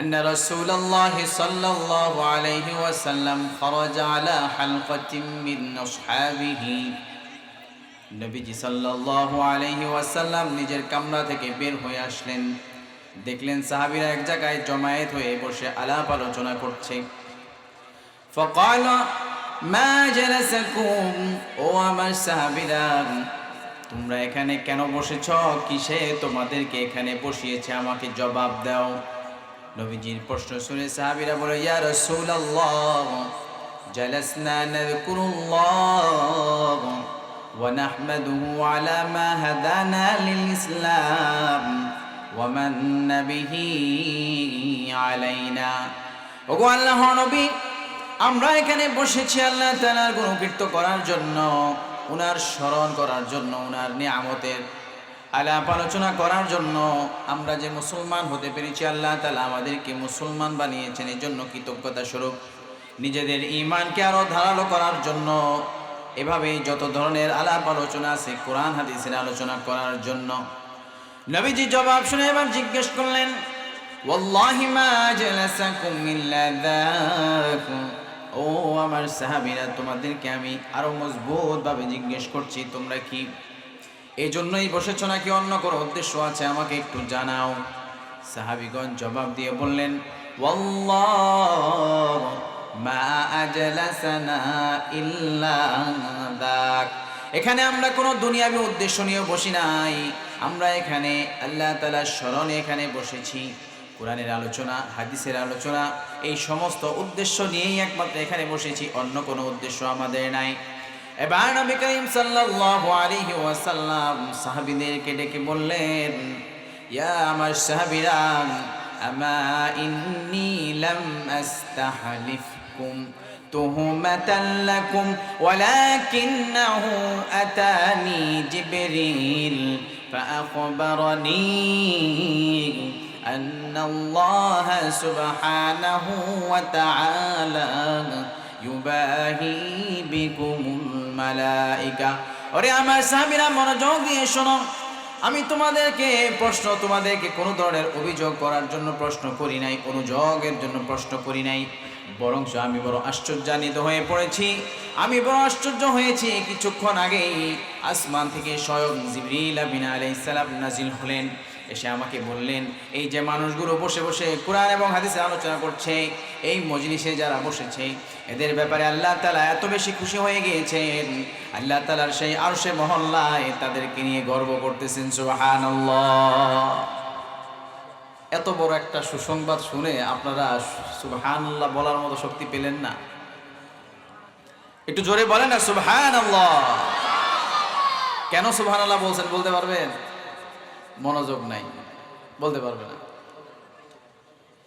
أن رسول الله صلى الله عليه وسلم خرج على حلقة من أصحابه নবীজি সাল্লাল্লাহু আলাইহি ওয়াসাল্লাম নিজের কামরা থেকে বের হয়ে আসলেন। দেখলেন সাহাবীরা এক জায়গায় জমায়েত হয়ে বসে আলাপ আলোচনা করছে। فقال ما جلسكم, ও আমার সাহাবীরা, তোমরা এখানে কেন বসেছো? কিসে তোমাদেরকে এখানে বসিয়েছে? আমাকে জবাব দাও। নবীজির প্রশ্ন শুনে সাহাবীরা বলে, ইয়া রাসূলুল্লাহ, জালাসনা নাযকুরুল্লাহ ওয়া নাহমাদুহু আলা মা হাদানা লিল ইসলাম ওয়া মান্না বিহি আলাইনা। ওগো আল্লাহর নবী, আমরা এখানে বসেছি আল্লাহ তাআলার গুণকীর্তন করার জন্য, উনার স্মরণ করার জন্য, উনার নিয়ামতের আলাপ আলোচনা করার জন্য। আমরা যে মুসলমান হতে পেরেছি, আল্লাহ তাআলা আমাদেরকে মুসলমান বানিয়েছেন, এই জন্য কৃতজ্ঞতা স্বরূপ নিজেদের ঈমানকে আরো ধারালো করার জন্য। এভাবেই যত ধরনের আলাপ আলোচনা আছে কোরআন হাদিসের আলোচনা করার জন্য। নবীজি জবাব শুনে এবার জিজ্ঞেস করলেন, ওয়াল্লাহি মা জালাসাকুম ইল্লা যাক। ও আমার সাহাবীরা, তোমাদেরকে আমি আরো মজবুত ভাবে জিজ্ঞেস করছি, তোমরা কি এই জন্যই বসেছো নাকি অন্য কোনো উদ্দেশ্য আছে? আমাকে একটু জানাও। সাহাবীগণ জবাব দিয়ে বললেন, ওয়াল্লাহ মা আজলাসানা ইল্লা যাক। এখানে আমরা কোনো দুনিয়াবী উদ্দেশ্য নিয়ে বসি নাই, আমরা এখানে আল্লাহ তাআলার স্মরণে এখানে বসেছি। কোরআনের আলোচনা, হাদিসের আলোচনা, এই সমস্ত উদ্দেশ্য নিয়েই একমাত্র এখানে বসেছি, অন্য কোনো উদ্দেশ্য আমাদের নাই। এবার নবী করিম সাল্লাল্লাহু আলাইহি ওয়াসাল্লাম সাহাবীদেরকে ডেকে বললেন, ইয়া আমার সাহাবীরা, আমা ইন্নী লাম আস্তাহলিফকুম তুহমাতান লাকুম ওয়ালাকিন্নাহু আতানি জিবরিল ফাআখবারানি আন্নাল্লাহা সুবহানাহু ওয়া তাআলা ইউবাহি বিকুমুল মালাইকা। ওরে আমার সাহাবীরা, মনোযোগ দিয়ে শোনো, আমি তোমাদেরকে কোনো ধরনের অভিযোগ করার জন্য প্রশ্ন করি নাই, অনুযোগের জন্য প্রশ্ন করি নাই, বরং আমি বড় আশ্চর্যান্বিত হয়ে পড়েছি। আমি বড় আশ্চর্য হয়েছি, কিছুক্ষণ আগেই আসমান থেকে স্বয়ং জিবরিল আমিন আলাইহিস সালাম নাজিল হলেন, এসে আমাকে বললেন, এই যে মানুষগুলো বসে বসে কোরআন এবং হাদিসের আলোচনা করছে, এই মজলিসে যারা বসেছে, এদের ব্যাপারে আল্লাহ তাআলা এত বেশি খুশি হয়ে গিয়েছেন, আল্লাহ তাআলার সেই আরশে মহল্লায় তাদেরকে নিয়ে গর্ব করতেছেন। সুবহানাল্লাহ। এত বড় একটা সুসংবাদ শুনে আপনারা সুবহানাল্লাহ বলার মতো শক্তি পেলেন না? একটু জোরে বলেন না সুবহানাল্লাহ। কেন সুবহানাল্লাহ বলছেন বলতে পারবেন? মনোযোগ নাই, বলতে পারবে না।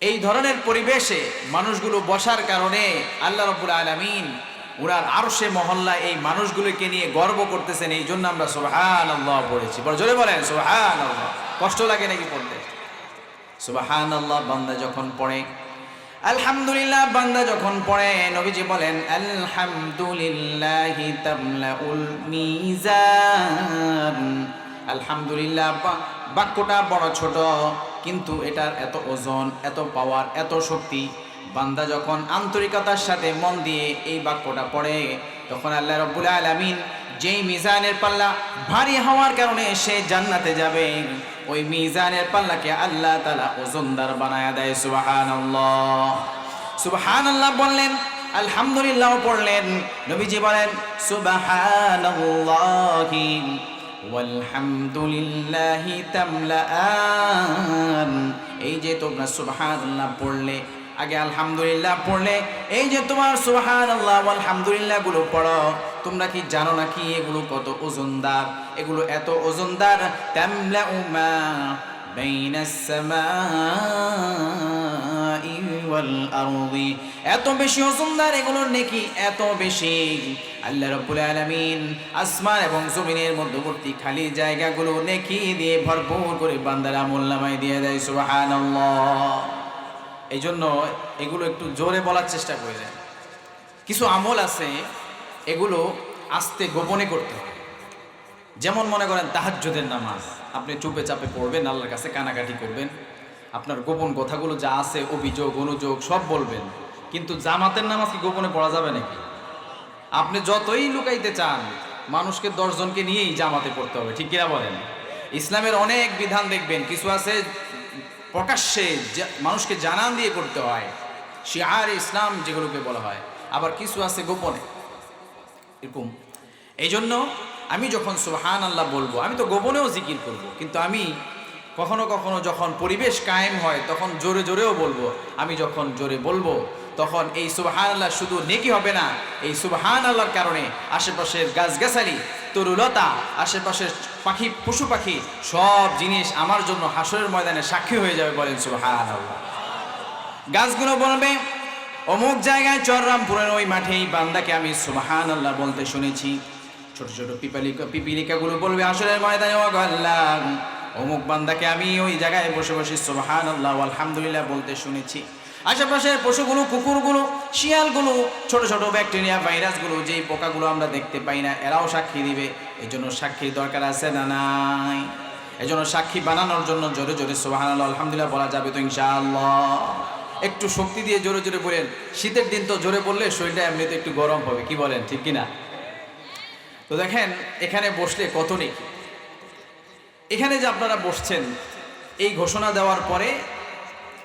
এই ধরনের পরিবেশে মানুষগুলো বসার কারণে আল্লাহ রাব্বুল আলামিন উনার আরশে মহল্লা এই মানুষগুলোকে নিয়ে গর্ব করতেছেন, এই জন্য আমরা সুবহানাল্লাহ পড়েছি। বড় জোরে বলেন সুবহানাল্লাহ। কষ্ট লাগে নাকি পড়তে? সুবহানাল্লাহ বান্দা যখন পড়ে, আলহামদুলিল্লাহ বান্দা যখন পড়ে, নবীজি বলেন, আলহামদুলিল্লাহি তামলাউল মিজান। আলহামদুলিল্লাহ বাক্যটা বড় ছোট, কিন্তু এটার এত ওজন, এত পাওয়ার, এত শক্তি। বান্দা যখন আন্তরিকতার সাথে মন দিয়ে এই বাক্যটা পড়ে, তখন আল্লাহ রাব্বুল আলামিন যেই মিজানের পাল্লা ভারী হওয়ার কারণে সে জান্নাতে যাবে, ওই মিজানের পাল্লাকে আল্লাহ তাআলা ওজনদার বানায়া দেয়। সুবহানাল্লাহ। সুবহানাল্লাহ বললেন, আলহামদুলিল্লাহ পড়লেন। নবীজি বলেন, সুবহানাল্লাহি ওয়ালহামদুলিল্লাহি তামলাআন। এই যে তোমরা সুবহানাল্লাহ পড়লে, আগে আলহামদুলিল্লাহ পড়লে, এই যে তোমার সুবহানাল্লাহ ওয়াল হামদুলিল্লাহ গুলো পড়ো, তোমরা কি জানো নাকি এগুলো কত ওজনদার? এগুলো এত ওজনদার, তামলাউ মা বাইনাস সামাই ওয়াল আরদি, এত বেশি ওজনদার এগুলোর নেকি এত বেশি। আল্লাহ রাব্বুল আলামিন আসমান এবং জমিনের মধ্যবর্তী খালি জায়গাগুলো নেকি দিয়ে ভরপুর করে বান্দার আমলনামায় দিয়ে দেয়। সুবহানাল্লাহ। এই জন্য এগুলো একটু জোরে বলার চেষ্টা করবেন। কিছু আমল আছে, এগুলো আস্তে গোপনে করতে হবে। যেমন মনে করেন তাহাজ্জুদের নামাজ, আপনি চুপে চাপে পড়বেন, আল্লাহর কাছে কানাকাটি করবেন, আপনার গোপন কথাগুলো যা আছে, অভিযোগ অনুযোগ সব বলবেন, কিন্তু জামাতের নামাজ কি গোপনে পড়া যাবে নাকি? আপনি যতই লুকাইতে চান, মানুষকে 10 জনকে নিয়েই জামাতে পড়তে হবে, ঠিক কিনা বলেন? ইসলামের অনেক বিধান দেখবেন, কিছু আছে প্রকাশ্যে মানুষকে জানান দিয়ে করতে হয়, শিআর ইসলাম যেগুলোকে বলা হয়, আবার কিছু আছে গোপনে এরকম। এই জন্য আমি যখন সুবহানাল্লাহ বলবো, আমি তো গোপনেও জিকির করব, কিন্তু আমি কখনো কখনো যখন পরিবেশ কায়েম হয় তখন জোরে জোরেও বলবো। আমি যখন জোরে বলবো তখন এই সুবহানাল্লাহ শুধু নেকি হবে না, এই সুবহানাল্লাহর কারণে আশেপাশের গাছগাছালি, তরুলতা, আশেপাশের পাখি, পশু পাখি সব জিনিস আমার জন্য হাসরের ময়দানে সাক্ষী হয়ে যাবে। বলেন সুবহানাল্লাহ। গাছগুলো বলবে, অমুক জায়গায় চররামপুরের ওই মাঠে এই বান্দাকে আমি সুবহানাল্লাহ বলতে শুনেছি। ছোট ছোট পিপিলিকাগুলো বলবে হাসরের ময়দানে, ও আল্লাহ, অমুক বান্দাকে আমি ওই জায়গায় বসে বসে সুবহানাল্লাহ আলহামদুলিল্লাহ বলতে শুনেছি। আশেপাশের পশুগুলো, কুকুরগুলো, শিয়ালগুলো, ছোট ছোট ব্যাকটেরিয়া, ভাইরাসগুলো, যেই পোকাগুলো আমরা দেখতে পাই না, এরাও সাক্ষী দিবে। এই জন্য সাক্ষীর দরকার আছে না নাই? এই জন্য সাক্ষী বানানোর জন্য জোরে জোরে সুবহানাল্লাহ আলহামদুলিল্লাহ বলা যাবে তো ইনশাআল্লাহ। একটু শক্তি দিয়ে জোরে জোরে বলেন। শীতের দিন তো জোরে বললে শরীরটা এমনিতে একটু গরম হবে, কি বলেন, ঠিক কিনা? তো দেখেন এখানে বসলে কত নেই। এখানে যে আপনারা বসছেন, এই ঘোষণা দেওয়ার পরে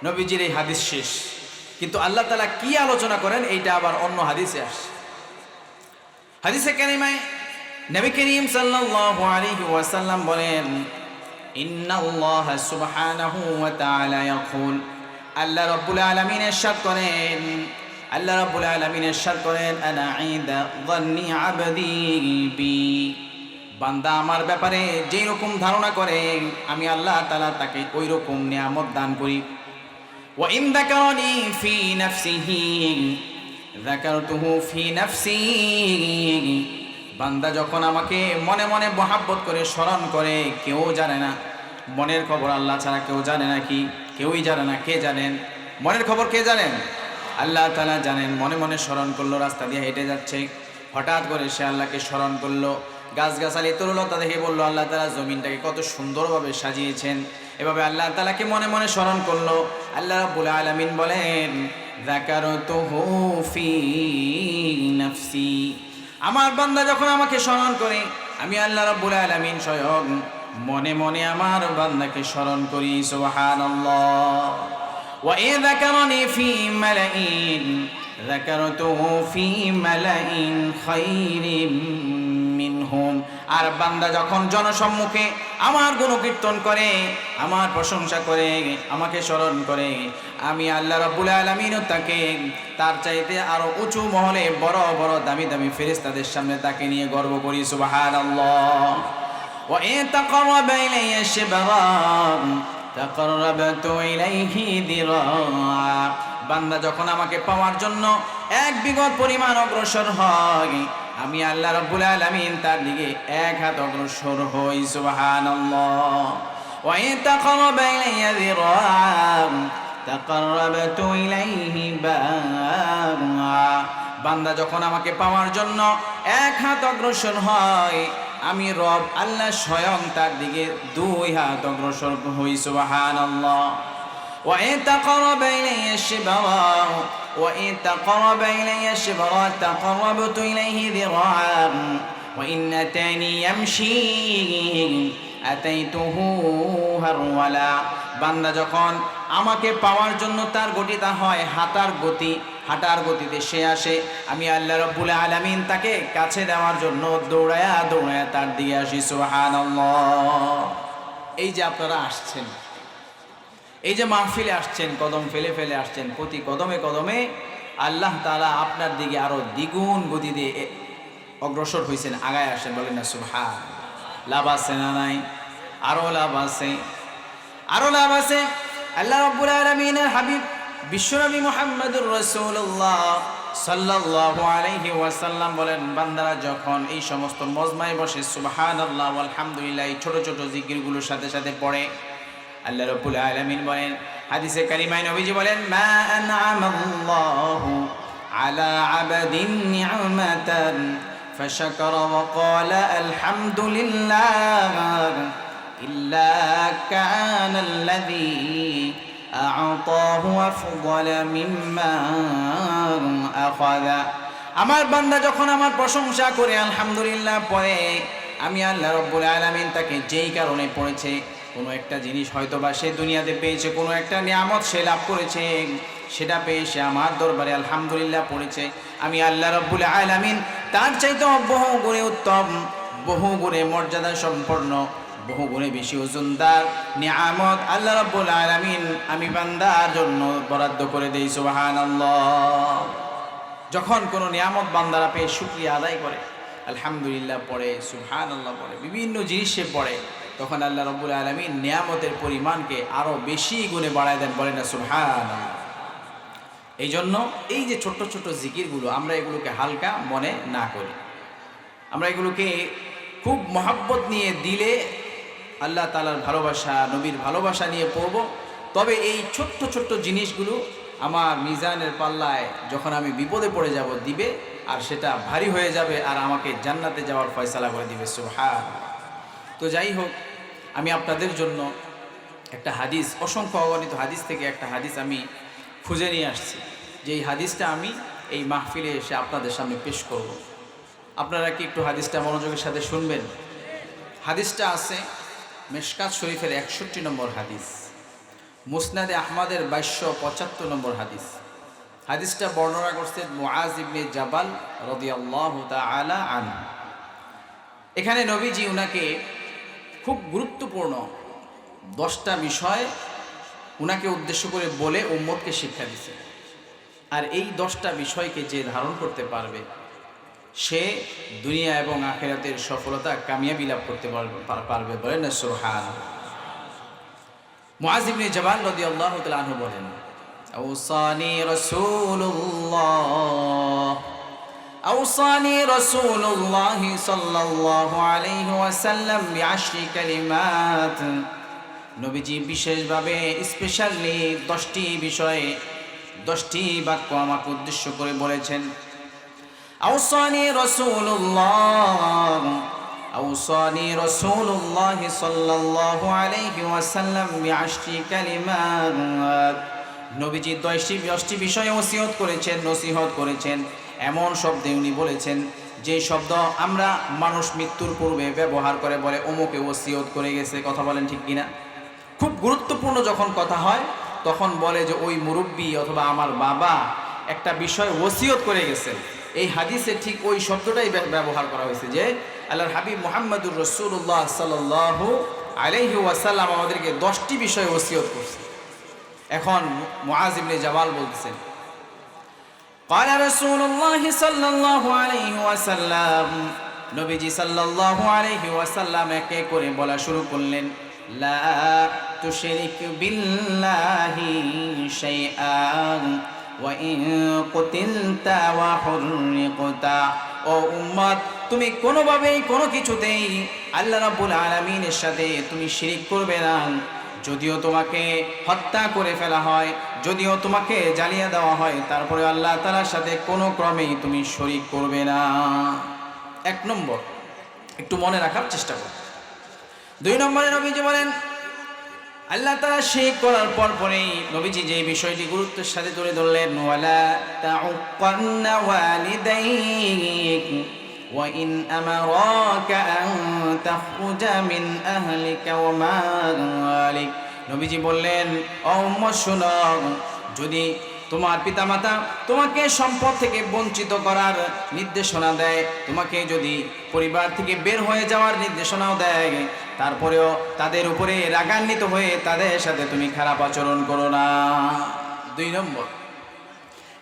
নবীজির এই হাদিস শেষ, কিন্তু আল্লাহ তাআলা কি আলোচনা করেন এইটা আবার অন্য হাদিসে আসে। হাদিসে কারিমায় নবী করিম সাল্লাল্লাহু আলাইহি ওয়াসাল্লাম বলেন, ইন্নাল্লাহা সুবহানাহু ওয়া তাআলা ইয়াকুল, আল্লাহ রাব্বুল আলামিন ইরশাদ করেন, আল্লাহ রাব্বুল আলামিন ইরশাদ করেন, আনা ইনদা যান্নি আবদি বি, বান্দা আমার ব্যাপারে যেই রকম ধারণা করে আমি আল্লাহ তাআলা তাকে ওই রকম নিয়ামত দান করি। ওয়া ইন যাকারানি ফি নাফসিহি যাকারতুহু ফি নাফসি, বান্দা যখন আমাকে মনে মনে মহাব্বত করে স্মরণ করে, কেউ জানে না মনের খবর, আল্লাহ ছাড়া কেউ জানে নাকি? কেউই জানে না। কে জানেন মনের খবর? কে জানেন? আল্লাহ তাআলা জানেন। মনে মনে স্মরণ করলো, রাস্তা দিয়ে হেঁটে যাচ্ছে, হঠাৎ করে সে আল্লাহকে স্মরণ করলো, গাছগাছালি তরুলতা দেখে বললো, আল্লাহ তাআলা জমিনটাকে কত সুন্দরভাবে সাজিয়েছেন। এভাবে আল্লাহ তাআলাকে মনে মনে স্মরণ করলো। আল্লাহ রাব্বুল আলামিন বলেন, যাকারতুহু ফি নাফসি, আমার বান্দা যখন আমাকে স্মরণ করে, আমি আল্লাহ রাব্বুল আলামিন স্বয়ং মনে মনে আমার বান্দাকে স্মরণ করি। সুবহানাল্লাহ। ওয়া ইন যাকারানি ফি মালাইন যাকারতুহু ফি মালাইন খায়রিম মিনহুম, আর বান্দা যখন জনসম্মুখে আমার গুণকীর্তন করে, আমার প্রশংসা করে, আমাকে স্মরণ করে, আমি আল্লাহ রাব্বুল আলামিন তাকে তার চাইতে আরো উঁচু মহলে বড় বড় দামি দামি ফেরেশতাদের সামনে তাকে নিয়ে গর্ব করি। সুবহানাল্লাহ। ওয়া ইন তাকাররাবা ইলাইয়া শিবরান তাকাররাবতু ইলাইহি দিরা, বান্দা যখন আমাকে পাওয়ার জন্য এক বিঘত পরিমাণ অগ্রসর হয়, আমি আল্লাহ রাব্বুল আলামিন তার দিকে এক হাত অগ্রসর হই। সুবহানাল্লাহ। ওয়া ইন তাকাররাবা ইলাইয়া যিরাআন তাকাররাবতু ইলাইহি বা'আ, বান্দা যখন আমাকে পাওয়ার জন্য এক হাত অগ্রসর হয়, আমি রব আল্লাহ স্বয়ং তার দিকে 2 হাত অগ্রসর হই। সুবহানাল্লাহ। ওয়া ইন তাকাররাবা ইলাইয়া শিবরান ওয়া ইন তাকাররাবা ইলাইয়া শিবরান তাকাররাবতু ইলাইহি যিরাআন ওয়া ইন আতানি ইয়ামশি আতাইতুহু হারওয়ালা, বান্দা যখন আমাকে পাওয়ার জন্য তার গতিটা হয় হাঁটার গতি, হাঁটার গতিতে সে আসে, আমি আল্লাহ রাব্বুল আলামিন তাকে কাছে দেওয়ার জন্য দৌড়ায়া দৌড়ায়া তার দিকে আসি। সুবহানাল্লাহ। এই যে আপনারা আসছেন, এই যে মাহফিলে আসছেন, কদম ফেলে ফেলে আসছেন, প্রতি কদমে কদমে আল্লাহ তাআলা আপনার দিকে আরো দ্বিগুণ গতিতে অগ্রসর হয়েছেন, আগায় আসেন। বলেন না সুবহান। লাভ আছে না নাই? আরো লাভ আছে, আরো লাভ আছে। আল্লাহ রাব্বুল আলামিনের হাবিব বিশ্বনবী মুহাম্মদুর রাসূলুল্লাহ সাল্লাল্লাহু আলাইহি ওয়াসাল্লাম বলেন, বান্দারা যখন এই সমস্ত মজমায় বসে সুবহানাল্লাহ আলহামদুলিল্লাহ এই ছোট ছোট জিকিরগুলোর সাথে সাথে পড়ে, আল্লাহ রাব্বুল আলামিন বলেন, হাদিসে কারিমায় নবীজি বলেন, মা আনআমাল্লাহু আলা আবদিন নি'মাতান ফাশাকারা ওয়া ক্বালা আলহামদুলিল্লাহ ইল্লা কানাল্লাযী আ'তাহু আফদালা মিম্মা আখাযা। আমার বান্দা যখন আমার প্রশংসা করে আলহামদুলিল্লাহ পড়ে, আমি আল্লাহ রাব্বুল আলামিন তাকে যেই কারণে পড়েছে, কোনো একটা জিনিস হয়তোবা সে দুনিয়াতে পেয়েছে, কোনো একটা নিয়ামত সে লাভ করেছে, সেটা পেয়ে সে আমার দরবারে আলহামদুলিল্লাহ পড়েছে, আমি আল্লাহ রাব্বুল আলামিন তার চাইতে বহু গুণে উত্তম, বহু গুণে মর্যাদা সম্পন্ন, বহু গুণে বেশি ওজনদার নিয়ামত আল্লাহ রাব্বুল আলামিন আমি বান্দার জন্য বরাদ্দ করে দেই। সুবহানাল্লাহ। যখন কোনো নিয়ামত বান্দারা পেয়ে শুকরিয়া আদায় করে, আলহামদুলিল্লাহ পড়ে, সুবহানাল্লাহ পড়ে, বিভিন্ন জিনিস সে পড়ে, তখন আল্লাহ রাব্বুল আলামিন নিয়ামতের পরিমাণকে আরো বেশি গুণে বাড়ায় দেন, বলেন না সুবহানাল্লাহ। এই জন্য এই যে ছোট্ট ছোট্ট জিকিরগুলো, আমরা এগুলোকে হালকা মনে না করি, আমরা এগুলোকে খুব মহাব্বত নিয়ে দিলে আল্লাহ তাআলার ভালোবাসা, নবীর ভালোবাসা নিয়ে পড়ব, তবে এই ছোট্ট ছোট্ট জিনিসগুলো আমার মিজানের পাল্লায় যখন আমি বিপদে পড়ে যাব দিবে, আর সেটা ভারী হয়ে যাবে, আর আমাকে জান্নাতে যাওয়ার ফয়সালা করে দিবে। সুবহানাল্লাহ। তো যাই হোক, আমি আপনাদের জন্য একটা হাদিস, অসংখ্য অগণিত হাদিস থেকে একটা হাদিস আমি খুঁজে নিয়ে আসছি, যে এই হাদিসটা আমি এই মাহফিলে এসে আপনাদের সামনে পেশ করব। আপনারা কি একটু হাদিসটা মনোযোগের সাথে শুনবেন? হাদিসটা আছে মিশকাত শরীফের 61 নম্বর হাদিস, মুসনাদে আহমদের 2275 নম্বর হাদিস। হাদিসটা বর্ণনা করছেন মুআজ ইবনে জাবাল রাদিয়াল্লাহু তাআলা আনহু। এখানে নবীজি উনাকে খুব গুরুত্বপূর্ণ 10টা বিষয় উনাকে উদ্দেশ্য করে বলে উম্মতকে শিক্ষা দিয়েছে, আর এই 10টা বিষয়কে যে ধারণ করতে পারবে সে দুনিয়া এবং আখিরাতের সফলতা, কামিয়াবি লাভ করতে পারবে, বলেন না সুবহানাল্লাহ। মুআজ ইবনে জাবাল রাদিয়াল্লাহু তাআলা আনহু বলেন, আওসানি রাসূলুল্লাহ সাল্লাল্লাহু আলাইহি ওয়াসাল্লাম বিআশরি কালিমাত। নবীজি বিশেষভাবে স্পেশালি 10টি বিষয়ে 10টি বাক্য আমাকে উদ্দেশ্য করে বলেছেন। আওসানি রাসূলুল্লাহ সাল্লাল্লাহু আলাইহি ওয়াসাল্লাম বিআশরি কালিমাত। নবীজি 10টি বিষয়ে ওসিয়ত করেছেন, নসিহত করেছেন। এমন শব্দে উনি বলেছেন যে শব্দ আমরা মানুষ মৃত্যুর পূর্বে ব্যবহার করে বলে অমুকে ওসিয়ত করে গেছে। কথা বলেন ঠিক কিনা? খুব গুরুত্বপূর্ণ যখন কথা হয় তখন বলে যে ওই মুরব্বী অথবা আমার বাবা একটা বিষয় ওসিয়ত করে গেছেন। এই হাদিসে ঠিক ওই শব্দটাই ব্যবহার করা হয়েছে, যে আল্লাহর হাবিব মুহাম্মদুর রাসূলুল্লাহ সাল্লাল্লাহু আলাইহি ওয়াসাল্লাম আমাদেরকে 10টি বিষয় ওসিয়ত করছে। এখন মুআজ ইবনে জাবাল বলতেছেন, قال رسول الله صلى الله عليه وسلم, নবীজি সাল্লাল্লাহু আলাইহি ওয়াসাল্লাম একে করে বলা শুরু করলেন, লা তুশরিক বিল্লাহি শাইআন ওয়া ইন কুতিলতা ওয়া হুররিকতা। ও উম্মত, তুমি কোনোভাবেই কোনো কিছুতেই আল্লাহ রাব্বুল আলামিনের সাথে তুমি শিরিক করবে না। যদিও তোমাকে হত্যা করে ফেলা হয়, যদিও তোমাকে জ্বালিয়ে দেওয়া হয়, তারপরে আল্লাহ তাআলার সাথে কোনো ক্রমেই তুমি শরিক করবে না। 1 নম্বর, একটু মনে রাখার চেষ্টা করো। 2 নম্বরে নবীজি বলেন, আল্লাহ তাআলা শিরক করার পরেই নবীজি যে বিষয়টি গুরুত্বের সাথে তুলে ধরলেন, ওয়ালা তাউক্কান্না ওয়ালিদাইক ওয়া ইন আমারাকা আন তাখরুজা মিন আহলিকা ওয়া মালিক। নবীজি বললেন, ও উম্মত শোনো, যদি তোমার পিতামাতা তোমাকে সম্পদ থেকে বঞ্চিত করার নির্দেশনা দেয়, তোমাকে যদি পরিবার থেকে বের হয়ে যাওয়ার নির্দেশনাও দেয়, তারপরেও তাদের উপরে রাগান্বিত হয়ে তাদের সাথে তুমি খারাপ আচরণ করো না। 2 নম্বর।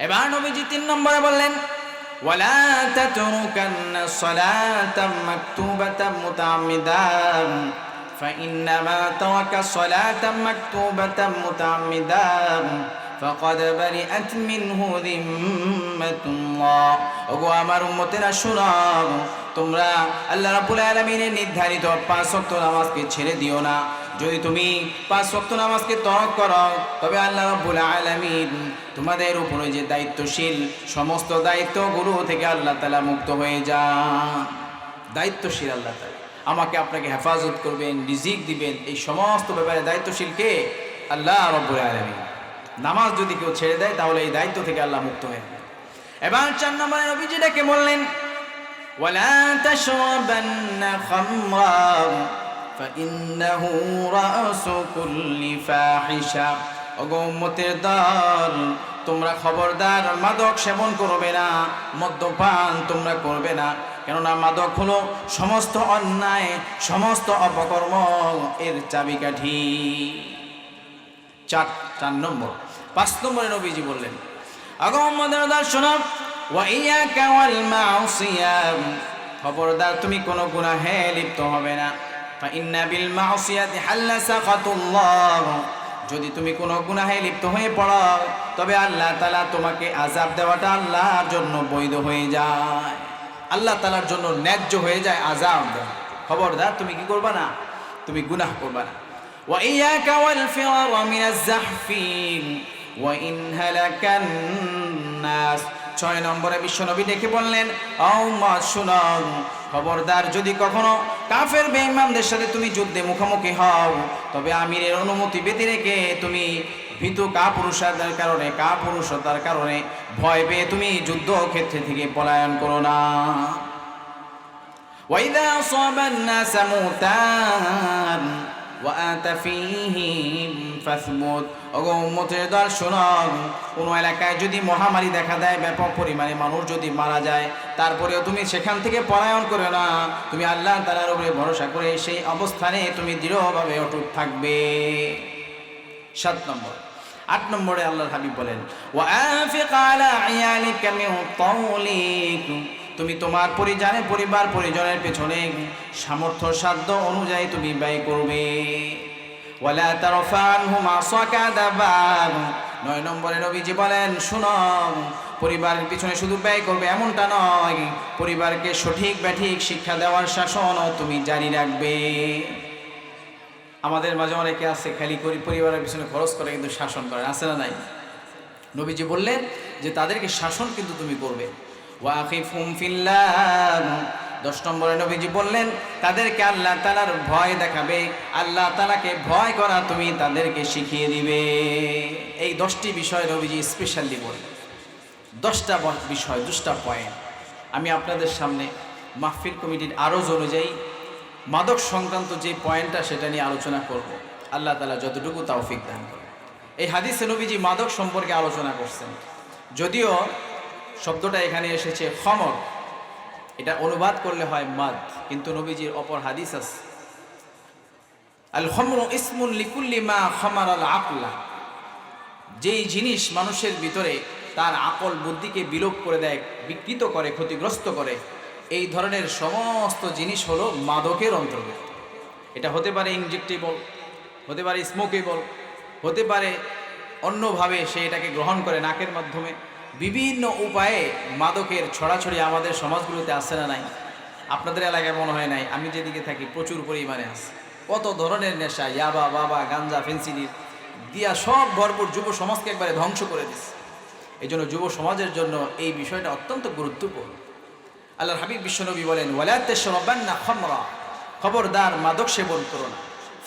এবার নবীজি 3 নম্বরে বললেন, ওয়ালা তাতরুকান্না সালাতাম মাকতুবাতাম মুতাআম্মিদান ফাইন্নামা তারাকা সালাতাম মাকতুবাতাম মুতাআম্মিদান ফাকাদ বারিআত মিনহু যিম্মাতুল্লাহ। ওগো আমার উম্মতেরা শুনো, তোমরা আল্লাহ রাব্বুল আলামিনের নির্ধারিত 5 ওয়াক্ত নামাজকে ছেড়ে দিও না। যদি তুমি 5 ওয়াক্ত নামাজকে তরক করো, তবে আল্লাহ রাব্বুল আলামিন তোমাদের উপরে যে দায়িত্বশীল, সমস্ত দায়িত্বগুলো থেকে আল্লাহ তাআলা মুক্ত হয়ে যান। দায়িত্বশীল আল্লাহ তাআলা, আমাকে আপনাকে হেফাজত করবেন, রিজিক দিবেন, এই সমস্ত ব্যাপারে দায়িত্বশীল কে? আল্লাহ রাব্বুল আলামিন। নামাজ যদি কেউ ছেড়ে দেয় তাহলে এই দায়িত্ব থেকে আল্লাহ মুক্ত হয়ে যাবে। এবার 4 নম্বরে নবীজি ডেকে বললেন, ওয়ালা তাশরাবান্না খামরা ফাইন্নাহু রাসু কুল্লি ফাহিশা। ওগো উম্মতের দল, তোমরা খবরদার মাদক সেবন করবে না, মদ্যপান তোমরা করবে না, কেননা মাদক হলো সমস্ত অন্যায়, সমস্ত অপকর্ম এর চাবিকাঠি। 4 নম্বর। 5 নম্বরে নবীজি বললেন, ওগো উম্মতের দল শোনো, ওয়া ইয়াকা ওয়াল মাউসিয়া, খবরদার তুমি কোনো গুনাহে লিপ্ত হবে না। ফাইন্না বিল মাউসিয়াতি হাল্লা সাখাতুল্লাহ, যদি তুমি কোনো গুনাহে লিপ্ত হয়ে পড়ো তবে আল্লাহ তাআলা তোমাকে আযাব দেওয়াটা আল্লাহর জন্য বৈধ হয়ে যায়, আল্লাহ তাআলার জন্য ন্যায্য হয়ে যায় আযাব দেওয়া। খবরদার তুমি কি করবা না, তুমি গুনাহ করবা না। ওয়া ইয়াকা ওয়াল ফিরার মিনাজ জাহফিন ওয়া ইন হালাকান নাস। 6 নম্বরে বিশ্বনবী ডেকে বললেন, ও উম্মত শুনো, খবরদার যদি কখনো কাফের বেঈমানদের সাথে তুমি যুদ্ধে মুখোমুখি হও তবে আমিরের অনুমতি ব্যতি রেখে তুমি ভীতু কাপুরুষতার কারণে ভয় পেয়ে তুমি যুদ্ধক্ষেত্র থেকে পলায়ন করো না। ওয়াইদা আসাবান নাস মুতান ওয়া আতা ফীহিম ফাসবুত। ওগো উম্মতের দল শোনো, কোনো এলাকায় যদি মহামারী দেখা দেয়, ব্যাপক পরিমাণে মানুষ যদি মারা যায়, তারপরেও তুমি সেখান থেকে পলায়ন করো না, তুমি আল্লাহ তাআলার উপরে ভরসা করে সেই অবস্থানে তুমি দৃঢ়ভাবে অটুট থাকবে। 7 নম্বর। 8 নম্বরে আল্লাহর হাবিব বলেন, ওয়া আনফিক আলা ইয়ালিকা মিন তাওলিক, তুমি তোমার পরিজনের পেছনে সামর্থ্য সাধ্য অনুযায়ী তুমি ব্যয় করবে। ওয়ালা তারফা আনহুম আসাকা দাবাব। 9 নম্বরে নবীজি বলেন, শুনো, পরিবারের পিছনে শুধু ব্যয় করবে এমনটা নয়, পরিবারকে সঠিক ব্যাঠিক শিক্ষা দেওয়ার শাসনও তুমি জারি রাখবে। আমাদের মাঝে অনেকে আছে খালি করি পরিবারের পিছনে খরচ করে কিন্তু শাসন করে, আছে না নাই? নবীজি বললেন যে তাদেরকে শাসন কিন্তু তুমি করবে। ওয়াকিফহুম ফিল্লাহ। 10 নম্বরে নবীজি বললেন তাদেরকে আল্লাহ তাআলার ভয় দেখাবে, আল্লাহ তাআলাকে ভয় করা তুমি তাদেরকে শিখিয়ে দিবে। এই 10টি বিষয় নবীজি স্পেশালি বললেন। 10টা বিষয়, 10টা পয়েন্ট আমি আপনাদের সামনে মাহফিল কমিটির আরজ অনুযায়ী মাদক সংক্রান্ত যে পয়েন্টটা সেটা নিয়ে আলোচনা করব। আল্লাহ তাআলা যতটুকু তৌফিক দান করেন। এই হাদিসে নবীজি মাদক সম্পর্কে আলোচনা করছেন, যদিও শব্দটা এখানে এসেছে খমর, এটা অনুবাদ করলে হয় মদ, কিন্তু নবীজির অপর হাদিস আছে, আল খমরু ইসমুন লিকুল্লি মা খমারাল আকলা, যেই জিনিস মানুষের ভিতরে তার আকল বুদ্ধিকে বিলোপ করে দেয়, বিকৃত করে, ক্ষতিগ্রস্ত করে, এই ধরনের সমস্ত জিনিস হলো মাদকের অন্তর্গত। এটা হতে পারে ইনজেক্টেবল, হতে পারে স্মোকেবল, হতে পারে অন্যভাবে সে এটাকে গ্রহণ করে নাকের মাধ্যমে। বিভিন্ন উপায়ে মাদকের ছড়াছড়ি আমাদের সমাজগুলোতে আসে না নাই? আপনাদের এলাকায় মনে হয় নাই, আমি যেদিকে থাকি প্রচুর পরিমাণে আছে। কত ধরনের নেশা, ইয়াবা, বাবা, গাঞ্জা, ফেন্সিডিল দিয়া সব ভরপুর, যুব সমাজকে একবারে ধ্বংস করে দিচ্ছে। এই জন্য যুব সমাজের জন্য এই বিষয়টা অত্যন্ত গুরুত্বপূর্ণ। আল্লাহর হাবিব বিশ্বনবী বলেন, ওয়ালা তাশরাবান্না খামরা, খবরদার মাদক সেবন করো না।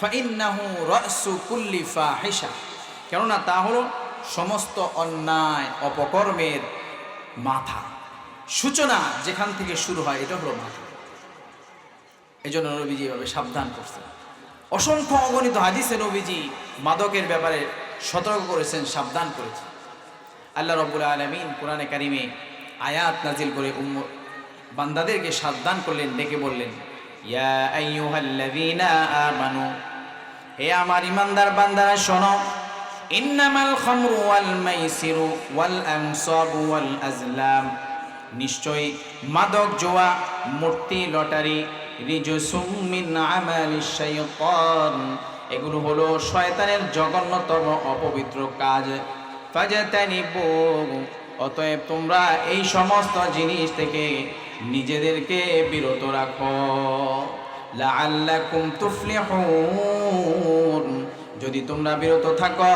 ফাইন্নাহু রাসু কুল্লি ফাহিশা, কেননা তা হলো সমস্ত অন্যায় অপকর্মের মাথা, সূচনা যেখান থেকে শুরু হয় এটা হলো মাথা। এই জন্য নবীজি এভাবে সাবধান করছেন। অসংখ্য অগণিত হাদিসে নবীজি মাদকের ব্যাপারে সতর্ক করেছেন, সাবধান করেছেন। আল্লাহ রাব্বুল আলামিন কোরআনে কারিমে আয়াত নাজিল করে বান্দাদেরকে সাবধান করলেন, ডেকে বললেন, ইয়া আইয়ুহাল্লাযীনা আমানু, হে আমার ইমানদার বান্দারা শোনো, ইন্নামাল খামরু ওয়াল মাইসিরু ওয়াল আনসাবু ওয়াল আজলাম, নিশ্চয়ই মাদক, জুয়া, মূর্তি, লটারি, রিজসুম মিন আমালিশ শাইতান, এগুলো হলো শয়তানের জঘন্যতম অপবিত্র কাজ। ফাজাতানিবু, অতএব তোমরা এই সমস্ত জিনিস থেকে নিজেদেরকে বিরত রাখো। লাআল্লাকুম তুফলিহুন, যদি তোমরা বিরত থাকো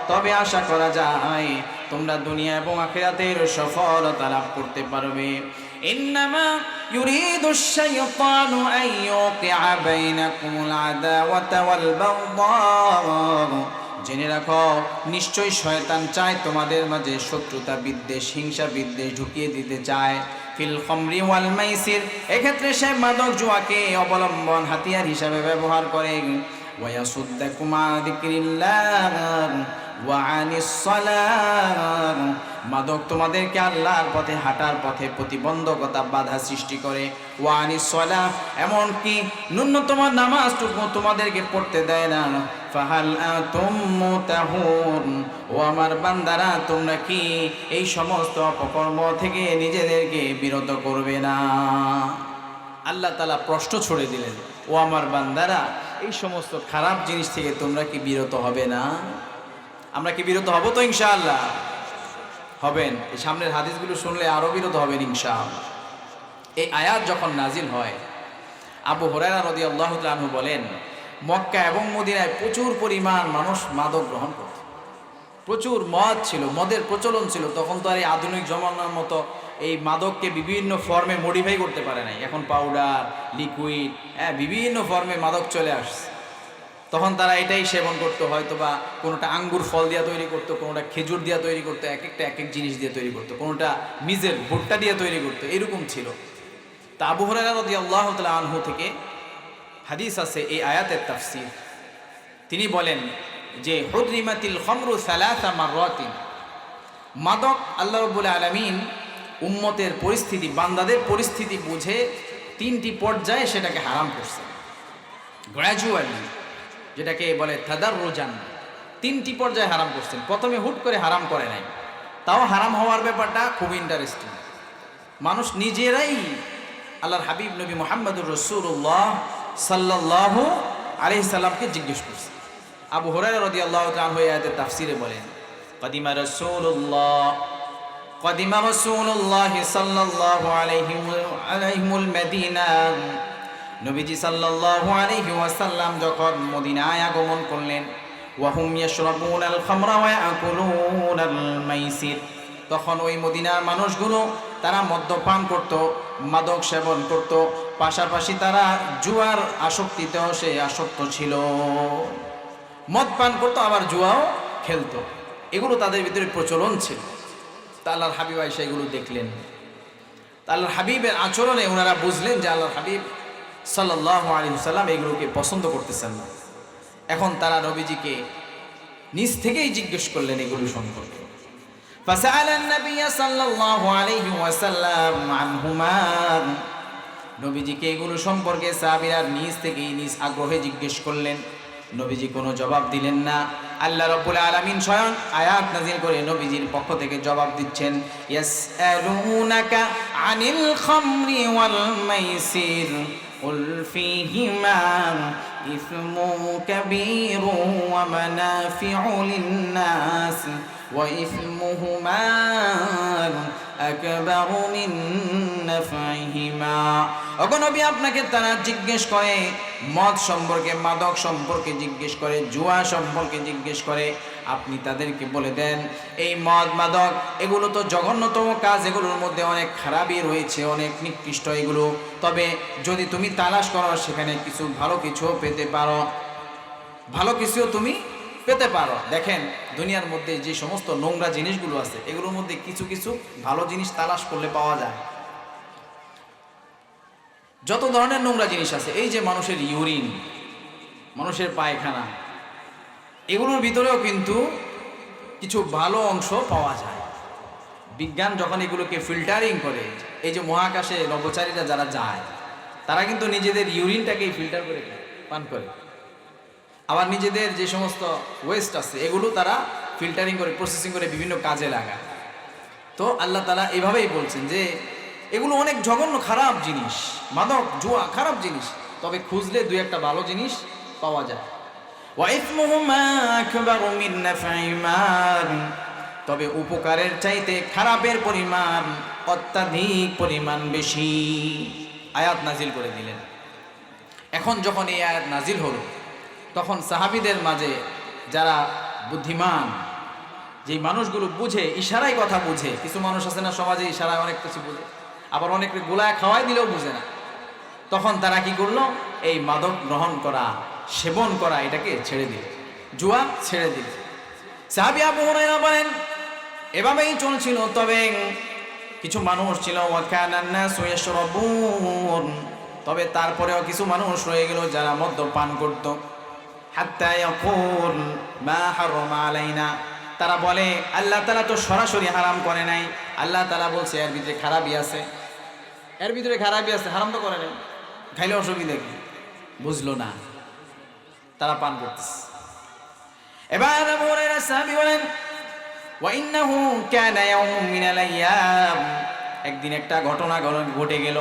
তবে আশা করা যায় তোমরা দুনিয়া এবং আখিরাতের সফলতা লাভ করতে পারবে। ইন্নামা ইউরিদুশ শাইতানু আন ইউকিআ বাইনাকুমুল আদাওয়াতা ওয়াল বাগদা, জেনে রাখো নিশ্চয়ই শয়তান চায় তোমাদের মাঝে শত্রুতা বিদ্বেষ হিংসা বিদ্বেষ ঢুকিয়ে দিতে চায় ফিল খামরি ওয়াল মাইসির, এক্ষেত্রে সে মাদক জুয়াকে অবলম্বন হাতিয়ার হিসাবে ব্যবহার করে। ওয়ায়াসুদ্দাকুম আন যিকরিল্লাহ ওয়া আনিস সালাহ, মাদক তোমাদেরকে আল্লাহর পথে হাঁটার পথে প্রতিবন্ধকতা বাধা সৃষ্টি করে। ওয়া আনিস সালাহ, এমনকি ন্যূনতম নামাজটুকু তোমাদেরকে পড়তে দেয় না। ফাহাল আনতুম মুতাহুন, ও আমার বান্দারা তোমরা কি এই সমস্ত অপকর্ম থেকে নিজেদেরকে বিরত করবে না? আল্লাহ তাআলা প্রশ্ন ছড়ে দিলেন, ও আমার বান্দারা এই সমস্ত খারাপ জিনিস থেকে তোমরা কি বিরত হবে না? আমরা কি বিরত হব তো? ইনশাআল্লাহ হবেন। এই সামনের হাদিসগুলো শুনলে আরো বিরত হবেন ইনশাআল্লাহ। এই আয়াত যখন নাজিল হয়, আবু হুরায়রা রাদিয়াল্লাহু তাআলা আনহু বলেন, মক্কা এবং মদিনায় প্রচুর পরিমাণ মানুষ মাদক গ্রহণ করত, প্রচুর মদ ছিল, মদের প্রচলন ছিল। তখন তো আর এই আধুনিক জমানার মতো এই মাদককে বিভিন্ন ফর্মে মডিফাই করতে পারে নাই। এখন পাউডার, লিকুইড, বিভিন্ন ফর্মে মাদক চলে আসছে। তখন তারা এটাই সেবন করতো, হয়তো বা কোনোটা আঙ্গুর ফল দিয়ে তৈরি করতো, কোনোটা খেজুর দিয়ে তৈরি করতো, এক একটা এক এক জিনিস দিয়ে তৈরি করতো, কোনোটা মিজের ভুট্টা দিয়ে তৈরি করতো, এরকম ছিল। তা আবু হুরায়রা রাদিয়াল্লাহু তাআলা আনহু থেকে হাদিস আছে এই আয়াতের তাফসীর। তিনি বলেন যে হুররিমাতিল খামরু সালাসা মাররাতিন, মাদক আল্লাহ রাব্বুল আলামিন উম্মতের পরিস্থিতি, বান্দাদের পরিস্থিতি বুঝে তিনটি পর্যায়ে সেটাকে হারাম করছে। গ্র্যাজুয়ালি, যেটাকে বলে তাদাররুজান, তিনটি পর্যায়ে হারাম করছেন। প্রথমে হুট করে হারাম করে নাই। তাও হারাম হওয়ার ব্যাপারটা খুব ইন্টারেস্টিং। মানুষ নিজেরাই আল্লাহর হাবিব নবী মুহাম্মদুর রাসূলুল্লাহ সাল্লাল্লাহু আলাইহি সাল্লামকে জিজ্ঞেস করছে। আবু হুরায়রা রাদিয়াল্লাহু তাআলা আনহু আয়াতের তাফসীরে বলেন, কদিমা রাসূলুল্লাহ সাল্লাল্লাহু আলাইহিল মাদিনা, নবীজি সাল্লাল্লাহু আলাইহি ওয়াসাল্লাম যখন মদিনায় আগমন করলেন, ওয়াহুম ইয়াশরাবুনাল খামরা ওয়া ইয়াকুলুনাল মাইসির, তখন ওই মদিনার মানুষগুলো তারা মদ্যপান করত, মাদক সেবন করত, পাশাপাশি তারা জুয়ার আসক্তিতেও সে আসক্ত ছিল। মদ পান করতো আবার জুয়াও খেলতো, এগুলো তাদের ভিতরে প্রচলন ছিল। তা আল্লাহর হাবিব আয়েশা এগুলো দেখলেন। তা আল্লাহর হাবিবের আচরণে ওনারা বুঝলেন যে আল্লাহর হাবিব সাল্লাল্লাহু আলাইহি ওয়াসাল্লাম এগুলোকে পছন্দ করতেছেন না। এখন তারা নবীজিকে নিজ থেকেই জিজ্ঞেস করলেন এগুলো সম্পর্কে। ফাসাআলান নবী সাল্লাল্লাহু আলাইহি ওয়াসাল্লাম আনহুমা, নবীজিকে এগুলো সম্পর্কে সাহাবীরা নিজ থেকেই নিজ আগ্রহে জিজ্ঞেস করলেন। নবীজি কোনো জবাব দিলেন না। আল্লাহ রাব্বুল আলামিন স্বয়ং আয়াত নাযিল করে নবীজির পক্ষ থেকে জবাব দিচ্ছেন, ইয়াসআলুনাকা আনিল খামরি ওয়াল মাইসির কুল ফীহিমা ইসমুন কাবীরুন ওয়া মানাফিউ লিন-নাস ওয়া ইসমুহুমা আকবারু মিন নাফইহিমা। ওগো নবী, আপনাকে তারা জিজ্ঞেস করে মদ সম্পর্কে, মাদক সম্পর্কে জিজ্ঞেস করে, জুয়া সম্পর্কে জিজ্ঞেস করে, আপনি তাদেরকে বলে দেন এই মদ মাদক এগুলো তো জঘন্যতম কাজ, এগুলোর মধ্যে অনেক খারাপই রয়েছে, অনেক নিকৃষ্ট এগুলো। তবে যদি তুমি তালাশ করো সেখানে কিছু ভালো কিছু পেতে পারো, ভালো কিছুও তুমি পেতে পারো। দেখেন দুনিয়ার মধ্যে যে সমস্ত নোংরা জিনিসগুলো আছে এগুলোর মধ্যে কিছু কিছু ভালো জিনিস তালাশ করলে পাওয়া যায়। যত ধরনের নোংরা জিনিস আছে, এই যে মানুষের ইউরিন, মানুষের পায়খানা, এগুলোর ভিতরেও কিন্তু কিছু ভালো অংশ পাওয়া যায়। বিজ্ঞান যখন এগুলোকে ফিল্টারিং করে, এই যে মহাকাশে নভোচারীরা যারা যায় তারা কিন্তু নিজেদের ইউরিনটাকেই ফিল্টার করে পান করে, আবার নিজেদের যে সমস্ত ওয়েস্ট আছে এগুলো তারা ফিল্টারিং করে প্রসেসিং করে বিভিন্ন কাজে লাগায়। তো আল্লাহ তাআলা এভাবেই বলছেন যে এগুলো অনেক জঘন্য খারাপ জিনিস, মাদক জুয়া খারাপ জিনিস, তবে খুঁজলে দুই একটা ভালো জিনিস পাওয়া যায়। ওয়া ইসমুহুমা আকবারু মিন নাফইহিমা, তবে উপকারের চাইতে খারাপের পরিমাণ অত্যাধিক পরিমাণ বেশি। আয়াত নাজিল করে দিলেন। এখন যখন এই আয়াত নাজিল হলো তখন সাহাবীদের মাঝে যারা বুদ্ধিমান, যেই মানুষগুলো বুঝে, ইশারায় কথা বুঝে, কিছু মানুষ আছে না সমাজে ইশারায় অনেক কিছু বুঝে, আবার অনেকে গোলায় খাওয়াই দিলেও বুঝে না, তখন তারা কি করলো, এই মাদক গ্রহণ করা, সেবন করা এটাকে ছেড়ে দিল। জুয়া ছেড়ে দিল। সাহাবী আবু হুরায়রা বলেন এভাবেই চলছিল, তবে কিছু মানুষ ছিল ওয়াকানান নাসু ইয়াশরাবুন, তবে তারপরেও কিছু মানুষ রয়ে গেল যারা মদ্যপান করত। হাত্তা ইয়াকুল মা হারামা আলাইনা, তারা বলে আল্লাহ তাআলা তো সরাসরি হারাম করে নাই, আল্লাহ তাআলা বলছে এর ভিতরে খারাপই আছে, এর ভিতরে খারাপই আছে, হারাম তো করে নাই, খাইলে অসুবিধা কি? বুঝলো না, তারা পান করতেছে। এবার আবু হুরায়রা সাহাবী বলেন ওয়া ইন্নাহু কানা ইয়াউমুন মিনাল আইয়াম, একদিন একটা ঘটনা ঘটে গেল।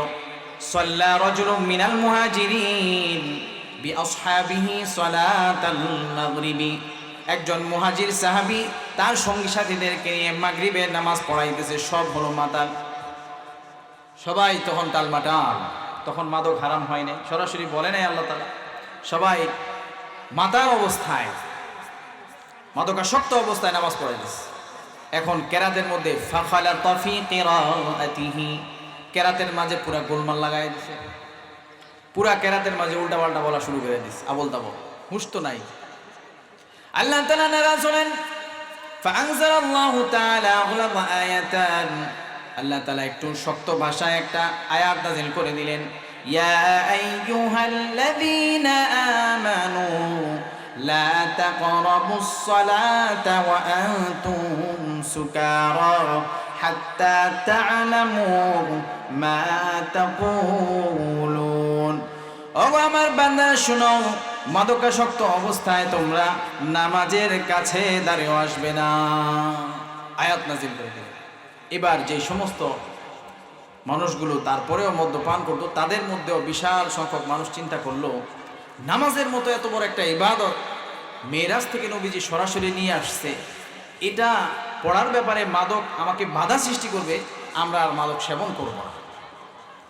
সাল্লা রাজুলুম মিনাল মুহাজিরিন বিআসহাবিহি সালাতাল মাগরিবি, একজন মুহাজির সাহাবী তার সঙ্গী সাথীদেরকে নিয়ে মাগরিবের নামাজ পড়াইতেছে। সব হলো মাতাল, সবাই তখন টালমাটাল, তখন মাদক হারাম হয় নাই, সরাসরি বলে নাই আল্লাহ তাআলা। সবাই মাতাল অবস্থায়, মাদকাসক্ত অবস্থায় নামাজ পড়াইতেছে। এখন কেরাতের মধ্যে ফাখালাতা ফি কিরাআতিহি, কেরাতের মাঝে পুরা গোলমাল লাগাই দিছে, পুরা কেরাতের মাঝে উল্টা পাল্টা বলা শুরু করে দিছে, আবল তাবল, হুশ তো নাই। আল্লাহ তাআলা নারাজ হলেন। ফাআনজালাল্লাহু তাআলা আগলাযা আয়াতান, আল্লাহ তাআলা একটু শক্ত ভাষায় একটা আয়াত নাযিল করে দিলেন। ইয়া আইয়ুহাল্লাযীনা আমানু লা তাকরাবুস সালাতা ওয়া আনতুম সুকারা হাত্তা তা'লামু মা তাকুলুন, ও আমার বান্দারা শুনো, মাদকাসক্ত অবস্থায় তোমরা নামাজের কাছে দাঁড়িয়ে আসবে না। আয়াত নাযিল করে দিলেন। এবার যে সমস্ত মানুষগুলো তারপরেও মদ্যপান করতো, তাদের মধ্যেও বিশাল সংখ্যক মানুষ চিন্তা করলো নামাজের মতো এত বড় একটা ইবাদত মেরাজ থেকে নবীজি সরাসরি নিয়ে আসছে, এটা পড়ার ব্যাপারে মাদক আমাকে বাধা সৃষ্টি করবে, আমরা আর মাদক সেবন করব না।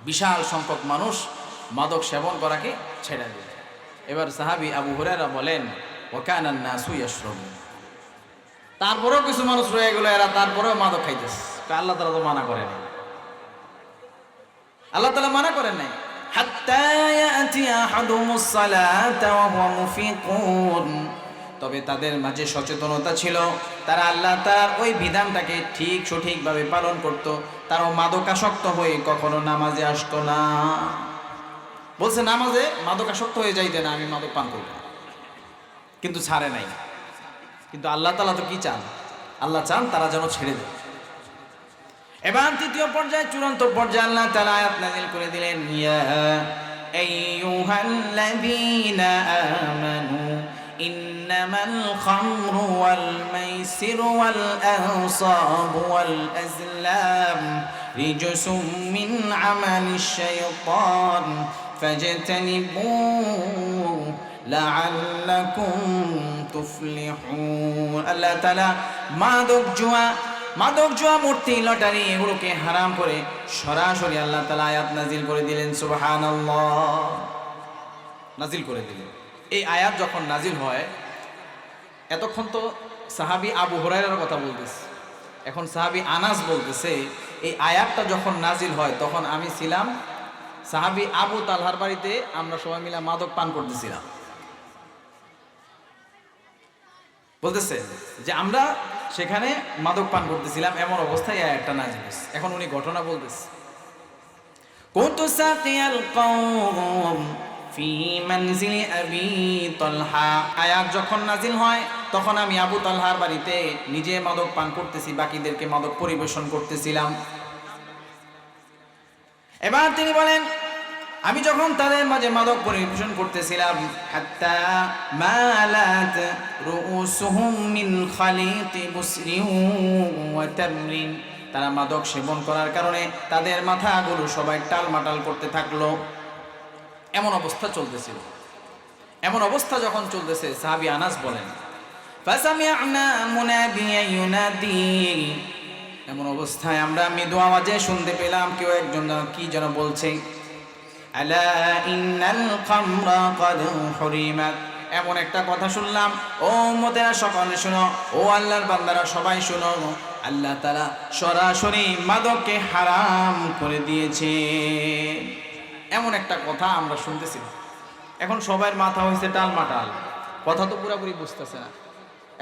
বিশাল সংখ্যক মানুষ মাদক সেবন করাকে ছেড়ে দিল। এবার সাহাবী আবু হুরায়রা বলেন ওয়াকানান নাসু ইয়াশরাবুন, তারপরেও কিছু মানুষ রয়ে গেল, এরা তারপরেও মাদক খাইতেছে। আল্লাহ তাআলা তো মানা করেন নাই, আল্লাহ তাআলা মানা করেন নাই। হাত্তা ইয়াতি আহাদুমুস সালাতা ওয়া হুয়া মুফিকুন, তবে তাদের মাঝে সচেতনতা ছিল, তারা আল্লাহ তাআলার ওই বিধানটাকে ঠিক সঠিকভাবে পালন করত, তারাও মাদকাসক্ত হয়ে কখনো নামাজে আসতো না। বলছে নামাজে মাদকাসক্ত হয়ে যাইতে না, আমি মাদক পান করব, কিন্তু ছাড়ে নাই। কিন্তু আল্লাহ তাআলা তো কি চান? আল্লাহ চান তারা যেন ছেড়ে দেয়। এবার তৃতীয় পর্যায়ে, চূড়ান্ত পর্যায়ে আল্লাহ তাআলা আয়াত নাযিল করে দিলেন। ইয়া আইয়ুহাল্লাযীনা আমানু ইন্নামাল খামরু ওয়াল মাইসিরু ওয়াল আনসাবু ওয়াল আজলাম রিজসুম মিন আমালিশ শাইতান ফাজতানিবুহু লাআল্লাকুম তুফলিহুন। আল্লাহ তাআলা মাদক জুয়া মূর্তি লটারি এগুলোকে হারাম করে সরাসরি আল্লাহ তাআলা আয়াত নাজিল করে দিলেন। সুবহানাল্লাহ, নাজিল করে দিলেন। এই আয়াত যখন নাজিল হয়, এতক্ষণ তো সাহাবী আবু হুরায়রার কথা বলতেছে, এখন সাহাবী আনাস বলতেছে এই আয়াতটা যখন নাজিল হয় তখন আমি ছিলাম সাহাবী আবু তালহার বাড়িতে, আমরা সবাই মিলে মাদক পান করতেছিলাম। বলতেছে যে আমরা সেখানে মাদক পান করতেছিলাম, এমন অবস্থায় একটা নাজিল হয়েছে। এখন উনি ঘটনা বলতেছে। কুনতু সাকিয়াল কওম ফি মানজিলি আবি তালহা, আয়াত যখন নাজিল হয় তখন আমি আবু তালহার বাড়িতে নিজে মাদক পান করতেছি, বাকিদেরকে মাদক পরিবেশন করতেছিলাম। এবার তিনি বলেন আমি যখন তাদের মাঝে মাদক পরিবেশন করতেছিলাম, হাত্তা মালাত রুউসুহুম মিন খালিতি বুসরিন ওয়া তামরিন, তারা মাদক সেবন করার কারণে তাদের মাথাগুলো সবাই টালমাটাল করতে থাকলো। এমন অবস্থা চলতেছিল। এমন অবস্থা যখন চলতেছে, সাহাবী আনাস বলেন ফাসামি'না মুনাদিয়ান ইউনাদি, এমন অবস্থায় আমরা মৃদু আওয়াজে শুনতে পেলাম কেউ একজন কি যেন বলছে, আলা ইন্নাল খামরা ক্বাদ হুরিমাত, এমন একটা কথা শুনলাম, ও উম্মতেরা সকলে শুনো, ও আল্লাহর বান্দারা সবাই শুনো, আল্লাহ তাআলা সরাসরি মাদককে হারাম করে দিয়েছে। এমন একটা কথা আমরা শুনতেছি। এখন সবার মাথা হয়েছে টালমাটাল, কথা তো পুরোপুরি বুঝতেছে না।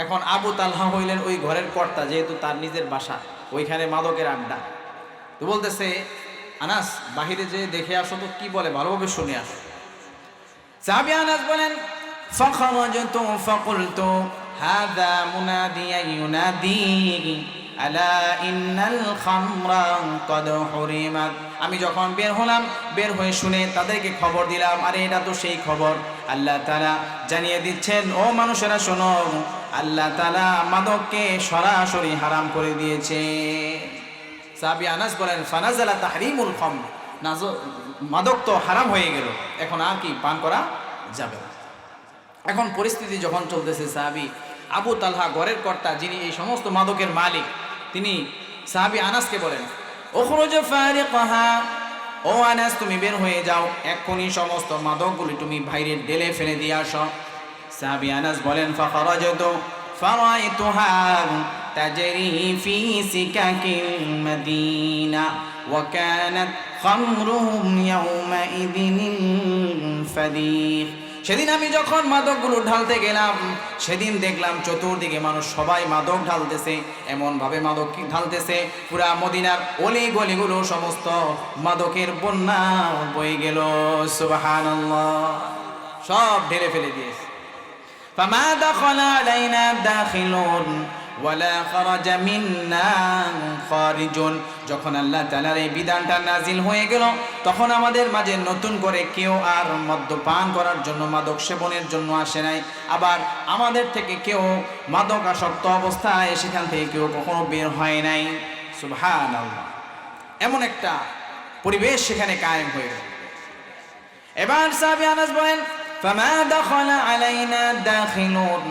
এখন আবু তালহা হইলেন ওই ঘরের কর্তা, যেহেতু তার নিজের বাসা, ওইখানে মাদকের আড্ডা। তো বলতেছে, আনাস বাহিরে যে দেখে আসো তো কি বলে, ভালোভাবে শুনে আসো। সাহাবী আনাস বলেন, ফাখারাজতু ফাকুলতু হাযা মুনাদিয়ান ইউনাদি আলা ইন্নাল খামরা ক্বাদ হুরিমাত। আমি যখন বের হলাম, বের হয়ে শুনে তাদেরকে খবর দিলাম, আরে এটা তো সেই খবর, আল্লাহ তাআলা জানিয়ে দিচ্ছেন, ও মানুষেরা শোনো, আল্লাহ তাআলা মাদককে সরাসরি হারাম করে দিয়েছে। সাহাবী আনাস বলেন, ফানাজালা তাহরিমুল খামর, মাদক তো হারাম হয়ে গেল, এখন আর কি পান করা যাবে না। এখন পরিস্থিতি যখন চলতেছে, সাহাবী আবু তালহা ঘরের কর্তা, যিনি এই সমস্ত মাদকের মালিক, তিনি সাহাবী আনাসকে বলেন, উখরুজ ফারিকহা, ও আনাস তুমি বের হয়ে যাও, এক্ষুনি সমস্ত মাদকগুলি তুমি বাইরে ঢেলে ফেলে দিয়ে আসো। সাহাবী আনাস বলেন, ফাখারাজতু ফারাইতুহা তাজরি ফি সিকাকিল মাদিনা ওয়া কানাত খামরুহুম ইয়াওমাইযিনিল ফাদিক। সেদিন আমি যখন মাদকগুলো ঢালতে গেলাম, সেদিন দেখলাম চতুর্দিকে মানুষ সবাই মাদক ঢালতেছে, এমন ভাবে মাদক ঢালতেছে পুরা মদিনার অলি গলিগুলো সমস্ত মাদকের বন্যা বয়ে গেল। সুবহানাল্লাহ, সব ঢেলে ফেলে দিয়েছে। ফামা দাখালা আলাইনা দাখিলুন ওয়ালা খারাজা মিন্না খারিজুন। যখন আল্লাহ তাআলার এই বিধানটা নাজিল হয়ে গেল, তখন আমাদের মাঝে নতুন করে কেউ আর মদ্যপান করার জন্য, মাদক সেবনের জন্য আসে নাই, আবার আমাদের থেকে কেউ মাদক আসক্ত অবস্থায় সেখান থেকে কেউ কখনো বের হয় নাই। সুবহানাল্লাহ, এমন একটা পরিবেশ সেখানে কায়েম হয়ে গেল। এবার সাহাবী আনাস বলেন, ফামা দাখালা আলাইনা দাখিলুন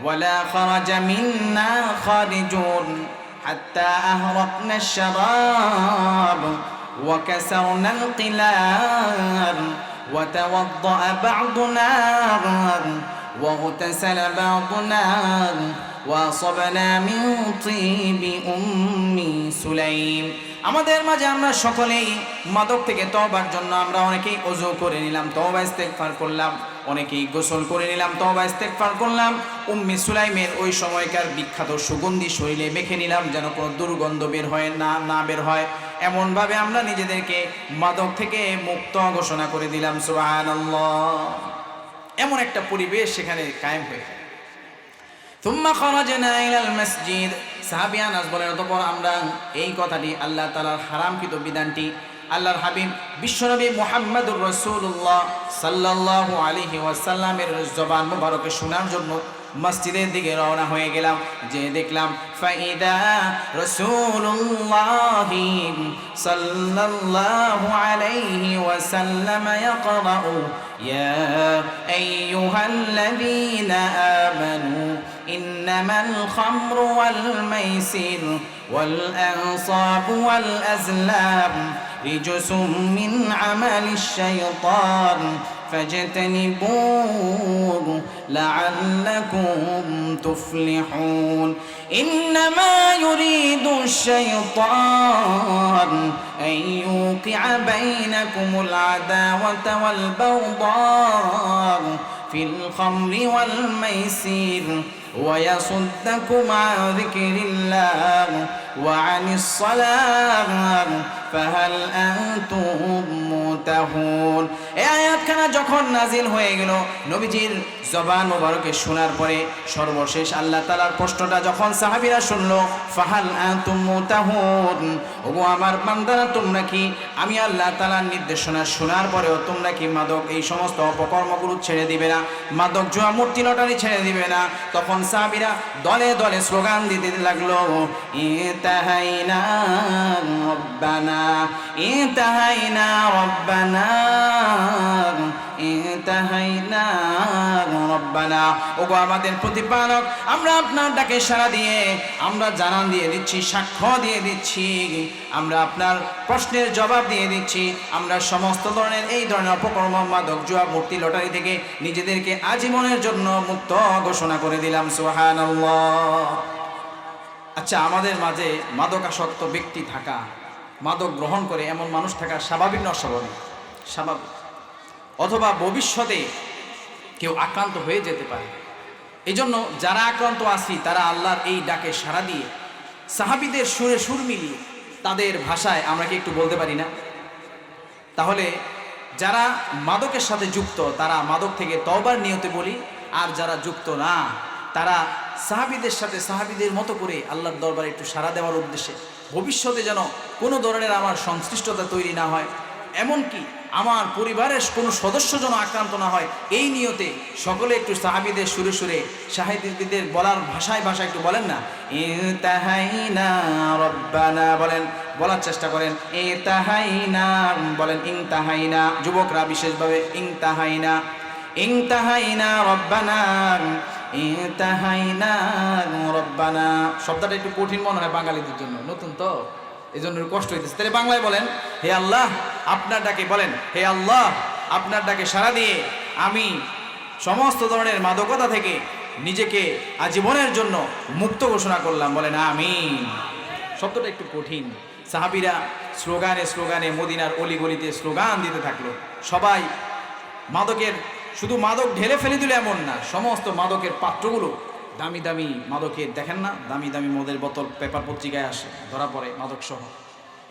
ওয়ালা খারাজা মিন্না খারিজুন হাত্তা আহরাকনা আশ-শারাব ওয়া কাসারনাল কিলার ওয়া তাওয়াদ্দাআ বা'দুনা ওয়া ইগতাসালা বা'দুনা ওয়া আসাবনা মিন তিবি উম্মি সুলাইম। আমাদের মাঝে আমরা সকলেই মাদক থেকে তওবার জন্য আমরা অনেকেই ওযু করে নিলাম, তওবা ইস্তেগফার করলাম, অনেকেই গোসল করে নিলাম, তওবা ইস্তেগফার করলাম, উম্মি সুলাইমের ওই সময়কার বিখ্যাত সুগন্ধি শরীরে মেখে নিলাম, যেন কোনো দুর্গন্ধ বের হয় না বের হয়, এমন ভাবে আমরা নিজেদেরকে মাদক থেকে মুক্ত ঘোষণা করে দিলাম। সুবহানাল্লাহ, এমন একটা পরিবেশ সেখানে কায়েম হয়ে যায়। থুম্মা খারাজনা ইলাল মসজিদ। সাহাবী আনাস বলেন, অতঃপর আমরা এই কথাটি, আল্লাহ তাআলার হারামকৃত বিধানটি আল্লাহর হাবিব বিশ্বনবী মুহাম্মদুর রাসূলুল্লাহ সাল্লাল্লাহু আলাইহি ওয়াসাল্লামের জবান মুবারকে শোনার জন্য মসজিদের দিকে রওনা হয়ে গেলাম। যে দেখলাম, ফাইদা রাসূলুল্লাহি সাল্লাল্লাহু আলাইহি ওয়াসাল্লাম ইয়াকরাউ ইয়া আইয়ুহাল্লাযীনা আমানু ইন্নামাল খামরু ওয়াল মাইসির ওয়াল আনসাবু ওয়াল আজলাম রিজসুম মিন আমালিশ শাইতান فاجتنبوه لعلكم تفلحون إنما يريد الشيطان أن يوقع بينكم العداوة والبغضاء في الخمر والميسر ويصدكم عن ذكر الله وعن الصلاة فهل أنتم منتهون। এই আয়াতখানা যখন নাজিল হয়ে গেল, নবীজির জবান মোবারকে শোনার পরে সর্বশেষ আল্লাহ তাআলার প্রশ্নটা যখন সাহাবীরা শুনলো, ফাহাল আনতুম মুতাহুন, ওগো আমার বান্দারা তোমরা কি আমি আল্লাহ তাআলার নির্দেশনা শোনার পরেও তোমরা কি মাদক এই সমস্ত অপকর্মগুলো ছেড়ে দিবে না, মাদক জুয়া মূর্তি লটারি ছেড়ে দিবে না? তখন সাহাবীরা দলে দলে স্লোগান দিতে লাগলো, ইনতাহাইনা রব্বানা ইনতাহাইনা রব্বানা ইনতাহাইনা রব্বানা। ওগো আমাদের প্রতিপালক, আমরা আপনার ডাকে সাড়া দিয়ে আমরা জানান দিয়ে দিচ্ছি, সাক্ষ্য দিয়ে দিচ্ছি, আমরা আপনার প্রশ্নের জবাব দিয়ে দিচ্ছি, আমরা সমস্ত ধরনের এই ধরনের অপকর্ম, মাদক জুয়া মূর্তি লটারি থেকে নিজেদেরকে আজীবনের জন্য মুক্ত ঘোষণা করে দিলাম। সুবহানাল্লাহ। আচ্ছা, আমাদের মাঝে মাদকাসক্ত ব্যক্তি থাকা, মাদক গ্রহণ করে এমন মানুষ থাকা স্বাভাবিক না অস্বাভাবিক? স্বাভাবিক। অথবা ভবিষ্যতে কেউ আক্রান্ত হয়ে যেতে পারে। এই জন্য যারা আক্রান্ত আছি তারা আল্লাহর এই ডাকে সাড়া দিয়ে সাহাবীদের সুরে সুর মিলিয়ে তাদের ভাষায় আমরা কি একটু বলতে পারি না? তাহলে যারা মাদকের সাথে যুক্ত তারা মাদক থেকে তওবার নিয়তে বলি, আর যারা যুক্ত না তারা সাহাবীদের সাথে সাহাবীদের মতো করে আল্লাহর দরবারে একটু সাড়া দেওয়ার উদ্দেশ্যে ভবিষ্যতে যেন কোনো ধরনের আমার সংশ্লিষ্টতা তৈরি না হয়, এমনকি আমার পরিবারের কোনো সদস্য যেন আক্রান্ত না হয়, এই নিয়তে সকলে একটু সাহাবীদের সুরে সুরে সাহাবীদের বলার ভাষায় একটু বলেন না, ইনতাহাইনা রব্বানা বলেন, বলার চেষ্টা করেন, ইনতাহাইনা বলেন, ইনতাহাইনা যুবকরা বিশেষভাবে, ইনতাহাইনা ইনতাহাইনা রব্বানা ইনতাহাইনা রব্বানা। শব্দটা একটু কঠিন মনে হয় বাঙালিদের জন্য, নতুন তো এই জন্য কষ্ট হইতেছে। তাহলে বাংলায় বলেন, হে আল্লাহ আপনার ডাকে, বলেন হে আল্লাহ আপনার ডাকে সাড়া দিয়ে আমি সমস্ত ধরনের মাদকতা থেকে নিজেকে আজীবনের জন্য মুক্ত ঘোষণা করলাম, বলেন আমিন। শব্দটা একটু কঠিন। সাহাবীরা স্লোগানে স্লোগানে মদিনার অলিগলিতে স্লোগান দিতে থাকলো। সবাই মাদকের, শুধু মাদক ঢেলে ফেলে দিল এমন না, সমস্ত মাদকের পাত্রগুলো দামি দামি মাদকের, দেখেন না দামি দামি মদের বোতল পেপার পত্রিকায় আসে ধরা পড়ে মাদক সহ,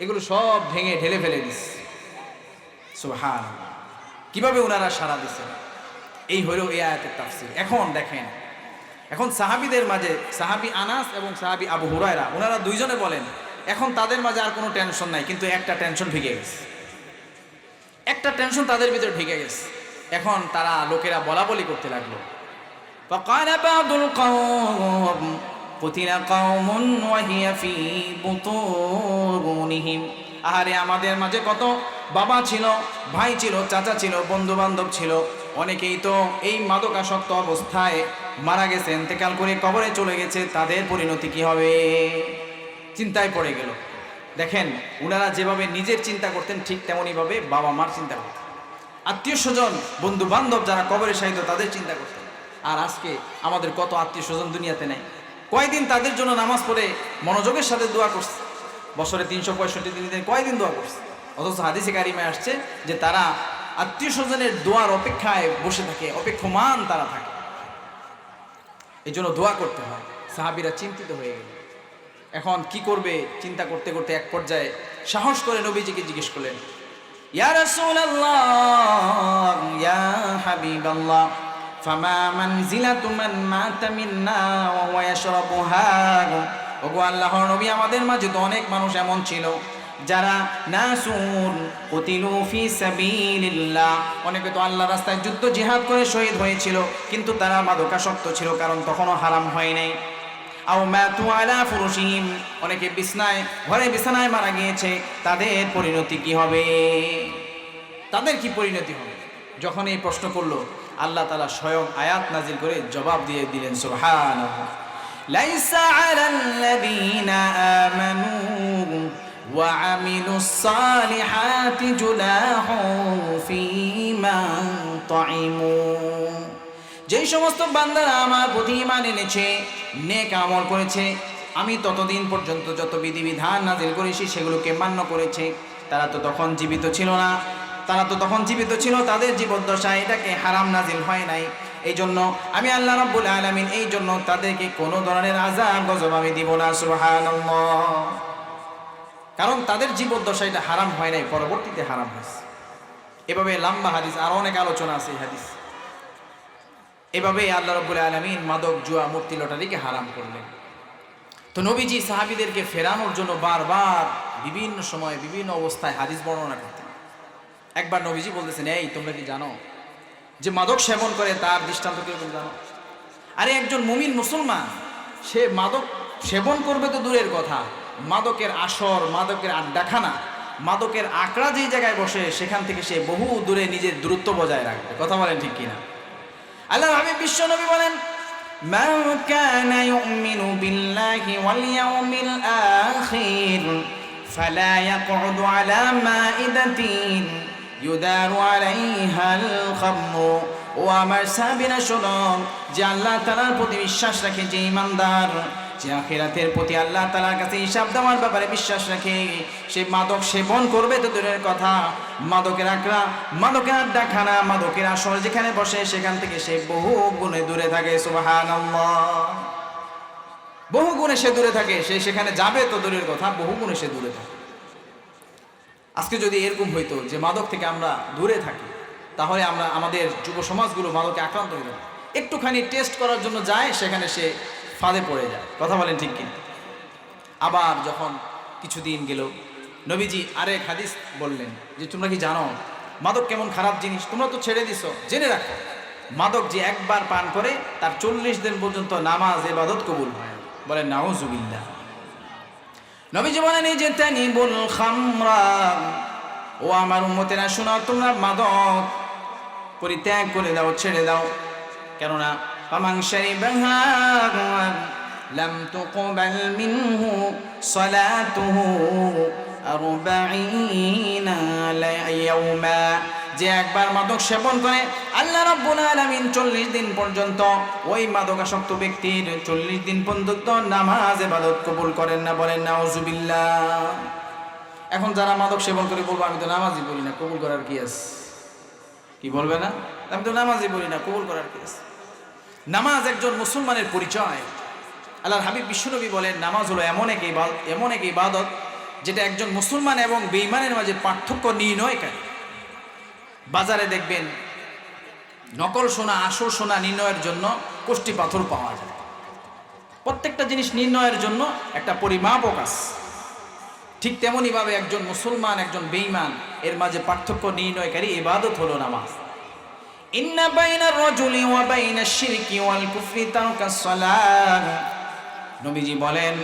এগুলো সব ভেঙে ঢেলে ফেলে দিস। সুবহানাল্লাহ, কিভাবে ওনারা সাড়া দিচ্ছেন, এই হলো এই আয়াতের তাফসীর। এখন দেখেন, এখন সাহাবীদের মাঝে সাহাবী আনাস এবং সাহাবী আবু হুরায়রা ওনারা দুইজনে বলেন এখন তাদের মাঝে আর কোনো টেনশন নাই, কিন্তু একটা টেনশন ঢুকে গেছে, একটা টেনশন তাদের ভিতরে ঢুকে গেছে। এখন তারা লোকেরা বলা বলি করতে লাগলো, فقال بعض القوم قتل قوم وهي في بطونهم। আহারে আমাদের মাঝে কত বাবা ছিল, ভাই ছিল, চাচা ছিল, বন্ধু বান্ধব ছিল, অনেকেই তো এই মাদকাসক্ত অবস্থায় মারা গেছে, ইন্তেকাল করে কবরে চলে গেছে, তাদের পরিণতি কি হবে? চিন্তায় পড়ে গেল। দেখেন ওনারা যেভাবে নিজের চিন্তা করতেন ঠিক তেমনইভাবে বাবা মার চিন্তা করতেন, আত্মীয় স্বজন বন্ধু বান্ধব যারা কবরে শায়িত তাদের চিন্তা করতেন। আর আজকে আমাদের কত আত্মীয় স্বজন দুনিয়াতে নেই, কয়দিন তাদের জন্য নামাজ পড়ে মনোযোগের সাথে দোয়া করছে, বছরে 365 দিন কয়দিন দোয়া করছে, অথচ হাদিসে কারিমে আসছে যে তারা আত্মীয় স্বজনের দোয়ার অপেক্ষায় বসে থাকে, অপেক্ষমান তারা থাকে, এই জন্য দোয়া করতে হয়। সাহাবীরা চিন্তিত হয়ে গেল, এখন কি করবে চিন্তা করতে করতে এক পর্যায়ে সাহস করে নবীজিকে জিজ্ঞেস করলেন, ইয়া রাসূলুল্লাহ ইয়া হাবিবাল্লাহ ফামা মানজিলাতু মান মাতা মিন্না ওয়া হুয়া ইয়াশরাবুহা। ওগো আল্লাহর নবী, আমাদের মাঝে তো অনেক মানুষ এমন ছিল যারা নাসুন কুতিলু ফি সাবিলিল্লাহ, অনেকে তো আল্লাহর রাস্তায় যুদ্ধ জিহাদ করে শহীদ হয়েছিল, কিন্তু তারা মাদকাসক্ত ছিল, কারণ তখনও হারাম হয় নাই। আও মাতু আলা ফুরুশিহিম, অনেকে ঘরে বিছানায় মারা গিয়েছে, তাদের পরিণতি কি হবে? তাদের কি পরিণতি হবে? যখন এই প্রশ্ন করলো, আল্লাহ তাআলা স্বয়ং আয়াত নাজিল করে জবাব দিয়ে দিলেন, সুবহানাল্লাহ, লাইসা আলাল্লাযীনা আমানু ওয়া আমিলুস সালিহাতি জুনাহুন ফীমা তাইমু। যেই সমস্ত বান্দারা আমার প্রতি ঈমান এনেছে, নেক আমল করেছে, আমি ততদিন পর্যন্ত যত বিধিবিধান নাজিল করেছি সেগুলোকে মান্য করেছে, তারা তো তখন জীবিত ছিল না, তাদের জীবদ্দশায় এটাকে হারাম নাজিল হয় নাই। এই জন্য আমি আল্লাহ রাব্বুল আলামিন এই জন্য তাদেরকে কোনো ধরনের আযাব গজব আমি দিব না, সুবহানাল্লাহ, কারণ তাদের জীবদ্দশায় এটা হারাম হয় নাই, পরবর্তীতে হারাম হয়েছে। এভাবে লম্বা হাদিস, আর অনেক আলোচনা আছে এই হাদিস। এভাবে আল্লাহ রাব্বুল আলামিন মাদক জুয়া মূর্তি লটারিকে হারাম করলেন। তো নবীজি সাহাবীদেরকে ফেরানোর জন্য বারবার বিভিন্ন সময় বিভিন্ন অবস্থায় হাদিস বর্ণনা করতেন। একবার নবীজি বলতেছেন, এই তোমরা কি জানো যে মাদক সেবন করে তার দৃষ্টান্ত কিরকম জানো? আরে একজন মুমিন মুসলমান সে মাদক সেবন করবে তো দূরের কথা, মাদকের আসর, মাদকের আড্ডাখানা, মাদকের আকড়া যেই জায়গায় বসে সেখান থেকে সে বহু দূরে নিজের দূরত্ব বজায় রাখবে। কথা বলেন ঠিক কিনা? আল্লাহর হাবিব বিশ্ব নবী বলেন, মান কানা ইউমিনু বিল্লাহি ওয়াল ইয়াউমিল আখির ফালা ইয়াকউদু আলা মাইদাতিন ইউদারু আলাইহাল খামরু। ও আমার সাহাবীরা শোনো, যে আল্লাহ তাআলার প্রতি বিশ্বাস রাখে যে ঈমানদার, যে আখিরাতের প্রতি আল্লাহ তাআলার কাছে হিসাব দেওয়ার ব্যাপারে বিশ্বাস রাখে, সে মাদক সেবন করবে তো দূরের কথা, মাদকের আড্ডাখানা, মাদকের আসর যেখানে বসে সেখান থেকে সে বহু গুণে দূরে থাকে। সুবহানাল্লাহ, বহু গুণে সে দূরে থাকে। সে সেখানে যাবে তো দূরের কথা, বহু গুণে সে দূরে থাকে। আজকে যদি এরকম হইতো যে মাদক থেকে আমরা দূরে থাকি, তাহলে আমরা আমাদের যুব সমাজগুলো মাদকে আক্রান্ত হইত। একটুখানি টেস্ট করার জন্য যায়, সেখানে সে ফাঁদে পড়ে যায়। কথা বলেন ঠিক কিনা? আবার যখন কিছুদিন গেল, নবীজি আরেক হাদিস বললেন যে তোমরা কি জানো মাদক কেমন খারাপ জিনিস? তোমরা তো ছেড়ে দিছো, জেনে রাখো মাদক যে একবার পান করে তার 40 দিন পর্যন্ত নামাজ ইবাদত কবুল হয়। বলেন নাউজুবিল্লাহ। নবীজি বলেন এই যে তানিবুল খামরা, ও আমার উম্মতেরা শোনো, তোমরা মাদক পরিত্যাগ করে দাও, ছেড়ে দাও। কেননা ফামান শারিবাহা লাম তুকবাল মিনহু সালাতুহু 40 ইয়াওমা, যে একবার মাদক সেবন করে আল্লাহ রাব্বুল আলামিন 40 দিন পর্যন্ত ওই মাদকাসক্ত ব্যক্তির 40 দিন পর্যন্ত নামাজ ইবাদত কবুল করেন না। বলেন নাউজুবিল্লাহ। এখন যারা মাদক সেবন করে বলবো আমি তো নামাজই পড়ি না, কবুল করার কি আছে? কি বলবে না? আমি তো নামাজই পড়ি না, কবুল করার কি আছে? নামাজ একজন মুসলমানের পরিচয়। আল্লাহর হাবিব বিশ্বনবী বলেন নামাজ হলো এমন এক ইবাদত যেটা একজন মুসলমান এবং বেঈমানের মাঝে পার্থক্য নির্ণয়কারী। বাজারে দেখবেন নকল সোনা আসল সোনা নির্ণয়ের জন্য কোষ্টি পাথর পাওয়া যায়। প্রত্যেকটা জিনিস নির্ণয়ের জন্য একটা পরিমাপক আছে। ঠিক তেমনই ভাবে একজন মুসলমান একজন বেঈমান এর মাঝে পার্থক্য নির্ণয়কারী ইবাদত হলো নামাজ। ইন্না বাইনার রাজুলি ওয়া বাইনাশ শিরকি ওয়াল কুফরি তারকাস সালাহ। নবীজি বলেন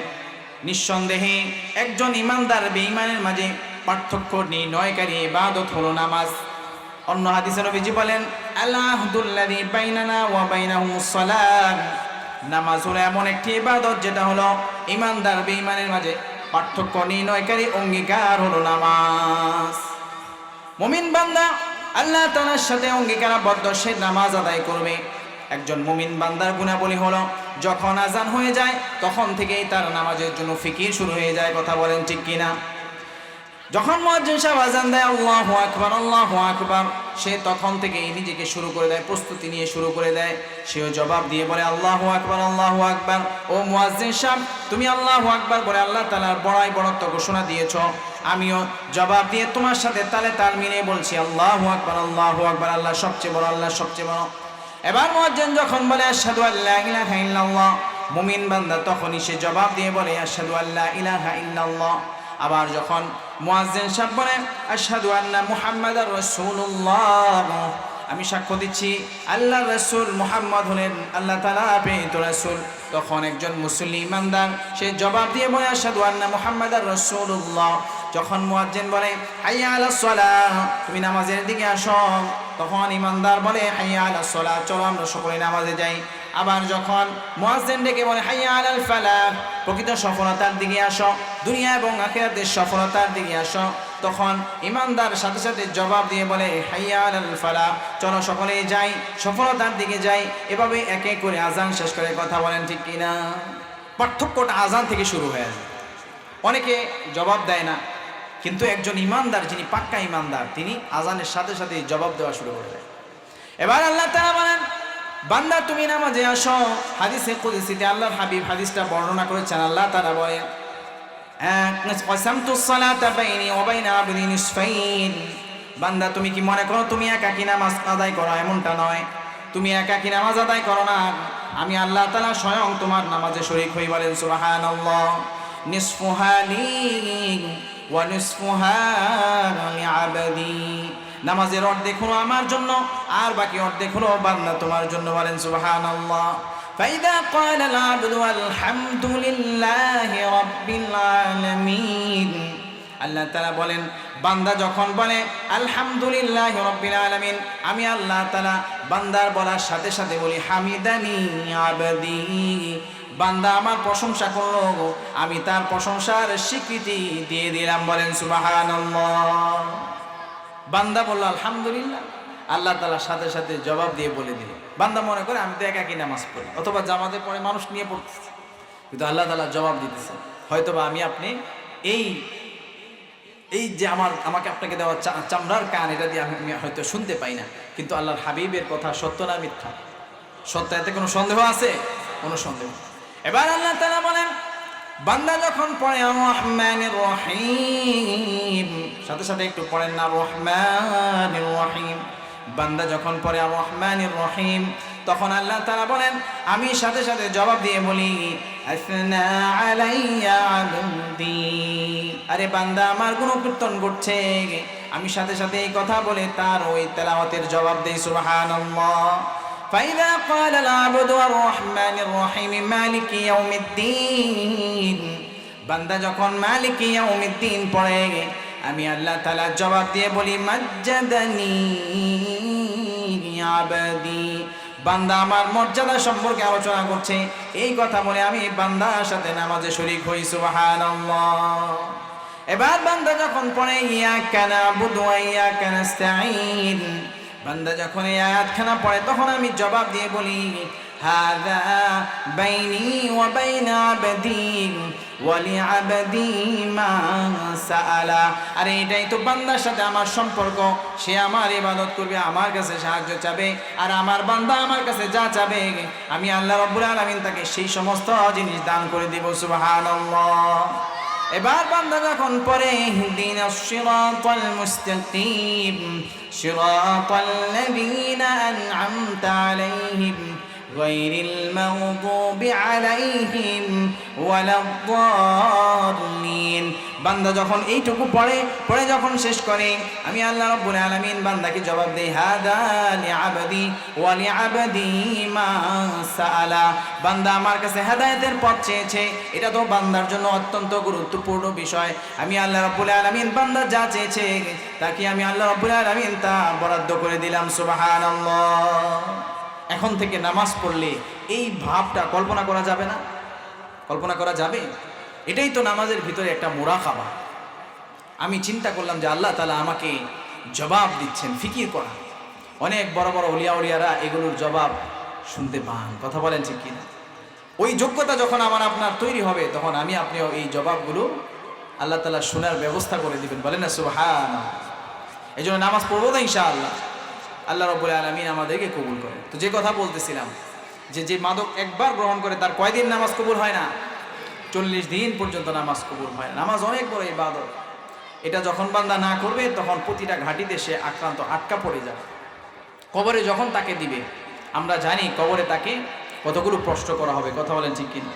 নিঃসন্দেহে একজন ইমানদার বেঈমানের মাঝে পার্থক্য নির্ণয়কারী ইবাদত হলো নামাজ। অন্য হাদিসে নবীজি বলেন আল-আহদুল্লাযী বাইনানা ওয়া বাইনাহুমুস সালাহ। নামাজ হলো এমন একটি ইবাদত যেটা হলো ইমানদার বেঈমানের মাঝে পার্থক্য নির্ণয়কারী অঙ্গীকার হলো নামাজ। মুমিন বান্দা আল্লাহ তাআলার সাথে অঙ্গীকারাবদ্ধ, সে নামাজ আদায় করবে। একজন মুমিন বান্দার গুণাবলী হলো যখন আজান হয়ে যায় তখন থেকেই তার নামাজের জন্য ফিকির শুরু হয়ে যায়। কথা বলেন ঠিক কিনা? যখন মুয়াজ্জিন সাহেব আজান দেয় আল্লাহু আকবার আল্লাহু আকবার, সে তখন থেকেই নিজেকে শুরু করে দেয়, প্রস্তুতি নিয়ে শুরু করে দেয়। সেও জবাব দিয়ে বলে আল্লাহু আকবার আল্লাহু আকবার। ও মুয়াজ্জিন সাহেব, তুমি আল্লাহু আকবার বলে আল্লাহ তাআলার বড়াই বড়ত্ব ঘোষণা দিয়েছো, আমিও জবাব দিয়ে তোমার সাথে তালে তাল মিলিয়ে বলছি আল্লাহু আকবার আল্লাহু আকবার। আল্লাহ সবচেয়ে বড়, আল্লাহ সবচেয়ে বড়। এবার মুয়াজ্জিন যখন বলে আশহাদু আল্লা ইলাহা ইল্লাল্লাহ, মুমিন বান্দা তখনই সে জবাব দিয়ে বলে আশহাদু আল্লা ইলাহা ইল্লাল্লাহ। আবার যখন মুয়াজ্জিন সাহেব বলে আশহাদু আন্না মুহাম্মাদার রাসূলুল্লাহ, আমি সাক্ষ্য দিচ্ছি আল্লাহর রাসূল মুহাম্মদ হলেন আল্লাহ তাআলা প্রেরিত রাসূল, তখন একজন মুসলিম ইমানদার সে জবাব দিয়ে বলে আশহাদু আন্না মুহাম্মাদার রাসূলুল্লাহ। যখন মুয়াজ্জিন বলে হাইয়া আলাস সালাহ, তুমি নামাজের দিকে আসো, তখন ইমানদার বলে হাইয়া আলাস সালাহ, চলো আমরা সকলে নামাজে যাই। আবার যখন মুয়াজ্জিন ডেকে বলে হাইয়া আলাল ফালাহ, প্রকৃত সফলতার দিকে আসো, দুনিয়া এবং আখিরাতের সফলতার দিকে আসো, তখন ইমানদার সাথে সাথে জবাব দিয়ে বলে হাইয়া আলাল ফালাহ, চলো সকলেই যাই, সফলতার দিকে যাই। এভাবে এক এক করে আজান শেষ করে। কথা বলেন ঠিক কিনা? পার্থক্যটা আজান থেকে শুরু হয়ে যায়। অনেকে জবাব দেয় না, কিন্তু একজন ইমানদার যিনি পাক্কা ইমানদার তিনি আজানের সাথে সাথে জবাব দেওয়া শুরু করে দেয়। এবার আল্লাহ তাআলা বলেন বান্দা তুমি নামাজে আসো। হাদিসে কুদসিতে আল্লাহর হাবিব হাদিসটা বর্ণনা করেছেন। আল্লাহ তাআলা বলেন কাসামতুস সালাতা বাইনি ওয়া বাইনা আবদি নিসফাইন। বান্দা তুমি কি মনে করো তুমি একাকী নামাজ আদায় করো? এমনটা নয়, তুমি একাকী নামাজ আদায় করো না, আমি আল্লাহ তাআলা স্বয়ং তোমার নামাজে শরীক হই। বলেন সুবহানাল্লাহ। নিসফুহা লি ওয়া নিসফুহা লিআবদি, নামাজের অর্ধেক হলো আমার জন্য আর বাকি অর্ধেক হলো বান্দা তোমার জন্য। বলেন সুবহানাল্লাহ। ফাইদা ক্বালা আল আবদু আলহামদুলিল্লাহি রাব্বিল আলামিন, আল্লাহ তাআলা বলেন বান্দা যখন বলে আলহামদুলিল্লাহি রাব্বিল আলামিন, আমি আল্লাহ তাআলা বান্দার বলার সাথে সাথে বলি হামিদানি আবদি, বান্দা আমার প্রশংসা করলো, আমি তার প্রশংসার স্বীকৃতি দিয়ে দিলাম। বলেন সুবহানাল্লাহ। বান্দা বলল আলহামদুলিল্লাহ, আল্লাহ তাআলা সাথে সাথে জবাব দিয়ে বলে দিল। বান্দা মনে করে আমি তো একাকী নামাজ পড়ি, অথবা জামাতে পড়ে মানুষ নিয়ে পড়তেছি, কিন্তু আল্লাহ তাআলা জবাব দিতেছে, হয়তোবা আমি আপনি এই এই যে আমাকে আপনাকে দেওয়া চামড়ার কান, এটা দিয়ে আমি হয়তো শুনতে পাই না, কিন্তু আল্লাহর হাবিবের কথা সত্য না মিথ্যা? সত্য, এতে কোনো সন্দেহ আছে? কোনো সন্দেহ। এবার আল্লাহ তাআলা বলেন, বান্দা যখন পড়ে আর রহমানির রহিম, সাথে সাথে একটু পড়েন না রহমানির রহিম, বান্দা যখন পড়ে আর রহমানির রহিম, তখন আল্লাহ তাআলা বলেন, আমি সাথে সাথে জবাব দিয়ে বলি আসনা আলাইয়া আবদি, আরে বান্দা আমার গুণকীর্তন করছে, আমি সাথে সাথে এই কথা বলে তার ওই তেলাওয়াতের জবাব দেই সুবহানাল্লাহ। فإذا قال العبد الرحمن الرحيم مالك يوم الدين, বান্দা যখন মালিক ইয়াউমিদ্দিন পড়ে, আমি আল্লাহ তাআলা জবাব দিয়ে বলি মাজ্জাদানি আবদি, বান্দা আমার মর্যাদা সম্পর্কে আলোচনা করছে, এই কথা বলে আমি বান্দার সাথে নামাজে শরীক হই সুবহানাল্লাহ। এবার বান্দা যখন পড়ে ইয়াকা না'বুদু ওয়া ইয়াকা নাস্তাঈন, বান্দা যখন এই আয়াতখানা পড়ে তখন আমি জবাব দিয়ে বলি হাযা বাইনি ওয়া বাইনা আবদি ওয়া লিআবদি মা সাআলা, আরে এটাই তো বান্দার সাথে আমার সম্পর্ক, সে আমার ইবাদত করবে, আমার কাছে সাহায্য চাবে, আর আমার বান্দা আমার কাছে যা চাবে আমি আল্লাহ রাব্বুল আলামিন তাকে সেই সমস্ত জিনিস দান করে দিব সুবহানাল্লাহ। এবার বান্দা যখন পড়ে ইহদিনাস সিরাতাল মুস্তাকিম সিরাতাল লাযীনা আন'আমতা আলাইহিম গায়রিল মাগদুবি আলাইহিম ওয়ালাদ-দাল্লিন, বান্দা যখন এইটুকু পড়ে যখন শেষ করে, আমি আল্লাহ রাব্বুল আলামিন বান্দাকে জবাব দেই হাদা লিআবদি ওয়া লিআবদি মা সাআলা, বান্দা আমার কাছে হেদায়েতের পথ চেয়েছে, এটা তো বান্দার জন্য অত্যন্ত গুরুত্বপূর্ণ বিষয়, আমি আল্লাহ রাব্বুল আলামিন বান্দা যা চেয়েছে তাকে আমি আল্লাহ রাব্বুল আলামিন তা বরাদ্দ করে দিলাম সুবহানাল্লাহ। এখন থেকে নামাজ পড়লে এই ভাবটা কল্পনা করা যাবে না? কল্পনা করা যাবে? এটাই তো নামাজের ভিতরে একটা মুরাকাবা। আমি চিন্তা করলাম যে আল্লাহ তাআলা আমাকে জবাব দিচ্ছেন, ফিকির করা। অনেক বড় বড় ওলিয়ারা এগুলোর জবাব শুনতে পান, কথা বলেন ঠিক কিনা? ওই যোগ্যতা যখন আমার আপনার তৈরি হবে, তখন আমি আপনিও এই জবাবগুলো আল্লাহ তাআলা শোনার ব্যবস্থা করে দিবেন, বলেন না সুবহানাল্লাহ। এই জন্য নামাজ পড়বো তো ইনশাআল্লাহ, আল্লাহ রাব্বুল আলামিন আমাদেরকে কবুল করেন। তো যে কথা বলতেছিলাম, যে মাদক একবার গ্রহণ করে তার কয়দিন নামাজ কবুল হয় না? 40 দিন পর্যন্ত নামাজ কবুল হয় না। নামাজ অনেক বড় ইবাদত, এটা যখন বান্দা না করবে তখন প্রতিটা ঘাটিতে সে আক্রান্ত, আটকা পড়ে যাবে। কবরে যখন তাকে দিবে, আমরা জানি কবরে তাকে কতগুলো প্রশ্ন করা হবে, কথা বলেন ঠিক কিনা?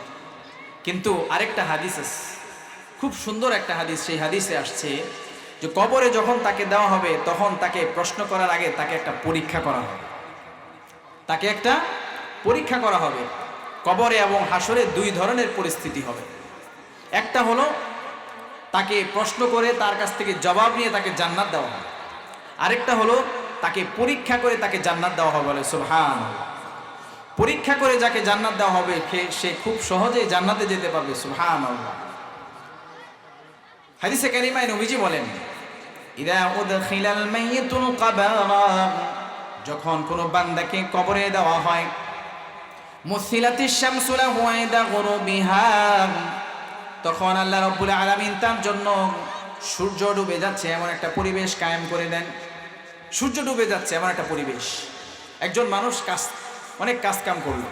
কিন্তু আরেকটা হাদিস আছে, খুব সুন্দর একটা হাদিস, সেই হাদিসে আসছে যে কবরে যখন তাকে দেওয়া হবে তখন তাকে প্রশ্ন করার আগে তাকে একটা পরীক্ষা করা হবে, তাকে একটা পরীক্ষা করা হবে। কবরে এবং হাসরে দুই ধরনের পরিস্থিতি হবে। একটা হলো তাকে প্রশ্ন করে তার কাছ থেকে জবাব নিয়ে তাকে জান্নাত দেওয়া হবে, আরেকটা হলো তাকে পরীক্ষা করে তাকে জান্নাত দেওয়া হবে, বলে সুবহানাল্লাহ। পরীক্ষা করে যাকে জান্নাত দেওয়া হবে সে খুব সহজেই জান্নাতে যেতে পারবে, সুবহানাল্লাহ। হাদিসে কারিমায় নবীজি বলেন ইদা উদখিলাল মাইয়িতুল কবরা, যখন কোনো বান্দাকে কবরে দেওয়া হয়, মুসিলাতিশ শামসু লাহু ইনদা গুরুবিহা, তখন আল্লাহ রাব্বুল আলামিন তার জন্য সূর্য ডুবে যাচ্ছে এমন একটা পরিবেশ কায়েম করে দেন। সূর্য ডুবে যাচ্ছে এমন একটা পরিবেশ। একজন মানুষ অনেক কাজকাম করলো,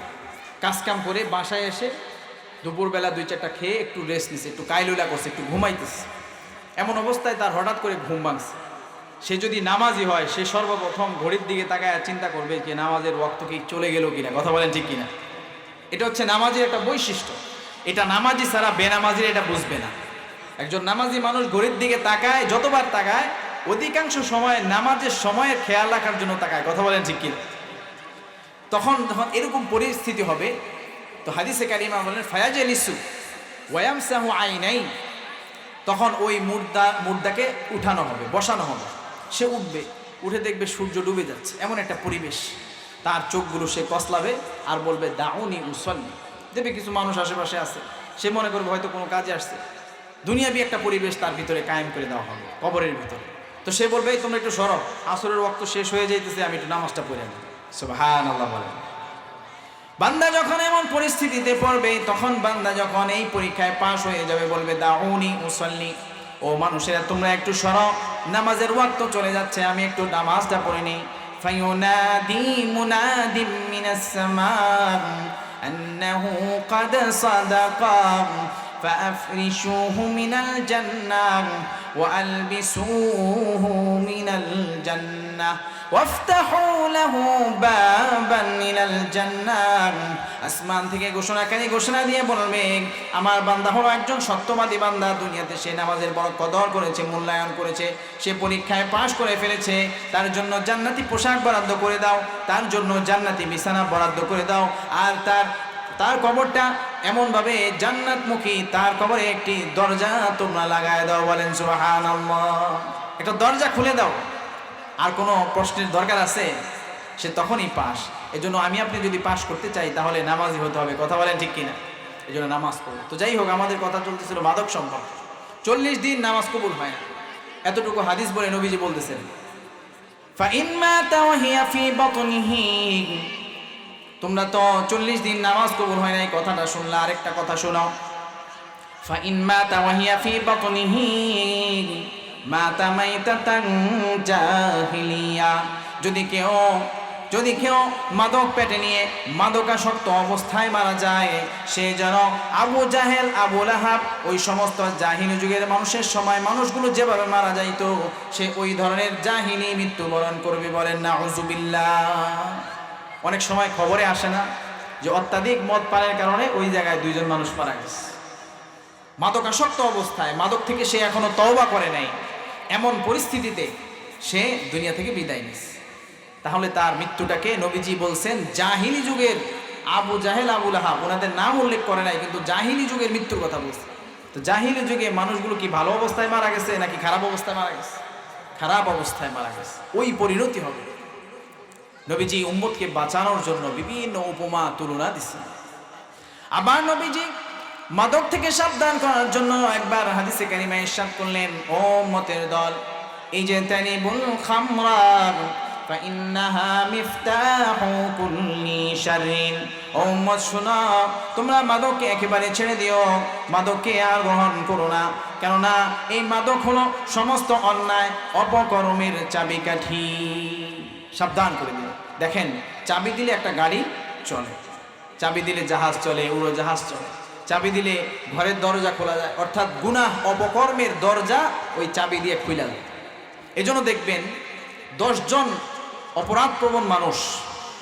কাজকাম করে বাসায় এসে দুপুরবেলা 2-4টা খেয়ে একটু রেস্ট নিছে, একটু কাইলুলা করছে, একটু ঘুমাইতেছে। এমন অবস্থায় তার হঠাৎ করে ঘুম ভাঙছে। সে যদি নামাজি হয়, সে সর্বপ্রথম ঘড়ির দিকে তাকায় চিন্তা করবে যে নামাজের ওয়াক্ত কি চলে গেল কিনা, কথা বলেন ঠিক কিনা? এটা হচ্ছে নামাজির একটা বৈশিষ্ট্য, এটা নামাজি ছাড়া বেনামাজির এটা বুঝবে না। একজন নামাজি মানুষ ঘড়ির দিকে তাকায়, যতবার তাকায় অধিকাংশ সময় নামাজের সময়ের খেয়াল রাখার জন্য তাকায়, কথা বলেন ঠিক কিনা? তখন যখন এরকম পরিস্থিতি হবে, তো হাদিসে কারিমা বলেন ফায়াজলিসু ওয়ায়ামসাহু আইনাই, তখন ওই মুর্দাকে উঠানো হবে, বসানো হবে, সে উঠবে, উঠে দেখবে সূর্য ডুবে যাচ্ছে এমন একটা পরিবেশ। তার চোখগুলো সে কসলাবে আর বলবে দাউনি উসল্লি। দেখবে কিছু মানুষ আশেপাশে আছে, সে মনে করবে হয়তো কোনো কাজে আসছে, দুনিয়াবি একটা পরিবেশ তার ভিতরে কায়েম করে দেওয়া হবে কবরের ভিতরে। তো সে বলবে তোমরা একটু সরব, আসরের ওয়াক্ত শেষ হয়ে যাইতেছে, আমি একটু নামাজটা পড়ে নিই। সুবহানাল্লাহ বলেন। বান্দা যখন এমন পরিস্থিতিতে পড়বে, তখন বান্দা যখন এই পরীক্ষায় পাশ হয়ে যাবে, বলবে দাউনি উসাল্লি, ও মানুষেরা তোমরা একটু সরো, নামাজের ওয়াক্ত চলে যাচ্ছে, আমি একটু নামাজটা পড়ে নিই। ফায়ুনাদি মুনাদিম মিনাস সামা আন্নাহু ক্বাদ সাদাকা ফাআফরিশুহু মিনাল জান্নাহ ওয়া আলবিসুহু মিনাল জান্নাহ ওয়াফতাহু লাহু বাবান মিনাল জান্নাহ। আসমান থেকে ঘোষণাকারী ঘোষণা দিয়ে বলবে, আমার বান্দা হলো একজন সত্যবাদী বান্দা, দুনিয়াতে সে নামাজের বড় কদর করেছে, মূল্যায়ন করেছে, সে পরীক্ষায় পাশ করে ফেলেছে, তার জন্য জান্নাতি পোশাক বরাদ্দ করে দাও, তার জন্য জান্নাতি বিছানা বরাদ্দ করে দাও, আর তার কবরটা এমনভাবে জান্নাতমুখী, তার কবরে একটি দরজা তোমরা লাগায় দাও। বলেন সুবহানাল্লাহ। একটা দরজা খুলে দাও, আর কোনো প্রশ্নের দরকার আছে? সে তখনই পাস। এজন্য আমি আপনি যদি পাস করতে চাই তাহলে নামাজি হতে হবে। কথা বলেন ঠিক কিনা? এই জন্য নামাজ পড়ো। তো যাই হোক, আমাদের কথা চলতেছিল মাদক সম্পর্কে। 40 দিন নামাজ কবুল হয় না, এতটুকু হাদিস বলে নবীজি বলতেছেন, তোমরা তো 40 দিন নামাজ কবুল হয় না, এই কথাটা শুনলে আরেকটা কথা শোনাও। ফাইন মাতা ওয়াহিয়া ফি বাতনিহি মাতা মাইতাতান জাহিলিয়া, যদি কেউ মাদক পেটে নিয়ে মাদকাসক্ত অবস্থায় মারা যায়, সে যেন আবু জাহেল, আবু লাহাব, ওই সমস্ত জাহিলি যুগের মানুষের সময় মানুষগুলো যেভাবে মারা যাইতো, সে ওই ধরনের জাহিলি মৃত্যুবরণ করবে। বলেন নাউযুবিল্লাহ। অনেক সময় খবরে আসে না যে অত্যাধিক মদ পানের কারণে ওই জায়গায় 2জন মানুষ মারা গেছে, মাদকাসক্ত অবস্থায়, মাদক থেকে সে এখনো তওবা করে নাই, এমন পরিস্থিতিতে সে দুনিয়া থেকে বিদায় নিয়েছে। তাহলে তার মৃত্যুটাকে নবীজি বলছেন জাহিলি যুগের আবু জাহেল, আবু লাহাব, ওনাদের নাম উল্লেখ করে নাই, কিন্তু জাহিলি যুগের মৃত্যুর কথা বলছে। তো জাহিলি যুগে মানুষগুলো কি ভালো অবস্থায় মারা গেছে নাকি খারাপ অবস্থায় মারা গেছে? খারাপ অবস্থায় মারা গেছে। ওই পরিণতি হবে। নবীজি উম্মতকে বাঁচানোর জন্য বিভিন্ন উপমা তুলনা দিচ্ছেন। আবার নবীজি মাদক থেকে সাবধান করার জন্য একবার হাদিসে কারিমায় ইরশাদ করলেন, ও উম্মতের দল, এই যে তানিবুল খামরা ফাইন্নাহা মিফতাহু কুল্লি শাররিন, ও উম্মত শোনো, তোমরা মাদককে একেবারে ছেড়ে দিও, মাদককে আর গ্রহণ করো না, কেননা এই মাদক হলো সমস্ত অন্যায় অপকর্মের চাবিকাঠি। সাবধান করে দিল। দেখেন, চাবি দিলে একটা গাড়ি চলে, চাবি দিলে জাহাজ চলে, উড়োজাহাজ চলে, চাবি দিলে ঘরের দরজা খোলা যায়, অর্থাৎ গুনাহ অপকর্মের দরজা ওই চাবি দিয়ে খুলে যায়। এজন্য দেখবেন 10 জন অপরাধপ্রবণ মানুষ,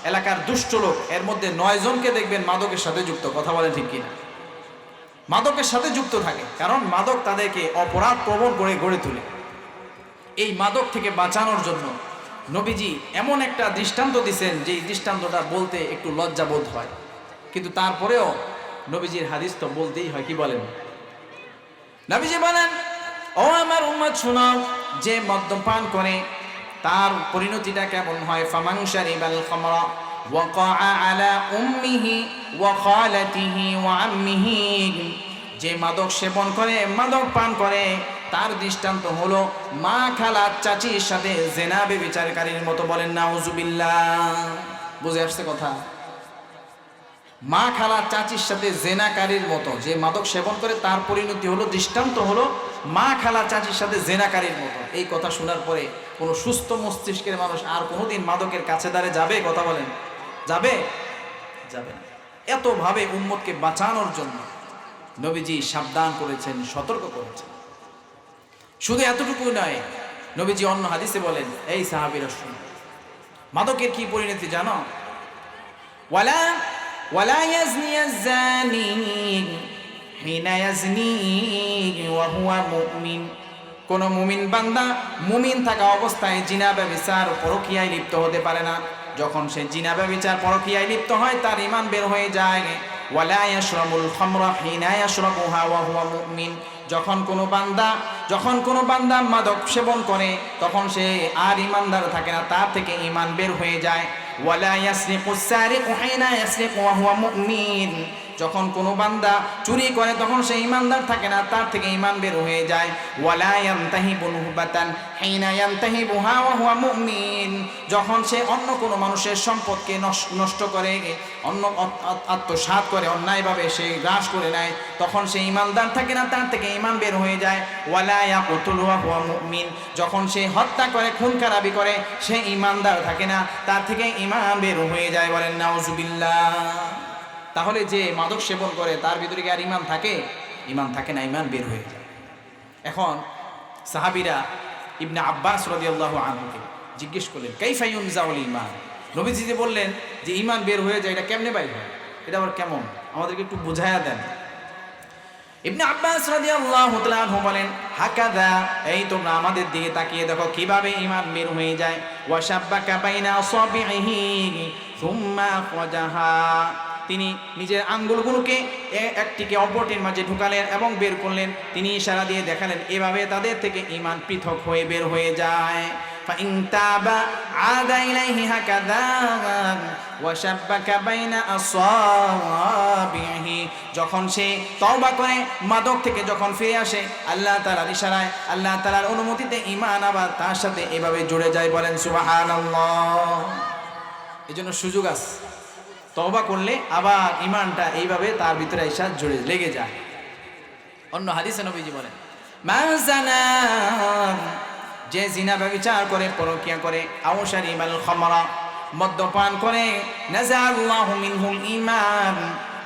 এলাকার দুষ্ট লোক, এর মধ্যে 9 জনকে দেখবেন মাদকের সাথে যুক্ত। কথা বলেন ঠিক কিনা? মাদকের সাথে যুক্ত থাকে, কারণ মাদক তাদেরকে অপরাধ প্রবণ করে গড়ে তোলে। এই মাদক থেকে বাঁচানোর জন্য নবীজি এমন একটা দৃষ্টান্ত দিচ্ছেন, যে দৃষ্টান্তটা বলতে একটু লজ্জা বোধ হয়, কিন্তু তারপরেও নবীজির হাদিস তো বলতেই হয়। কি বলেন? নবীজি বলেন, ও আমার উম্মত শোনো, যে মদ্যপান করে তার পরিণতিটা কেমন হয়? ফামান শারিবাল খামরা ওয়াকা আলা উম্মিহি ওয়া খালাতিহি ওয়া আম্মিহি, যে মাদক সেবন করে, মাদক পান করে, তার দৃষ্টান্ত হলো মা, খালা, চাচির সাথে জেনা ব্যভিচারকারীর মতো। বলেন নাউযুবিল্লাহ। বুঝে আসছে কথা? মা, খালা, চাচির সাথে জেনাকারীর মতো যে মাদক সেবন করে, তার পরিণতি হলো, দৃষ্টান্ত হলো মা, খালা, চাচির সাথে জেনাকারীর মতো। এই কথা শোনার পরে কোনো সুস্থ মস্তিষ্কের মানুষ আর কোনোদিন মাদকের কাছে দাঁড়ে যাবে? কথা বলেন, যাবে? যাবে না। এতভাবে উম্মতকে বাঁচানোর জন্য নবীজি সাবধান করেছেন, সতর্ক করেছেন। শুধু এতটুকু নয়, নবীজি অন্য হাদিসে বলেন, এই সাহাবীরা শুনুন, মাদকের কি পরিণতি জানো? ওয়ালা ইয়াজনি আয-যানি হিনা ইয়াজনি ওয়া হুয়া মুমিন, কোন মুমিন বান্দা মুমিন থাকা অবস্থায় জিনা ব্যভিচার, পরকীয়ায় লিপ্ত হতে পারে না। যখন সে জিনা ব্যভিচার, পরকীয়ায় লিপ্ত হয়, তার ঈমান বের হয়ে যায়। ওয়ালা ইয়াশরাবুল খামরা হিনা ইয়াশরাবুহা ওয়া হুয়া মুমিন, যখন কোনো বান্দা মাদক সেবন করে, তখন সে আর ঈমানদার থাকে না, তার থেকে ঈমান বের হয়ে যায়। ওয়ালা ইয়াসরিকুস সারিকু হিনা ইয়াসরিকু ওয়া হুয়া মুমিন, যখন কোনো বান্দা চুরি করে তখন সে ইমানদার থাকে না, তার থেকে ইমান বের হয়ে যায়। ওয়ালা ইয়ানতাহিবু নুহবাতান হিনা ইয়ানতাহিবুহা ওয়া হুয়া মুমিন, যখন সে অন্য কোনো মানুষের সম্পদকে নষ্ট করে, অন্য আত্মসাৎ করে, অন্যায়ভাবে সে গ্রাস করে নেয়, তখন সে ইমানদার থাকে না, তার থেকে ইমান বের হয়ে যায়। ওয়ালা ইয়াকুতুলু ওয়া হুয়া মুমিন, যখন সে হত্যা করে, খুন খারাপি করে, সে ইমানদার থাকে না, তার থেকে ইমান বের হয়ে যায়। বলেন নাউজুবিল্লাহ। তাহলে যে মাদক সেবন করে তার ভিতরে কি আর ইমান থাকে? ইমান থাকে না, ইমান বের হয়ে যায়। এখন সাহাবীরা ইবনে আব্বাস রাদিয়াল্লাহু আনহুকে জিজ্ঞেস করলেন কাইফা ইউনজাউল ঈমান, নবীজি যে বললেন যে ইমান বের হয়ে যায়, এটা কেমনে বাইর হয়, এটা আবার কেমন, আমাদেরকে একটু বুঝায়া দেন। ইবনে আব্বাস রাদিয়াল্লাহু তাআলা আনহু বলেন হাকাদা, এই তোমরা আমাদের দিকে তাকিয়ে দেখো কিভাবে ঈমান বের হয়ে যায়। ওয়া শাব্বাকা বাইনা আসাবিহি সুম্মা আখরাজাহা, তিনি নিজের আঙ্গুলগুলোকে একটিকে অপরটির মাঝে ঢুকালেন এবং বের করলেন, তিনি ইশারা দিয়ে দেখালেন এভাবে তাদের থেকে ঈমান পৃথক হয়ে বের হয়ে যায়। ফাইন তাবা আদা ইলাইহি হাকাদা ওয়া শাব্বাকা বাইনা আসাবিহি, যখন সে তওবা করে মাদক থেকে যখন ফিরে আসে, আল্লাহ তাআলার ইশারায়, আল্লাহ তাআলার অনুমতিতে ঈমান আবার তার সাথে এভাবে জুড়ে যায়। বলেন সুবহানাল্লাহ। এজন্য সুযোগ আছে, তওবা করলে আবার ঈমানটা এইভাবে তার ভিতরে এসে জুড়ে লেগে যায়। অন্য হাদিসে নবীজি বলেন মান জানা, যে জিনা ব্যভিচার করে, পরকিয়া করে, আও শারিবাল খামরা, মদ্যপান করে, নাযাআল্লাহু মিনহুল ঈমান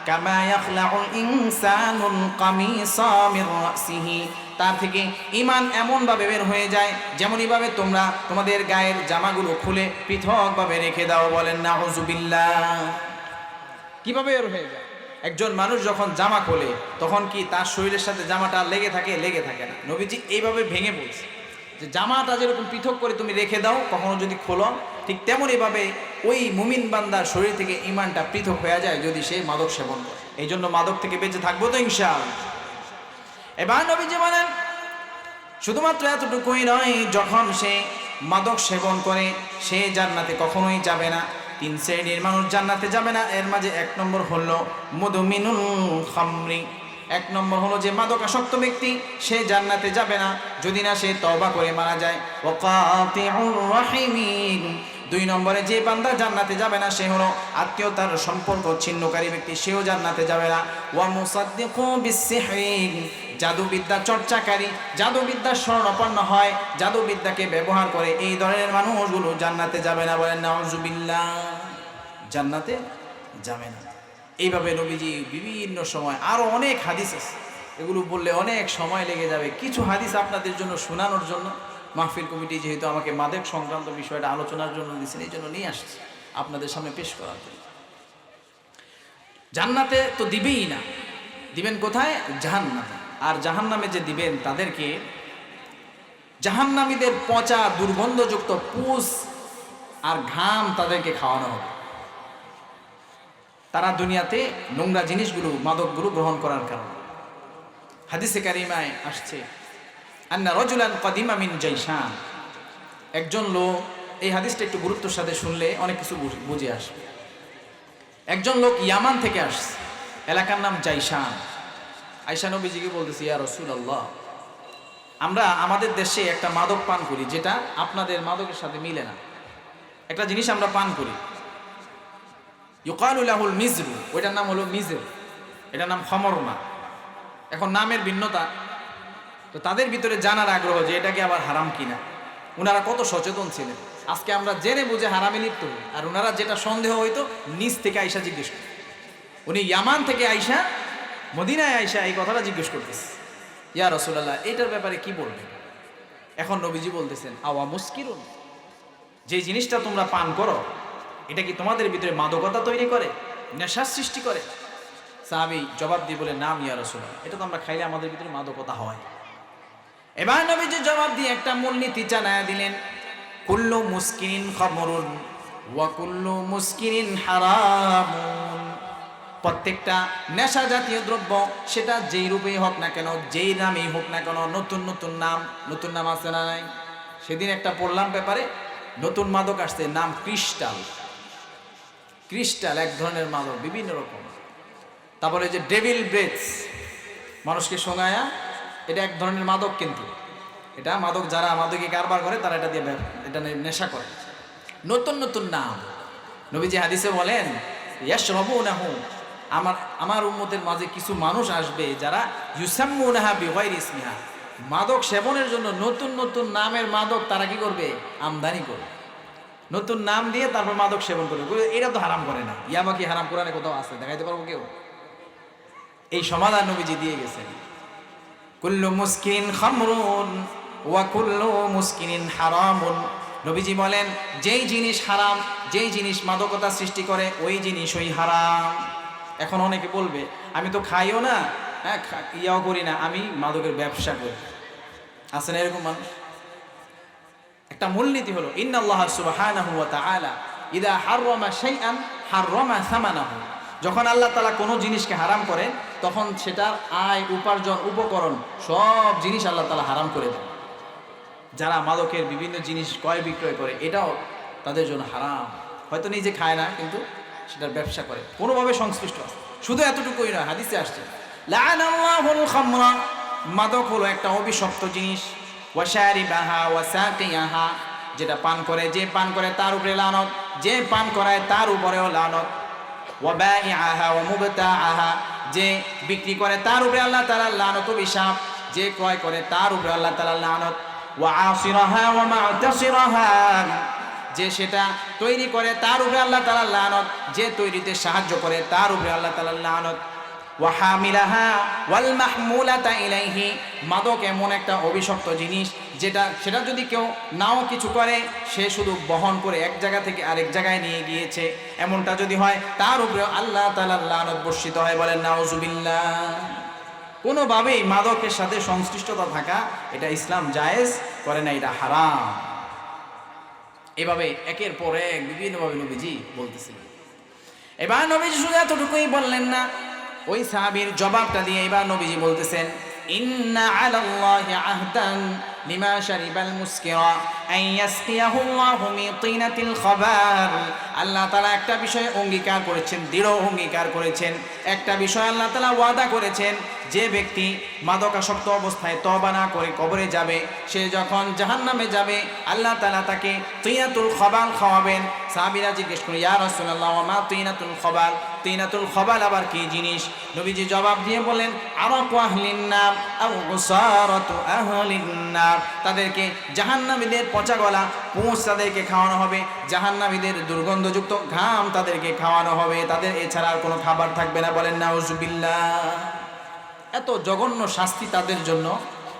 কামা ইয়াখলাউল ইনসানুল কামিসা মির রাসিহি, তার থেকে ঈমান এমনভাবে বের হয়ে যায় যেমনইভাবে তোমরা তোমাদের গায়ের জামাগুলো খুলে পৃথকভাবে রেখে দাও। বলেন নাউজুবিল্লাহ। কিভাবে বের হয়ে যায়? একজন মানুষ যখন জামা খোলে তখন কি তার শরীরের সাথে জামাটা লেগে থাকে? লেগে থাকে না। নবীজি এইভাবে ভেঙে বলছে যে জামাটা যেরকম পৃথক করে তুমি রেখে দাও, কখনো যদি খোলো, ঠিক তেমনইভাবে ওই মুমিন বান্দার শরীর থেকে ঈমানটা পৃথক হয়ে যায় যদি সে মাদক সেবন করে। এই জন্য মাদক থেকে বেঁচে থাকবো তো ইনশাআল্লাহ। এবার নবীজি বলেন শুধুমাত্র এতটুকুই নয়, যখন সে মাদক সেবন করে সে জান্নাতে কখনোই যাবে না। 3 শ্রেণীর মানুষ জান্নাতে যাবে না, এর মাঝে 1 নম্বর হলো মুদমিনুল খামরি, 1 নম্বর হলো যে মাদকাসক্ত ব্যক্তি, সে জান্নাতে যাবে না যদি না সে তওবা করে মারা যায়। ওয়া কাতিউর রাহিমিন, 2 নম্বরে যে বান্দা জান্নাতে যাবে না সে হলো আত্মীয়তার সম্পর্ক ছিন্নকারী ব্যক্তি, সেও জান্নাতে যাবে না। ওয়া মুসাদ্দিকু বিসসিহরি, জাদুবিদ্যা চর্চাকারী, জাদুবিদ্যার শরণাপন্ন হয়, জাদুবিদ্যাকে ব্যবহার করে, এই ধরনের মানুষগুলো জান্নাতে যাবে না। বলেন নাউজুবিল্লাহ, জান্নাতে যাবে না। এইভাবে নবীজি বিভিন্ন সময়, আরো অনেক হাদিস আছে, এগুলো বললে অনেক সময় লেগে যাবে। কিছু হাদিস আপনাদের জন্য শোনানোর জন্য মাহফিল কমিটি যেহেতু আমাকে মাদক সংক্রান্ত বিষয়টা আলোচনার জন্য দিয়েছেন, এই জন্য নিয়ে আসছে আপনাদের সামনে পেশ করার জন্য। জান্নাতে তো দিবেই না, দিবেন কোথায়? জাহান্নামে। আর জাহান্নামে যে দিবেন তাদেরকে জাহান্নামীদের পচা দুর্গন্ধযুক্ত পুষ আর ঘাম তাদেরকে খাওয়ানো হবে। তারা দুনিয়াতে নোংরা জিনিসগুলো, মাদকগুলো গ্রহণ করার কারণে। হাদিসে কারিমায় আসছে আন্না রাজুলান কাদিমা মিন জাইশান, একজন লোক, এই হাদিসটা একটু গুরুত্বের সাথে শুনলে অনেক কিছু বুঝে আসবে। একজন লোক ইয়ামান থেকে আসছে, এলাকার নাম জাইশান। আয়েশা নবীজিকে বলতেছি ইয়া রাসূলুল্লাহ, আমরা আমাদের দেশে একটা মাদক পান করি যেটা আপনাদের মাদকের সাথে মিলে না। একটা জিনিস আমরা পান করি, ইউকালু লাহুল মিজরু, ওইটার নাম হলো মিজর, এটার নাম খমর না। এখন নামের ভিন্নতা, তো তাদের ভিতরে জানার আগ্রহ যে এটাকে আবার হারাম কিনা। ওনারা কত সচেতন ছিলেন, আজকে আমরা জেনে বুঝে হারামে লিপ্ত হই, আর ওনারা যেটা সন্দেহ হইতো নিজ থেকে আয়েশা জিজ্ঞেস করত। উনি ইয়ামান থেকে আয়েশা মদিনায় আয়েশা এই কথাটা জিজ্ঞেস করতেছে, ইয়া রাসূলুল্লাহ এটার ব্যাপারে কি বলবেন? এখন নবীজি বলতেছেন আওয়া মুস্কিরুন, যে জিনিসটা তোমরা পান করো এটা কি তোমাদের ভিতরে মাদকতা তৈরি করে, নেশার সৃষ্টি করে? সাহাবী জবাব দিয়ে বলে নাম ইয়া রাসূলুল্লাহ, এটা তো আমরা খাইলে আমাদের ভিতরে মাদকতা হয়। এবার নবীজি জবাব দিয়ে একটা মূলনীতি জানায়া দিলেন, কুল্লু মুস্কিরিন খামরুন ওয়া কুল্লু মুস্কিরিন হারামুন, প্রত্যেকটা নেশা জাতীয় দ্রব্য সেটা যেই রূপেই হোক না কেন, যেই নামেই হোক না কেন, নতুন নতুন নাম আছে না নাই? সেদিন একটা পড়লাম ব্যাপারে, নতুন মাদক আসছে, নাম ক্রিস্টাল। ক্রিস্টাল এক ধরনের মাদক, বিভিন্ন রকম। তারপরে যে ডেভিল ব্রেথস, মানুষকে শোঙায়া, এটা এক ধরনের মাদক, কিন্তু এটা মাদক, যারা মাদকে কারবার করে তারা এটা দিয়ে এটা নেশা করে। নতুন নতুন নাম নবীজি হাদিসে বলেন, ইয়াশরাবুনাহু, আমার উম্মতের মাঝে কিছু মানুষ আসবে যারা ইউসাম্মুনাহা বিগাইরি ইসমিহা, মাদক সেবনের জন্য নতুন নতুন নামের মাদক তারা কি করবে, আমদানি করবে, নতুন নাম দিয়ে তারপর মাদক সেবন করবে। এটা তো হারাম করে না, ইয়াবা কি হারাম কোরআনে কোথাও আছে, দেখাইতে পারবো কেউ? এই সমাধান নবীজি দিয়ে গেছেন। কুল্লু মুসকিন খামরুন ওয়া কুল্লু মুসকিনিন হারামুন, নবীজি বলেন যেই জিনিস হারাম, যেই জিনিস মাদকতা সৃষ্টি করে ওই জিনিসই হারাম। এখন অনেকে বলবে আমি তো খাইও না, হ্যাঁ ইয়াও করি না, আমি মাদকের ব্যবসা করি। আছে না এরকম মানুষ? একটা মূলনীতি হলো ইন্নাল্লাহ সুবহানাহু ওয়া তাআলা ইযা হাররামা শাইআন হাররামা সামানাহু, যখন আল্লাহ তাআলা কোনো জিনিসকে হারাম করেন তখন সেটার আয়, উপার্জন, উপকরণ সব জিনিস আল্লাহ তাআলা হারাম করে দেন। যারা মাদকের বিভিন্ন জিনিস ক্রয় বিক্রয় করে এটাও তাদের জন্য হারাম। হয়তো নিজে খায় না কিন্তু সেটার ব্যবসা করে, কোনোভাবে সংশ্লিষ্ট আছে। শুধু এতটুকুই নয়, হাদিসে আসছে লাআনাল্লাহুল খামরা, মাদক হলো একটা অভিশপ্ত জিনিস, ওয়া শারিবাহা ওয়া সাকিয়াহা, যেটা পান করে, যে পান করে তার উপরে লানত, যে পান করায় তার উপরেও লানত, ওয়া বাইআহা ওয়া মুবতাআহা, যে বিক্রি করে তার উপরে আল্লাহ তাআলার লানত ও অভিশাপ, যে ক্রয় করে তার উপরে আল্লাহ তাআলার লানত, ওয়া আসিরাহা ওয়া মু'তাসিরাহা, যে সেটা তৈরি করে তার উপরে আল্লাহ তাআলার লানত, যে তৈরিতে সাহায্য করে তার উপরে আল্লাহ তাআলার লানত, ওয়া হামিলাহা ওয়াল মাহমুলাতা ইলাইহি, মাদক এমন একটা অভিশপ্ত জিনিস সেটা যদি কেউ নাও কিছু করে, সে শুধু বহন করে এক জায়গা থেকে আরেক জায়গায় নিয়ে গিয়েছে, এমনটা যদি হয় তার উপরে আল্লাহ তাআলার লানত বর্ষিত হয়। বলেন নাউজুবিল্লাহ। কোনোভাবেই মাদকের সাথে সংশ্লিষ্টতা থাকা এটা ইসলাম জায়েজ করে না, এটা হারাম। এভাবে একের পর এক বিভিন্নভাবে নবীজি বলতেছিলেন। এবার নবীজি শুধু এতটুকুই বললেন না, ওই সাহাবীর জবাবটা দিয়ে এবার নবীজি বলতেছেন ইন্না আলাল্লাহি আহদান লিমা শারিবাল মুসকিরা আন ইয়াসকিয়াহু আল্লাহু মিন তিনাতিল খাবার, আল্লাহ তাআলা একটা বিষয়ে অঙ্গীকার করেছেন, দৃঢ় অঙ্গীকার করেছেন, একটা বিষয় আল্লাহ তাআলা ওয়াদা করেছেন, যে ব্যক্তি মাদকাসক্ত অবস্থায় তওবা না করে কবরে যাবে, সে যখন জাহান্নামে যাবে আল্লাহ তাআলা তাকে তিনাতুল খাবাল খাওয়াবেন। সাহাবীরা জিজ্ঞেস করে ইয়া রাসূলুল্লাহ ওয়া মা তিনাতুল খাবাল, তিনাতুল খাবাল আবার কি জিনিস? নবীজি জবাব দিয়ে বলেন আরাকু আহলিন নার আও উসারাতু আহলিন নার, তাদেরকে জাহান্নামীদের পচা গলা পুঁছ তাদেরকে খাওয়ানো হবে, জাহান্নামীদের দুর্গন্ধযুক্ত ঘাম তাদেরকে খাওয়ানো হবে, তাদের এছাড়া আর কোনো খাবার থাকবে না। বলেন নাউজুবিল্লাহ। এত জঘন্য শাস্তি তাদের জন্য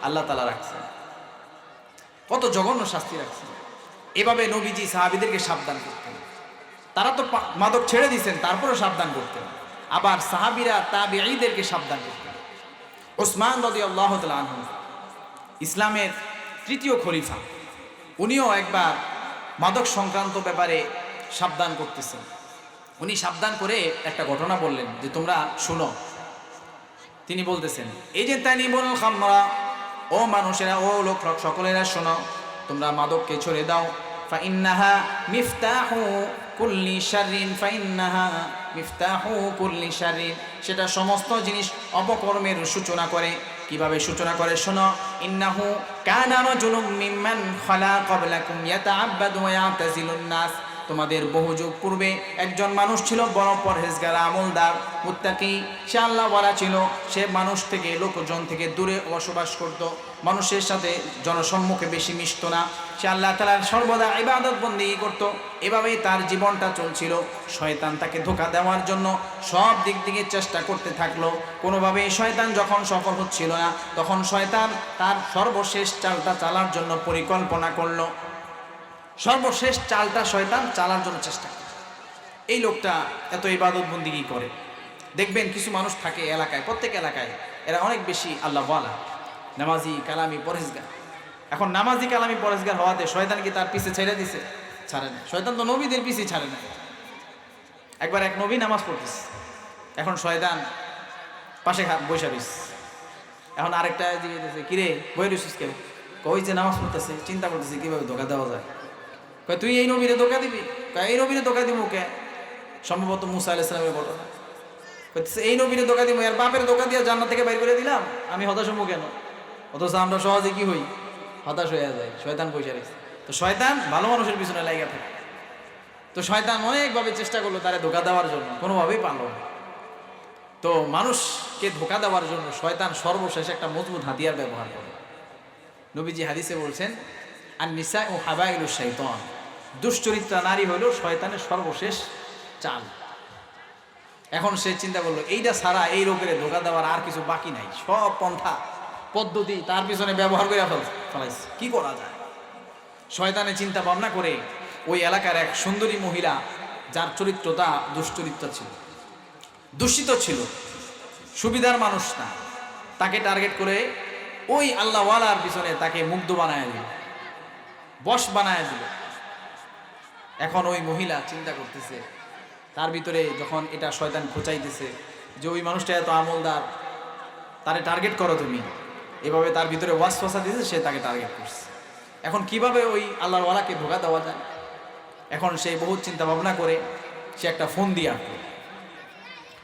আল্লাহ তাআলা রাখছেন, কত জঘন্য শাস্তি রাখছেন। এভাবে নবীজি সাহাবীদেরকে সাবধান করতেন। তারা তো মাদক ছেড়ে দিয়েছেন, তারপরেও সাবধান করতেন। আবার সাহাবীরা তাবেঈদেরকে সাবধান করতেন। ওসমান রাদিয়াল্লাহু তাআলা আনহু, ইসলামের তৃতীয় খলিফা, উনিও একবার মাদক সংক্রান্ত ব্যাপারে সাবধান করতেছেন। উনি সাবধান করে একটা ঘটনা বললেন যে তোমরা শুনো। তিনি বলতেছেন এই যে তানিবুল খামরা, ও মানুষেরা, ও লোক সকলেরা শোনো, তোমরা মাদককে ছেড়ে দাও। ফাইন্নাহা মিফতাহু কুল্লি শাররিন, ফাইন্নাহা মিফতাহু কুল্লি শাররিন, সেটা সমস্ত জিনিস অপকর্মের সূচনা করে। কিভাবে সূচনা করে শোনো। ইন্নাহু কানা রাজুলুম মিম্মান খালা ক্বাবলাকুম ইয়াতাআব্বাদু ওয়া ইয়াতাজিলুন নাস, তোমাদের বহু যুগ পূর্বে একজন মানুষ ছিল, বড় পরহেজগার, আমলদার, মুত্তাকি, সে আল্লাহওয়ালা ছিল। সে মানুষ থেকে, লোকজন থেকে দূরে বসবাস করত, মানুষের সাথে জনসম্মুখে বেশি মিশত না। সে আল্লাহ তাআলার সর্বদা ইবাদত বন্দেগী করত। এভাবেই তার জীবনটা চলছিল। শয়তান তাকে ধোঁকা দেওয়ার জন্য সব দিক থেকে চেষ্টা করতে থাকলো। কোনোভাবেই শয়তান যখন সফল হচ্ছিল না, তখন শয়তান তার সর্বশেষ চালটা চালার জন্য পরিকল্পনা করলো। সর্বশেষ চালটা শয়তান চালার জন্য চেষ্টা করে। এই লোকটা এত ইবাদত বন্দেগী করে, দেখবেন কিছু মানুষ থাকে এলাকায়, প্রত্যেক এলাকায় এরা অনেক বেশি আল্লাহওয়ালা, নামাজি, কালামি, পরহেজগার। এখন নামাজি, কালামি, পরহেজগার হওয়াতে শয়তান কি তার পিছে ছেড়ে দিছে? ছাড়ে না। শয়তান তো নবীদের পিছে ছাড়ে না। একবার এক নবী নামাজ পড়তেছে, এখন শয়তান পাশে বৈশা রইছে। এখন আরেকটা জিজ্ঞেস, কিরে বই রইছিস কেন? কই যে নামাজ পড়তেছে, চিন্তা করতেছে কিভাবে ধোকা দেওয়া যায়। কয় তুই এই নবীরে ধোকা দিবি? এই নবীরে ধোকা দিব কে? সম্ভবত মুসা আলাইহিস সালামের ঘটনা। এই নবীরে ধোকা দিব, এর বাপের ধোকা দিয়ে জান্নাত থেকে বাইর করে দিলাম, আমি হতাশ হবো কেন? অথচ আমরা সহজে কি হই, হতাশ হয়ে যায়। শয়তান পয়সা রেখেছে। তো শয়তান ভালো মানুষের পিছনে লাগা থাকে। তো শয়তান অনেকভাবে চেষ্টা করলো তারে ধোকা দেওয়ার জন্য, কোনোভাবেই পারল না। তো মানুষকে ধোকা দেওয়ার জন্য শয়তান সর্বশেষ একটা মজবুত হাতিয়ার ব্যবহার করে। নবীজি হাদিসে বলছেন, আর নিসা ও হাবাইলু শাইতান, দুশ্চরিত্রা নারী হইল শয়তানের সর্বশেষ চাল। এখন সে চিন্তা করলো এইটা ছাড়া এই রোগের ধোকা দেওয়ার আর কিছু বাকি নাই, সব পন্থা পদ্ধতি তার পিছনে ব্যবহার করে ফেলাইছে, কি করা যায়? শয়তানে চিন্তা ভাবনা করে ওই এলাকার এক সুন্দরী মহিলা, যার চরিত্রটা দুশ্চরিত্র ছিল, দূষিত ছিল, সুবিধার মানুষ না, তাকে টার্গেট করে ওই আল্লাহওয়ালার পিছনে তাকে মুগ্ধ বানায় দিল, বশ বানায় দিল। এখন ওই মহিলা চিন্তা করতেছে, তার ভিতরে যখন এটা শয়তান খোঁচাইতেছে যে ওই মানুষটা এত আমলদার, তারে টার্গেট করো তুমি, এভাবে তার ভিতরে ওয়াসওয়াসা দিয়েছে, সে তাকে টার্গেট করছে। এখন কিভাবে ওই আল্লাহওয়ালাকে ধোঁকা দেওয়া যায়? এখন সে বহুত চিন্তা ভাবনা করে সে একটা ফোন দিয়ে আসলো।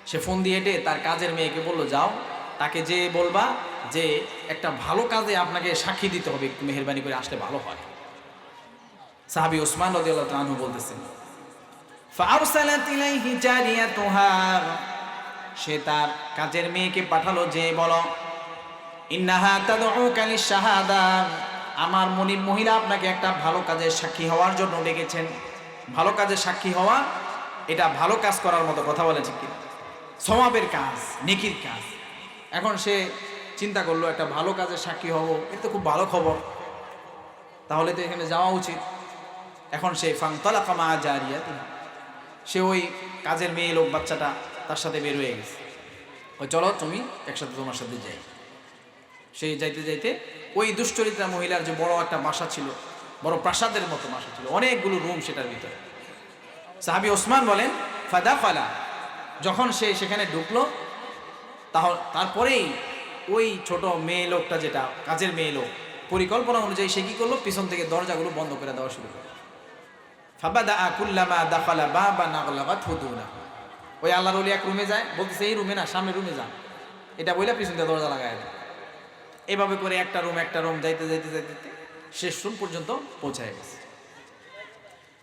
সে ফোন দিয়ে এটে তার কাজের মেয়েকে বলল, যাও তাকে যে বলবা যে একটা ভালো কাজে আপনাকে সাক্ষী দিতে হবে, একটু মেহেরবানি করে আসলে ভালো হয়। সাহাবী ওসমান রাদিয়াল্লাহু তাআলা আনহু বলতেছেন, ফাআরসালাত ইলাইহি জারিয়াতুহা, সে তার কাজের মেয়েকে পাঠালো, যে বলো, ইন্নাহা তাদউকা লিশ-শাহাদা, আমার মনিব মহিলা আপনাকে একটা ভালো কাজের সাক্ষী হওয়ার জন্য ডেকেছেন। ভালো কাজের সাক্ষী হওয়া, এটা ভালো কাজ করার মতো কথা বলে, ঠিক কিনা? সওয়াবের কাজ, নেকির কাজ। এখন সে চিন্তা করলো একটা ভালো কাজের সাক্ষী হব, এটা তো খুব ভালো খবর, তাহলে তো এখানে যাওয়া উচিত। এখন সে ফানতালাকা মা জারিয়াতিহা, সে ওই কাজের মেয়ে লোক বাচ্চাটা তার সাথে বের হয়ে গেছে, ওই চলো তুমি একসাথে তোমার সাথে যাই। সেই যাইতে যাইতে ওই দুশ্চরিত্রা মহিলার যে বড় একটা বাসা ছিল, বড় প্রাসাদের মতো বাসা ছিল, অনেকগুলো রুম সেটার ভিতরে। সাহাবী ওসমান বলেন, ফাদাখালা, যখন সে সেখানে ঢুকলো, তারপরেই ওই ছোট মেয়ে লোকটা, যেটা কাজের মেয়ে লোক, পরিকল্পনা অনুযায়ী সে কি করলো, পিছন থেকে দরজাগুলো বন্ধ করে দেওয়া শুরু করলো। ফাবাদা কুল্লামা দাখালা বাবান আগলাকাত হুদুনাহু, ওই আল্লাহর ওলি এক রুমে যায়, বলতেছে এই রুমে না, সামনে রুমে যান, এটা বইলা পিছন দিয়ে দরজা লাগায় দেয়। এভাবে করে একটা রুম যাইতে যাইতে যাইতে শেষ রুম পর্যন্ত পৌঁছায় গেছে।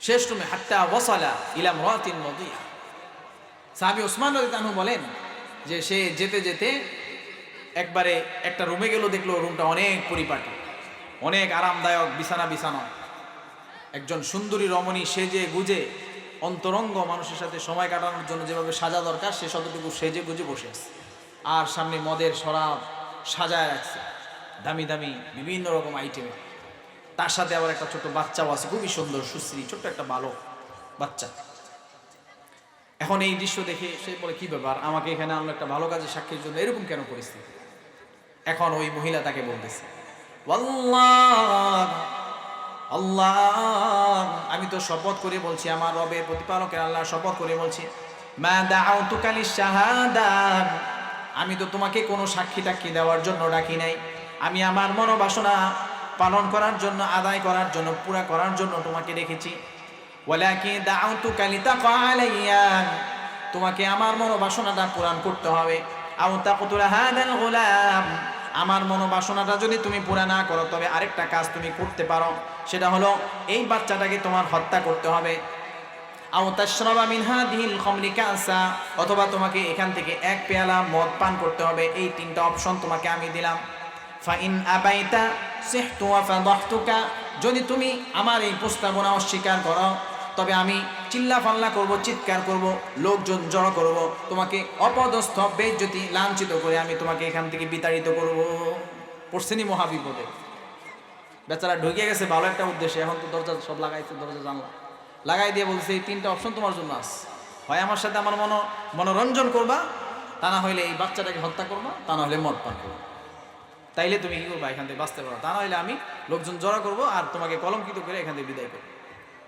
শেষ রুমে হাত্তা ওয়াসালা ইলা ইমরাতিন মাদিয়া। সাহাবী ওসমান রাদিয়াল্লাহু আনহু বলেন যে সে যেতে যেতে একবারে একটা রুমে গেল, দেখলো রুমটা অনেক পরিপাটি, অনেক আরামদায়ক, বিছানা। একজন সুন্দরী রমণী সেজে গুজে অন্তরঙ্গ মানুষের সাথে সময় কাটানোর জন্য যেভাবে সাজা দরকার, সে শতটুকু সেজে গুজে বসে আছে। আর সামনে মদের শরাব সাজায় রাখছে, দামি দামি বিভিন্ন রকম আইটেম। তার সাথে আবার একটা ছোট বাচ্চাও আছে, খুবই সুন্দর সুশ্রী, ছোট্ট একটা বালক বাচ্চা। এখন এই দৃশ্য দেখে সে বলে, কি ব্যাপার, আমাকে এখানে আনলো একটা ভালো কাজের সাক্ষীর জন্য, এরকম কেন পরিস্থিতি? এখন ওই মহিলা তাকে বলতেছে, আল্লাহ আল্লাহ, আমি তো শপথ করে বলছি, আমার রবের প্রতিপালকের আল্লাহ শপথ করে বলছি, মা দাআউতুকা লিশ-শাহাদা, আমি তো তোমাকে কোনো সাক্ষী টাক্ষী দেওয়ার জন্য ডাকি নাই, আমি আমার মনোবাসনা পালন করার জন্য, আদায় করার জন্য, পুরা করার জন্য তোমাকে রেখেছি। ওয়ালাকিন দাআউতুকা লিতাকা আলাইয়া, তোমাকে আমার মনোবাসনাটা পূরণ করতে হবে। আও তাকতুলা হাদাল গুলাম, আমার মনোবাসনাটা যদি তুমি পুরা না করো, তবে আরেকটা কাজ তুমি করতে পারো, সেটা হলো এই বাচ্চাটাকে তোমার হত্যা করতে হবে। আও তাশরাবা মিন হাদিহিল খামরি কাসা, অথবা তোমাকে এখান থেকে এক পেয়ালা মদ পান করতে হবে। এই তিনটা অপশন তোমাকে আমি দিলাম। ফা ইন আবাইতা সিহতু ওয়া ফাদাহতুকা, যদি তুমি আমার এই প্রস্তাবনা অস্বীকার করো, তবে আমি চিল্লা ফাল্লা করব, চিৎকার করব, লোকজন জড়ো করব, তোমাকে অপদস্থ, বেইজ্জতি, লাঞ্ছিত করে আমি তোমাকে এখান থেকে বিতাড়িত করব। পড়ছেনি মহাবিপদে, বেচারা ঢুকে গেছে ভালো একটা উদ্দেশ্যে, এখন তো দরজা সব লাগাইছে, দরজা জানলা লাগাই দিয়ে বলছে, এই তিনটা অপশন তোমার জন্য আছে, হয় আমার সাথে আমার মনোরঞ্জন করবা, তা না হইলে এই বাচ্চাটাকে হত্যা করবা, তা না হলে মদ পান করবা, তাইলে তুমি কি করবা, এখান থেকে বাঁচতে পারো, তা না হলে আমি লোকজন জড়ো করবো আর তোমাকে কলঙ্কিত করে এখান থেকে বিদায় করবো।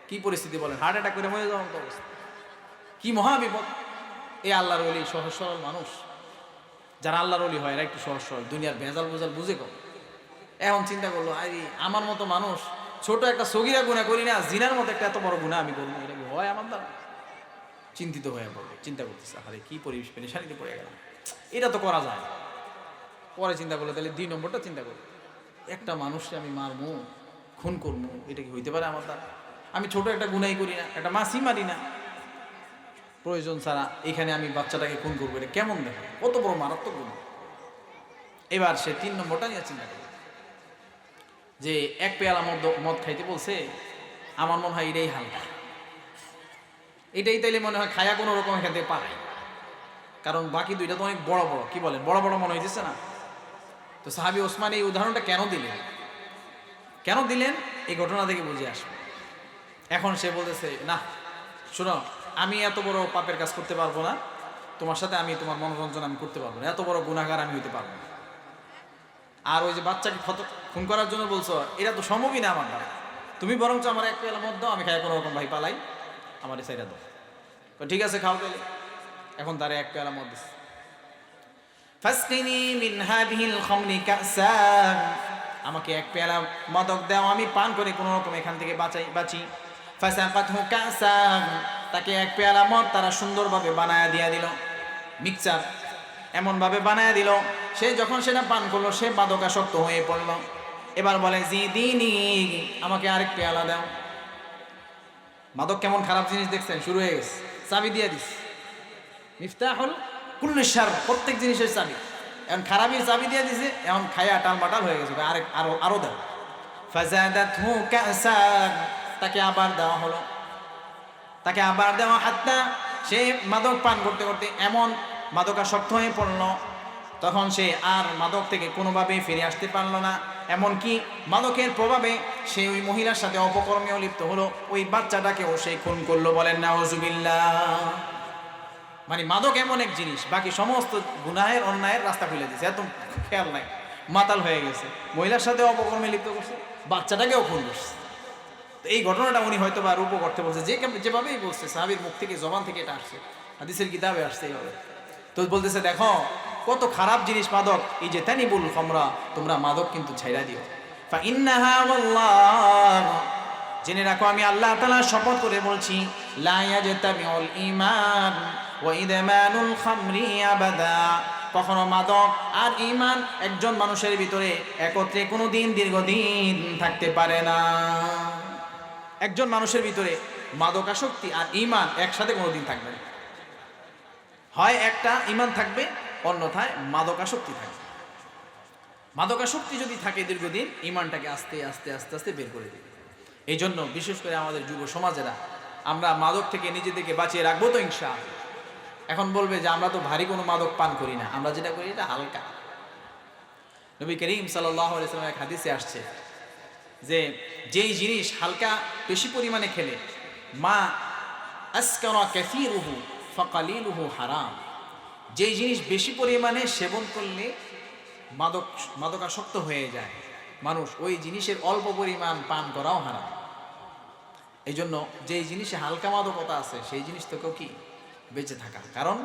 কি পরিস্থিতি বলেন, হার্ট অ্যাটাক করে মরে যাওয়ার মতো অবস্থা, কি মহাবিপদ। এই আল্লাহর ওলি সহজ সরল মানুষ, যারা আল্লাহর ওলি হয় এরা একটু সহজ সরল, দুনিয়ার ভেজাল বোঝাল বুঝে কম। এখন চিন্তা করলো, আরে আমার মতো মানুষ ছোট একটা সগীরা গুনাহ করি না, জিনার মতো একটা এত বড় গুনাহ আমি করবো, এটা কি হয় আমার দ্বারা? চিন্তিত হয়ে পড়বে, চিন্তা করতেছে আরে কি পরিবেশ পেরেশানিতে পড়ে গেলাম, এটা তো করা যায়। পরে চিন্তা করলো তাহলে 2 নম্বরটা চিন্তা করলো, একটা মানুষকে আমি মারবো, খুন করবো, এটা কি হইতে পারে আমার দ্বারা? আমি ছোট একটা গুনাই করি না, একটা মাছই মারি না, প্রয়োজন ছাড়া এখানে আমি বাচ্চাটাকে খুন করবো, এটা কেমন দেখা, কত বড় মারাত্মক গুণ। এবার সে 3 নম্বরটা নিয়ে চিন্তা করে যে 1 পেয়ালা মদ খাইতে বলছে, আমার মনে হয় এটাই হালকা, এটাই তাইলে মনে হয় খায়া কোনো রকম এখান থেকে পারে, কারণ বাকি 2টা তো অনেক বড় বড়, কি বলেন, বড় বড় মনে হইতেছে না? তো সাহাবী ওসমান এই উদাহরণটা কেন দিলেন এই ঘটনা থেকে বুঝে আসবে। এখন সে বলতেছে না শোনো, আমি এত বড় পাপের কাজ করতে পারবো না, তোমার সাথে আমি তোমার মনোরঞ্জন আমি করতে পারবো না, এত বড় গুনাহগার আমি হইতে পারবো না। আর ওই যে বাচ্চাকে খুন করার জন্য বলছো, এটা তো সম্ভবই না আমার দ্বারা, তুমি বরঞ্চ আমার 1 পেয়ালা মদ দাও, আমি খাই কোনো রকম ভাই পালাই, আমার সাইডা দাও। ঠিক আছে খাও তাহলে। এখন তারে 1 পেয়ালা মদ দিচ্ছে। ফাসকিনি মিন হাযিহিল খামরি কাসান, আমাকে 1 পেয়ালা মাদক দাও, আমি পান করে কোনো রকম এখান থেকে বাঁচি। ফাসাকাতহু কাসান, তাকে 1 পেয়ালা মদ তারা সুন্দরভাবে বানায়া দিয়া দিল, মিক্সচার এমনভাবে বানায়া দিল, সে যখন সেটা পান করলো সে মাদকাসক্ত হয়ে পড়ল। এবার বলে জিদিনি, আমাকে আরেক পেয়ালা দাও। মাদক কেমন খারাপ জিনিস দেখছেন, শুরু হয়ে গেছে, চাবি দিয়ে দিস, মিফতাহুল কুল্লি শার, প্রত্যেক জিনিসের চাবি। এখন খারাপের চাবি দিয়ে দিছে, এখন খায়া টালমাটাল হয়ে গেছে, আরো দাও। ফাজাদাতহু কাসান, তাকে আবার দেওয়া হলো, তাকে আবার দেওয়া, হাত্তা সে মাদক পান করতে করতে এমন মাদকাসক্ত হয়ে পড়ল, তখন সে আর মাদক থেকে কোনোভাবেই ফিরে আসতে পারলো না। এমনকি মাদকের প্রভাবে সে ওই মহিলার সাথে অপকর্মেও লিপ্ত হলো, ওই বাচ্চাটাকেও সে খুন করলো। বলেন নাউজুবিল্লাহ। মানে মাদক এমন এক জিনিস, বাকি সমস্ত গুনাহের অন্যায়ের রাস্তা খুলে দিয়েছে, এত খেয়াল নাই, মাতাল হয়ে গেছে, মহিলার সাথে অপকর্মে লিপ্ত করছে, বাচ্চাটাকেও খুন করছে। তো এই ঘটনাটা উনি হয়তো বা রূপ করতে বলছে, যেভাবেই বলছে, সাহাবীর মুখ থেকে, জবান থেকে এটা আসছে, হাদিসের কিতাবে আসছে এইভাবে। তো বলতেছে দেখো কত খারাপ জিনিস মাদক, এই যে তানিবুল খামরা, তোমরা মাদক কিন্তু ছাইড়া দিও। ফা ইন্নাহা ওয়াল্লাহ, জেনে রাখো আমি আল্লাহ তাআলা শপথ করে বলছি, লা ইয়াজতামিউল ঈমান ওয়া ইদমানুল খামরি আবাদা, কখনো মাদক আর ঈমান একজন মানুষের ভিতরে একত্রে কোনোদিন দীর্ঘদিন থাকতে পারে না। একজন মানুষের ভিতরে মাদকাসক্তি আর ঈমান একসাথে কোনোদিন থাকবে না, হয় একটা ঈমান থাকবে, অন্যথায় মাদকাসক্তি থাকবে। মাদকাসক্তি যদি থাকে দীর্ঘদিন, ঈমানটাকে আস্তে আস্তে আস্তে আস্তে বের করে দেবে। এই জন্য বিশেষ করে আমাদের যুব সমাজেরা, আমরা মাদক থেকে নিজেদেরকে বাঁচিয়ে রাখবো তো ইনশাআল্লাহ। এখন বলবে যে আমরা তো ভারী কোনো মাদক পান করি না, আমরা যেটা করি এটা হালকা। নবী করিম সাল্লাল্লাহু আলাইহি ওয়াসাল্লাম এক হাদিসে আসছে যে যেই জিনিস হালকা বেশি পরিমাণে খেলে, মা আসকারা কাসীরুহু ফাকালিলুহু হারাম, যেই জিনিস বেশি পরিমাণে সেবন করলে মাদকাসক্ত হয়ে যায় মানুষ, ওই জিনিসের অল্প পরিমাণ পান করাও হারাম। এই জন্য যেই জিনিসে হালকা মাদকতা আছে সেই জিনিস থেকেও কি বেঁচে থাকা, কারণ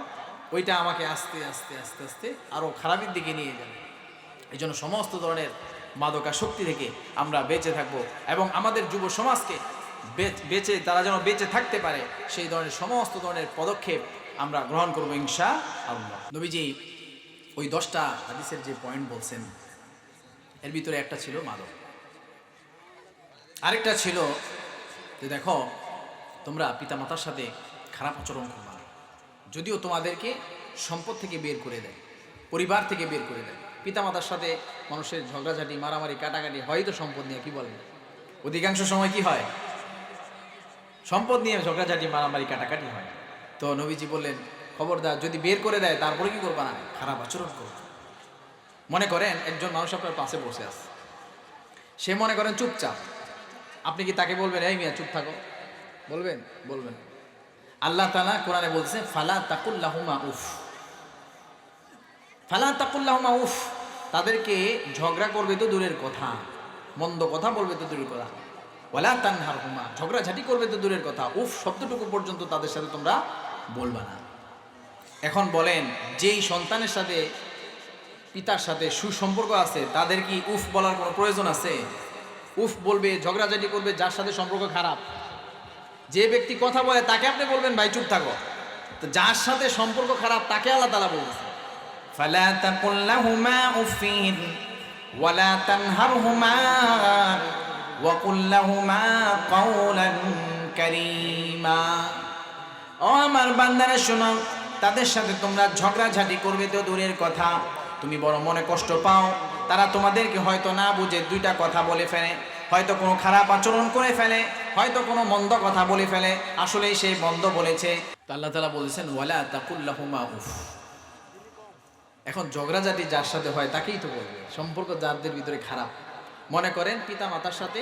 ওইটা আমাকে আস্তে আস্তে আস্তে আস্তে আরও খারাপের দিকে নিয়ে যাবে। এই জন্য সমস্ত ধরনের মাদকাসক্তি থেকে আমরা বেঁচে থাকবো, এবং আমাদের যুব সমাজকে তারা যেন বেঁচে থাকতে পারে সেই ধরনের সমস্ত ধরনের পদক্ষেপ আমরা গ্রহণ করবো ইনশাআল্লাহ। নবীজি ওই 10টা হাদিসের যে পয়েন্ট বলছেন, এর ভিতরে একটা ছিল মাদক, আরেকটা ছিল যে দেখো তোমরা পিতামাতার সাথে খারাপ আচরণ করবা না, যদিও তোমাদেরকে সম্পদ থেকে বের করে দেয়, পরিবার থেকে বের করে দেয়। পিতামাতার সাথে মানুষের ঝগড়াঝাটি, মারামারি, কাটাকাটি হয় তো সম্পদ নিয়ে, কি বলেন, অধিকাংশ সময় কি হয়, সম্পদ নিয়ে ঝগড়াঝাটি, মারামারি, কাটাকাটি হয়। তো নবীজি বললেন খবরদার, যদি বের করে দেয় তারপরে কি করবা না, খারাপ আচরণ করো। মনে করেন একজন মানুষ আপনার পাশে বসে আছে, সে মনে করেন চুপচাপ, আপনি কি তাকে বলবেন এই মিয়া চুপ থাকো, বলবেন? বলবেন। আল্লাহ তাআলা কোরআনে বলছে ফালা তাকুল্লাহুমা উফ, ফালা তাকুল্লাহুমা উফ, তাদেরকে ঝগড়া করবে তো দূরের কথা, মন্দ কথা বলবে তো দূরের কথা, ওয়ালা তানহারহুমা, ঝগড়াঝাটি করবে তো দূরের কথা, উফ শব্দটুকু পর্যন্ত তাদের সাথে তোমরা বলবা না। এখন বলেন, যেই সন্তানের সাথে পিতার সাথে সুসম্পর্ক আছে তাদের কি উফ বলার কোনো প্রয়োজন আছে? উফ বলবে, ঝগড়াঝাটি করবে যার সাথে সম্পর্ক খারাপ। যে ব্যক্তি কথা বলে তাকে আপনি বলবেন ভাই চুপ থাকো, তো যার সাথে সম্পর্ক খারাপ তাকে আল্লাহ তাআলা বলছে ফালা তাকুল লাহুমা উফিন ওয়ালা তানহারহুমা ওয়া কুল লাহুমা কাওলান কারীমা। ও আমার বান্দারা শোনো, তাদের সাথে তোমরা ঝগড়াঝাটি করবে তো দূরের কথা, তুমি বড় মনে কষ্ট পাও। তারা তোমাদেরকে হয়তো না বুঝে দুইটা কথা বলে ফেলে, হয়তো কোনো খারাপ আচরণ করে ফেলে, হয়তো কোনো মন্দ কথা বলে ফেলে, আসলেই সেই মন্দ বলেছে। তো আল্লাহ তাআলা বলেছেন ওয়ালা তাকুল লাহুমা উফ। এখন ঝগড়াঝাটি যার সাথে হয় তাকেই তো বলবে, সম্পর্ক যাদের ভিতরে খারাপ। মনে করেন পিতা মাতার সাথে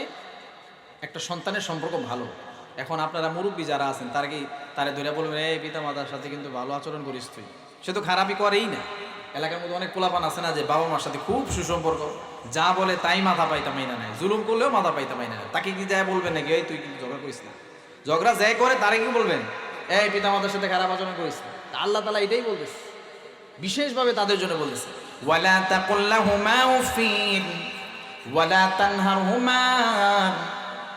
একটা সন্তানের সম্পর্ক ভালো, এখন আপনারা মুরব্বী যারা আছেন তারে ধরে বলবেন এই পিতা মাতার সাথে কিন্তু ভালো আচরণ করিস তুই, সে তো খারাপই করেই না। এলাকার মধ্যে অনেক পোলাপান আছে না যে বাবা মার সাথে খুব সুসম্পর্ক, যা বলে তাই মাথা পাইতা মাইনা নেয়, জুলুম করলেও মাথা পাইতা মাইনা নেয়। তাকে কি যায় বলবেন নাকি এই তুই কিন্তু ঝগড়া করিস না? ঝগড়া যাই করে তারে কি বলবেন এই পিতা মাতার সাথে খারাপ আচরণ করিস না? আল্লাহ তাআলা এটাই বলতেছে, বিশেষভাবে তাদের জন্য বলতেছে ওয়ালা তাকুল লাহুমা উফিন ওয়ালা তানহারহুমা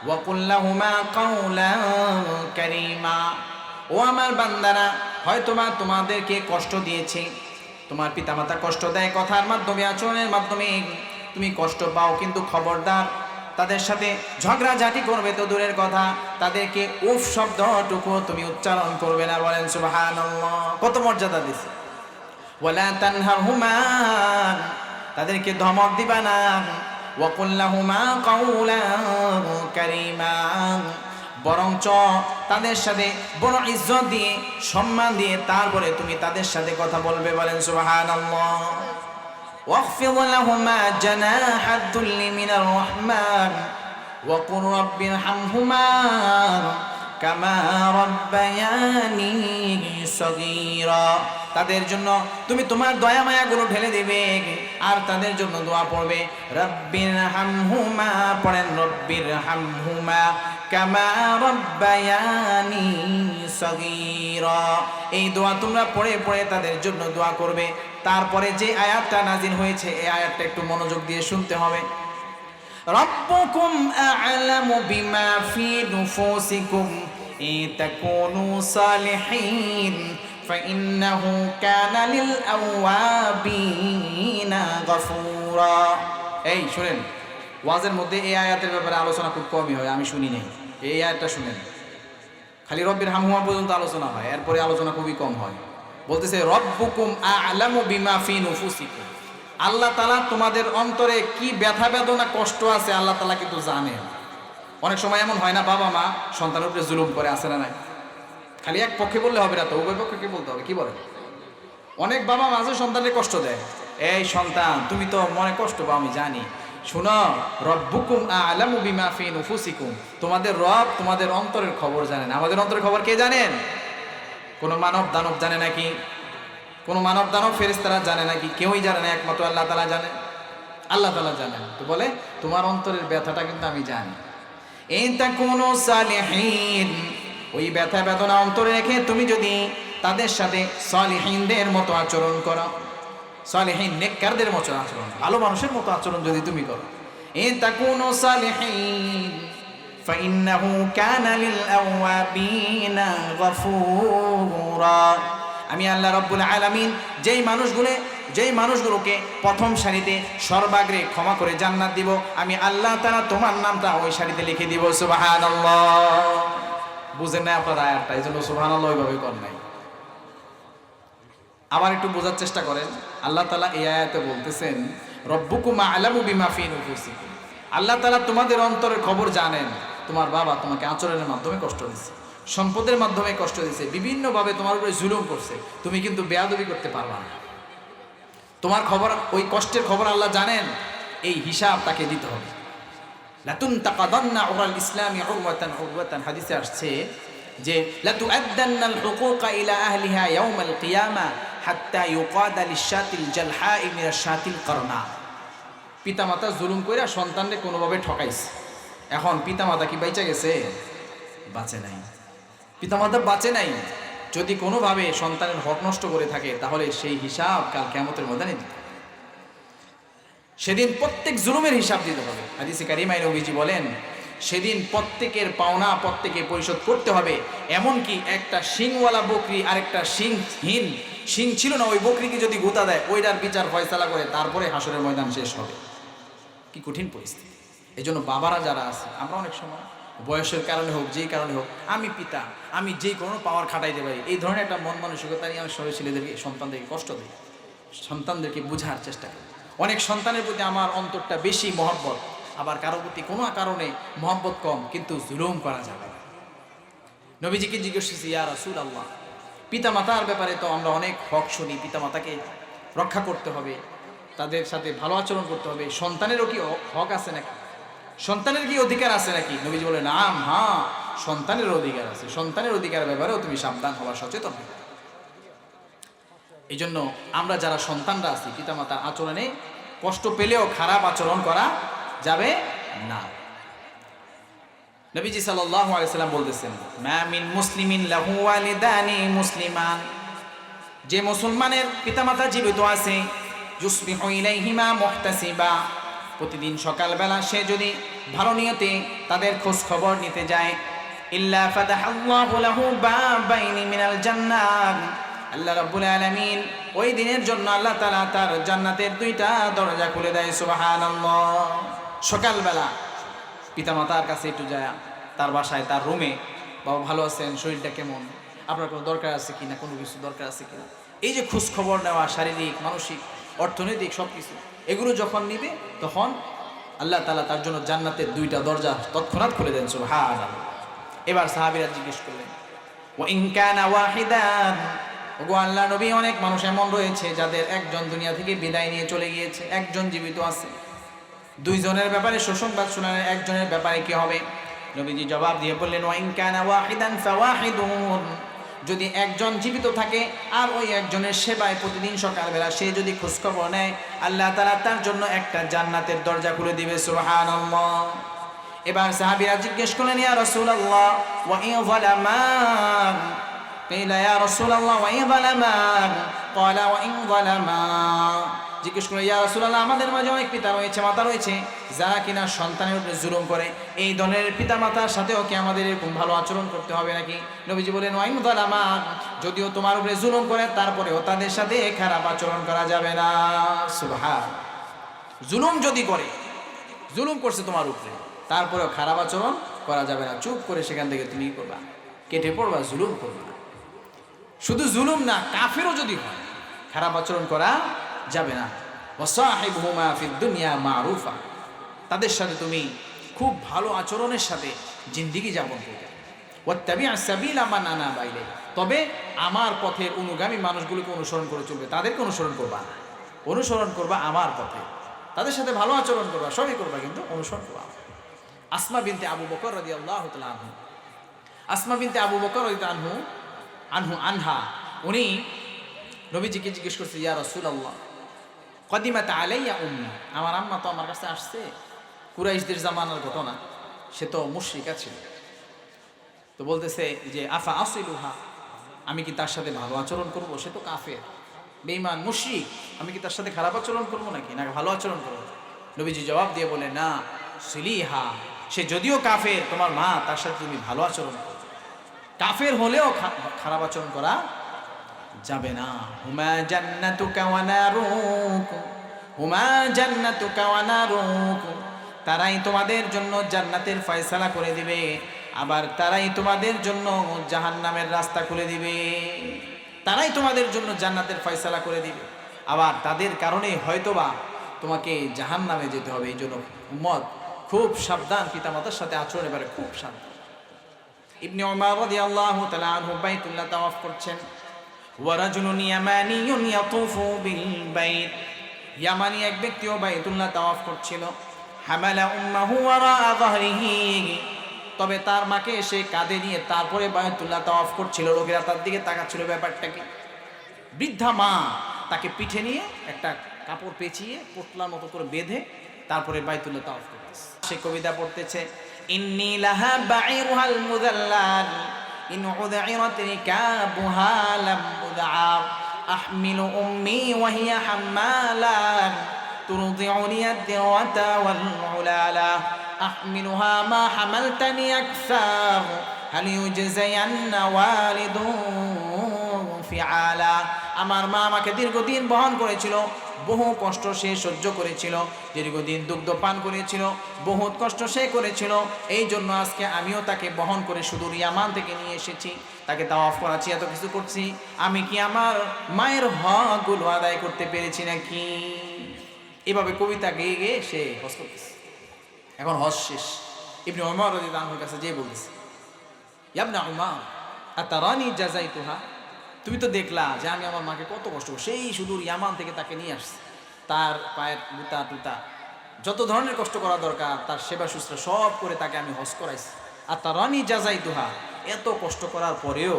ওয়া কুল লাহুমা কাওলান কারীমা। ও আমার বান্দারা, হয়তোবা তোমাদেরকে কষ্ট দিয়েছে, তোমার পিতামাতা কষ্ট দেয় কথার মাধ্যমে, আচরণের মাধ্যমে তুমি কষ্ট পাও, কিন্তু খবরদার তাদের সাথে ঝগড়াঝাটি করবে তো দূরের কথা, তাদেরকে উফ শব্দটুকু তুমি উচ্চারণ করবে না। বলেন সুবহানাল্লাহ, কত মর্যাদা দিছে। ওয়ালা তানহারহুমা, তাদেরকে ধমক দিবা না। ওয়া কুল লাহুমা কাওলান কারীমা, বরঞ্চ তাদের সাথে বড় ইজ্জত দিয়ে সম্মান দিয়ে তারপরে তুমি তাদের সাথে কথা বলবে। বলেন সুবহানাল্লাহ। ওয়াখফিদ লাহুমা জানাহাদ দুল্লি মিনার রাহমান ওয়া কুর রাব্বিরহামহুমা কামা রাব্বায়ানি সগীরা। তাদের জন্য তুমি তোমার দয়া মায়াগুলো ঢেলে দিবে আর তাদের জন্য দোয়া পড়বে রাব্বিরহামহুমা, পড়েন রাব্বিরহামহুমা কামা রাব্বায়ানি সগীরা। এই দোয়া তোমরা পড়ে পড়ে তাদের জন্য দোয়া করবে। তারপরে যে আয়াতটা নাজিল হয়েছে এই আয়াতটা একটু মনোযোগ দিয়ে শুনতে হবে। রব্বুকুম আ'লামু বিমা ফি নুফুসিকুম ইন তাকুনু সালিহিন ফাইন্নাহু কানা লিল আওয়াবিনা গফুরা। এই শুনেন, ওয়াজের মধ্যে এই আয়াতের ব্যাপারে আলোচনা খুব কমই হয়, আমি শুনি নাই। এই আয়াতটা শুনেন, খালি রব্বিরহামহুমা পর্যন্ত আলোচনা হয়, এরপরে আলোচনা খুবই কম হয়। বলতেছে রব্বুকুম আ'লামু বিমা ফি নুফুসিকুম, আল্লাহ তাআলা তোমাদের অন্তরে কি ব্যথা বেদনা কষ্ট আছে আল্লাহ তাআলা কিন্তু জানেন। অনেক সময় এমন হয় না, বাবা মা সন্তানের উপরে জুলুম করে, আছে না নাই? খালি এক পক্ষে বললে হবে না তো, উভয় পক্ষকে বলতে হবে। কি বলেন? অনেক বাবা মাঝে সন্তানের কষ্ট দেয়, এই সন্তান তুমি তো মনে কষ্ট পাও আমি জানি, শুনো রব্বুকুম আ'লামু বিমা ফি নুফুসিকুম, তোমাদের রব তোমাদের অন্তরের খবর জানেন। আমাদের অন্তরের খবর কে জানেন? কোনো মানব দানব জানে নাকি? কোনো মানব দানব ফেরেশতারা জানে নাকি? কেউই জানে না, একমাত্র আল্লাহ তাআলা জানেন। আল্লাহ তাআলা জানেন। তো বলে তোমার অন্তরের ব্যথাটা কিন্তু আমি জানি। ইন তাকুনু সালিহিন, ওই ব্যথা বেদনা অন্তরে রেখে তুমি যদি তাদের সাথে সালিহিনদের মতো আচরণ করো, সালিহিন নেককারদের মতো আচরণ, ভালো মানুষের মতো আচরণ যদি তুমি করো, ইন তাকুনু সালিহিন ফাইন্নাহু কানা লিল আওয়াবিনা গফুরা। আমি আল্লাহ রাব্বুল আলামিন যেই মানুষগুলোকে প্রথম সারিতে সর্বাগ্রে ক্ষমা করে জান্নাত দিব, আমি আল্লাহ তাআলা তোমার নামটা ওই সারিতে লিখে দিব। সুবহানাল্লাহ। বুঝেন না আপনারা আয়াতটা, এই জন্য সুবহানাল্লাহ ওইভাবে করেন নাই। আবার একটু বোঝার চেষ্টা করেন। আল্লাহ তাআলা এই আয়াতে বলতেছেন রব্বুকুম আ'লামু বিমা ফি নুফুসিকুম, আল্লাহ তাআলা তোমাদের অন্তরের খবর জানেন। তোমার বাবা তোমাকে আচরণের মাধ্যমে কষ্ট দিচ্ছে, সম্পদের মাধ্যমে কষ্ট দিচ্ছে, বিভিন্নভাবে তোমার উপরে জুলুম করছে, তুমি কিন্তু বেয়াদবি করতে পারবা না। তোমার খবর, ওই কষ্টের খবর আল্লাহ জানেন, এই হিসাব তাকে দিতে হবে। লাতুনতাকাদান্না উরাল ইসলামি উরওয়াতান উরওয়াতান, হাদিসে আসছে যে লাতুআদ্দান্নাল হুকুকা ইলা আহলিহা ইয়াউমাল কিয়ামা হাত্তা ইউকাদা লিশাতিল জালহাই মিনাশ শাতিল করনা। পিতামাতা জুলুম কইরা সন্তানকে কোনোভাবে ঠকাইছে, এখন পিতামাতা কি বাইচা গেছে? বাঁচে নাই। পিতামাতা বাঁচে নাই। যদি কোনোভাবে সন্তানের হক নষ্ট করে থাকে তাহলে সেই হিসাব কাল কিয়ামতের ময়দানে দিতে হবে। সেদিন প্রত্যেক জুলুমের হিসাব দিতে হবে। হাদিসে কারিমায় নবীজি বলেন সেদিন প্রত্যেকের পাওনা প্রত্যেকে পরিশোধ করতে হবে। এমনকি একটা শিংওয়ালা বকরি আরেকটা শিংহীন, শিং ছিল না ওই বকরিকে যদি গুতা দেয়, ওইটার বিচার ফয়সালা করে তারপরে হাসরের ময়দান শেষ হবে। কি কঠিন পরিস্থিতি। এই জন্য বাবারা যারা আছে, আমরা অনেক সময় বয়সের কারণে হোক, যেই কারণে হোক, আমি পিতা, আমি যেই কোনো পাওয়ার খাটাইতে পারি, এই ধরনের একটা মন মানসিকতা নিয়ে আমি সবাই ছেলেদেরকে, সন্তানদেরকে কষ্ট দিই, সন্তানদেরকে বোঝার চেষ্টা করি। অনেক সন্তানের প্রতি আমার অন্তরটা বেশি মহব্বত, আবার কারোর প্রতি কোনো কারণে মহব্বত কম, কিন্তু জুলুম করা যাবে না। নবীজিকে জিজ্ঞেস করছি, ইয়া রাসূলুল্লাহ, পিতা মাতার ব্যাপারে তো আমরা অনেক হক শুনি, পিতা মাতাকে রক্ষা করতে হবে, তাদের সাথে ভালো আচরণ করতে হবে, সন্তানেরও কি হক আছে নাকি, সন্তানের কি অধিকার আছে নাকি? নবীজি বলেন, নাম, হ্যাঁ, সন্তানের অধিকার আছে, সন্তানের অধিকার ব্যাপারেও তুমি সাবধান হওয়া, সচেতন হবে। এই জন্য আমরা যারা সন্তানরা আছি, পিতামাতার আচরণে কষ্ট পেলেও খারাপ আচরণ করা যাবে না। নবীজি সাল্লাল্লাহু আলাইহি সাল্লাম বলতেছেন, মা মিন মুসলিমিন লাহু ওয়ালিদানি মুসলিমান, যে মুসলমানের পিতামাতা জীবিত আছে, ইউসবিহু ইলাইহিমা মুহতাসিবা, প্রতিদিন সকালবেলা সে যদি ভালো নিয়তে তাদের খোঁজ খবর নিতে যায়, ইল্লা ফাতাহাল্লাহু লাহু বাবাইনি মিনাল জান্নাহ, আল্লাহ রাব্বুল আলামিন ওই দিনের জন্য আল্লাহ তাআলা তার জান্নাতের দুইটা দরজা খুলে দেয়। সুবহানাল্লাহ। সকালবেলা পিতামাতার কাছে একটু যায়, তার বাসায়, তার রুমে, বাবা ভালো আছেন, শরীরটা কেমন, আপনার কোনো দরকার আছে কিনা, কোনো কিছু দরকার আছে কিনা, এই যে খোঁজ খবর নেওয়া, শারীরিক, মানসিক, অর্থনৈতিক সব কিছু, এগুলো যখন নিবে তখন আল্লাহ তাআলা তার জন্য জান্নাতের দুইটা দরজা তৎক্ষণাৎ খুলে দেন। সুবহানাল্লাহ। এবার সাহাবীরা জিজ্ঞেস করলেন, ওয়া ইন কানা ওয়াহিদান, ওগো আল্লাহ নবী, অনেক মানুষ এমন রয়েছে যাদের একজন দুনিয়া থেকে বিদায় নিয়ে চলে গিয়েছে, একজন জীবিত আছে, দুইজনের ব্যাপারে সুসংবাদ শোনালেন, একজনের ব্যাপারে কি হবে? নবীজি জবাব দিয়ে বললেন, ওয়া ইন কানা ওয়াহিদান ফাওয়াহিদুন, যদি একজন জীবিত থাকে আর ওই একজনের সেবায় প্রতিদিন সকালবেলা সে যদি খোঁজখবর নেয়, আল্লাহ তাআলা তার জন্য একটা জান্নাতের দরজা খুলে দিবে। সুবহানাল্লাহ। এবার সাহাবীরা জিজ্ঞেস করলেন, ইয়া রাসূলুল্লাহ, ওয়া ইন যালামা, কিলা ইয়া রাসূলুল্লাহ ওয়া ইন যালামা, ক্বালা ওয়া ইন যালামা, জিজ্ঞেস করলেন, ইয়া রাসূলুল্লাহ, আমাদের মাঝে অনেক পিতা রয়েছে, মাতা রয়েছে, যারা কিনা সন্তানের উপরে জুলুম করে, এই ধরনের পিতা মাতার সাথেও কি আমাদের এরকম ভালো আচরণ করতে হবে নাকি? নবীজি বলেন, ওয়া ইন যালামা, যদিও তোমার উপরে জুলুম করে তারপরেও তাদের সাথে খারাপ আচরণ করা যাবে না। সুবহান। জুলুম যদি করে, জুলুম করছে তোমার উপরে, তারপরেও খারাপ আচরণ করা যাবে না। চুপ করে সেখান থেকে তুমি কি করবা? কেটে পড়বা, জুলুম করবা না। শুধু জুলুম না, কাফেরও যদি হয়, খারাপ আচরণ করা যাবে না। ওয়াসাহিবহুমা ফিদ দুনিয়া মারুফা, তাদের সাথে তুমি খুব ভালো আচরণের সাথে জিন্দেগি যাপন করবে। ওয়াত্তাবি'আস সাবিলা মান আনাবা ইলাইহি, তবে আমার পথের অনুগামী মানুষগুলোকে অনুসরণ করে চলবে, তাদেরকে অনুসরণ করবা না, অনুসরণ করবা আমার পথে, তাদের সাথে ভালো আচরণ করবা, সবই করবা, কিন্তু অনুসরণ করবা। আসমা বিনতে আবু বকর রাদিয়াল্লাহু তাআলা আনহু, আসমা বিনতে আবু বকর রাদিয়াল্লাহু আনহা, উনি নবীজিকে জিজ্ঞেস করছে, ইয়া রাসূলুল্লাহ, কদিমাত আলাইয়া উম্মি, আমার আম্মা তো আমার কাছে আসছে, কুরাইশদের জামানার ঘটনা, সে তো মুশরিকা ছিল, তো বলতেছে যে আফা আসিলুহা, আমি কি তার সাথে ভালো আচরণ করব? সে তো কাফের, বেঈমান, মুশরিক, আমি কি তার সাথে খারাপ আচরণ করব নাকি, না ভালো আচরণ করব? নবীজি জবাব দিয়ে বলে, না, সিলিহা, সে যদিও কাফের, তোমার মা, তার সাথে তুমি ভালো আচরণ করো, কাফের হলেও খারাপ আচরণ করা যাবে না। হুমা জান্নাতুকা ওয়া নারুক, হুমা জান্নাতুকা ওয়া নারুক, তারাই তোমাদের জন্য জান্নাতের ফয়সালা করে দিবে, আবার তারাই তোমাদের জন্য জাহান্নামের রাস্তা খুলে দিবে। তারাই তোমাদের জন্য জান্নাতের ফয়সালা করে দিবে, আবার তাদের কারণে হয়তোবা তোমাকে জাহান্নামে যেতে হবে। এই জন্য উম্মত খুব সাবধান, পিতামাতার সাথে আচরণ এবারে খুব সাবধান। ইবনে উমর রাদিয়াল্লাহু তাআলা আনহু বাইতুল্লাহ তাওয়াফ করছেন, ওয়া রাজুলুন ইয়ামানিয়ুন ইয়াতুফু বিল বাইত, ইয়ামানি এক ব্যক্তিও বাইতুল্লাহ তাওয়াফ করছিল। হামালা উম্মাহু ওয়ারা যাহরিহি, তবে তার মাকে সে কাঁধে নিয়ে তারপরে বাইতুল্লাহ তাওয়াফ করছিল। লোকেরা তার দিকে তাকাচ্ছিল, ব্যাপারটা কি? বৃদ্ধা মা তাকে পিঠে নিয়ে একটা কাপড় পেঁচিয়ে পোটলার মতো করে বেঁধে তারপরে বাইতুল্লাহ তাওয়াফ করতেছে। সে কবিতা পড়তেছে, ইন্নী লাহা বাঈরুহাল মুযাল্লাল ইন উদঈরাত রিকাবুহা লাম উদআ আহমিলু উম্মি ওয়া হিয়া হাম্মালান তুরদিউনি আদ-দিওয়াতা ওয়াল উলালা আহমিলুহা মা হামালতানি আকসার হাল ইউজযায়ান্না ওয়ালিদুন ফিআলা। আমার মা আমাকে দীর্ঘদিন বহন করেছিল, বহু কষ্ট সে সহ্য করেছিল, দীর্ঘদিন দুগ্ধ পান করেছিল, বহুত কষ্ট সে করেছিল। এই জন্য আজকে আমিও তাকে বহন করে সুদূর ইয়ামান থেকে নিয়ে এসেছি, তাকে তাওয়াফ করাচ্ছি, এত কিছু করছি। আমি কি আমার মায়ের হকগুলো আদায় করতে পেরেছি নাকি? এভাবে কবিতা গেয়ে গেয়ে সে হজ করতেছে। এখন হজ শেষ, ইবনে ওমর রাদিয়াল্লাহু আনহুর কাছে যেয়ে বলতেছে, ইয়া ইবনে ওমর আতারানি জাযাইতুহা, তুমি তো দেখলা যে আমি আমার মাকে কত কষ্ট করি, সেই সুদূর ইয়ামান থেকে তাকে নিয়ে আসছি, তার পায়ের জুতা টুতা যত ধরনের কষ্ট করা দরকার তার সেবা শুশ্রূষা সব করে তাকে আমি হজ করাইছি। আতারানি জাযাইতুহা, এত কষ্ট করার পরেও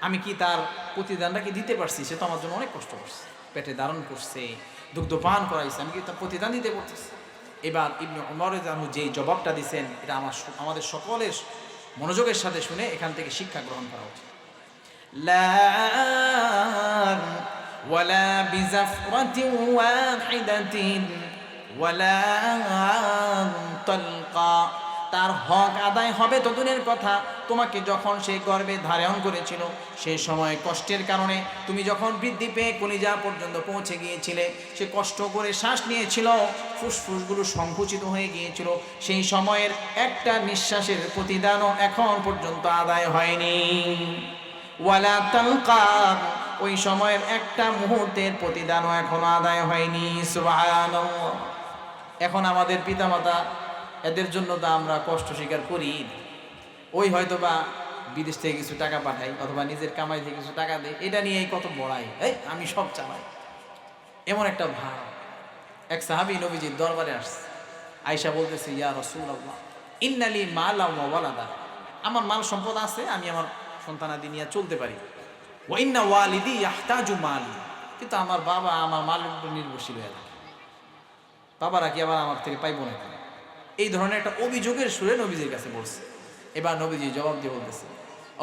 আমি কি তার প্রতিদানটা কি দিতে পারছি? সে তো আমার জন্য অনেক কষ্ট করছে, পেটে ধারণ করছে, দুগ্ধ পান করাইছে, আমি কি তার প্রতিদান দিতে পারতেছি? এবার ইবনে ওমর রাদিয়াল্লাহু আনহু যেই জবাবটা দিয়েছেন, এটা আমাদের সকলের মনোযোগের সাথে শুনে এখান থেকে শিক্ষা গ্রহণ করা উচিত। লা ওয়ালা বিজাফরাতিন ওয়াহিদাতিন ওয়ালা তালকা, তার হক আদায় হবে তো দূরের কথা, তোমাকে যখন সে গর্ভে ধারণ করেছিল সেই সময় কষ্টের কারণে তুমি যখন বৃদ্ধি পেয়ে কলিজা পর্যন্ত পৌঁছে গিয়েছিলে, সে কষ্ট করে শ্বাস নিয়েছিল, ফুসফুসগুলো সংকুচিত হয়ে গিয়েছিল, সেই সময়ের একটা নিঃশ্বাসের প্রতিদানও এখন পর্যন্ত আদায় হয়নি। ওয়ালা তালকা, ওই সময়ের একটা মুহূর্তের প্রতিদানও এখনো আদায় হয়নি। সুবহানাল্লাহ। এখন আমাদের পিতামাতা, এদের জন্য তো আমরা কষ্ট স্বীকার করি, ওই হয়তো বা বিদেশ থেকে কিছু টাকা পাঠাই অথবা নিজের কামাই থেকে কিছু টাকা দেয়, এটা নিয়েই কত বড়াই, এই আমি সব চালাই, এমন একটা ভাব। এক সাহাবী নবীজির দরবারে আসছে, আয়েশা বলতেছে, ইয়া রাসূলুল্লাহ ইন্নালি মালা ওয়া ওয়ালাদা, আমার মাল সম্পদ আছে, আমি আমার সন্তানাদি নিয়ে চলতে পারি। ওয়া ইন্না ওয়ালিদি ইয়াহতাজু মালি, কিন্তু আমার বাবা আমার মালের উপর নির্ভরশীল হয়ে থাকে, বাবারা কি আবার আমার থেকে পাইব না? এই ধরনের একটা অভিযোগের সুরে নবীজির কাছে বলছে। এবার নবীজি জবাব দিয়ে বলতেছে,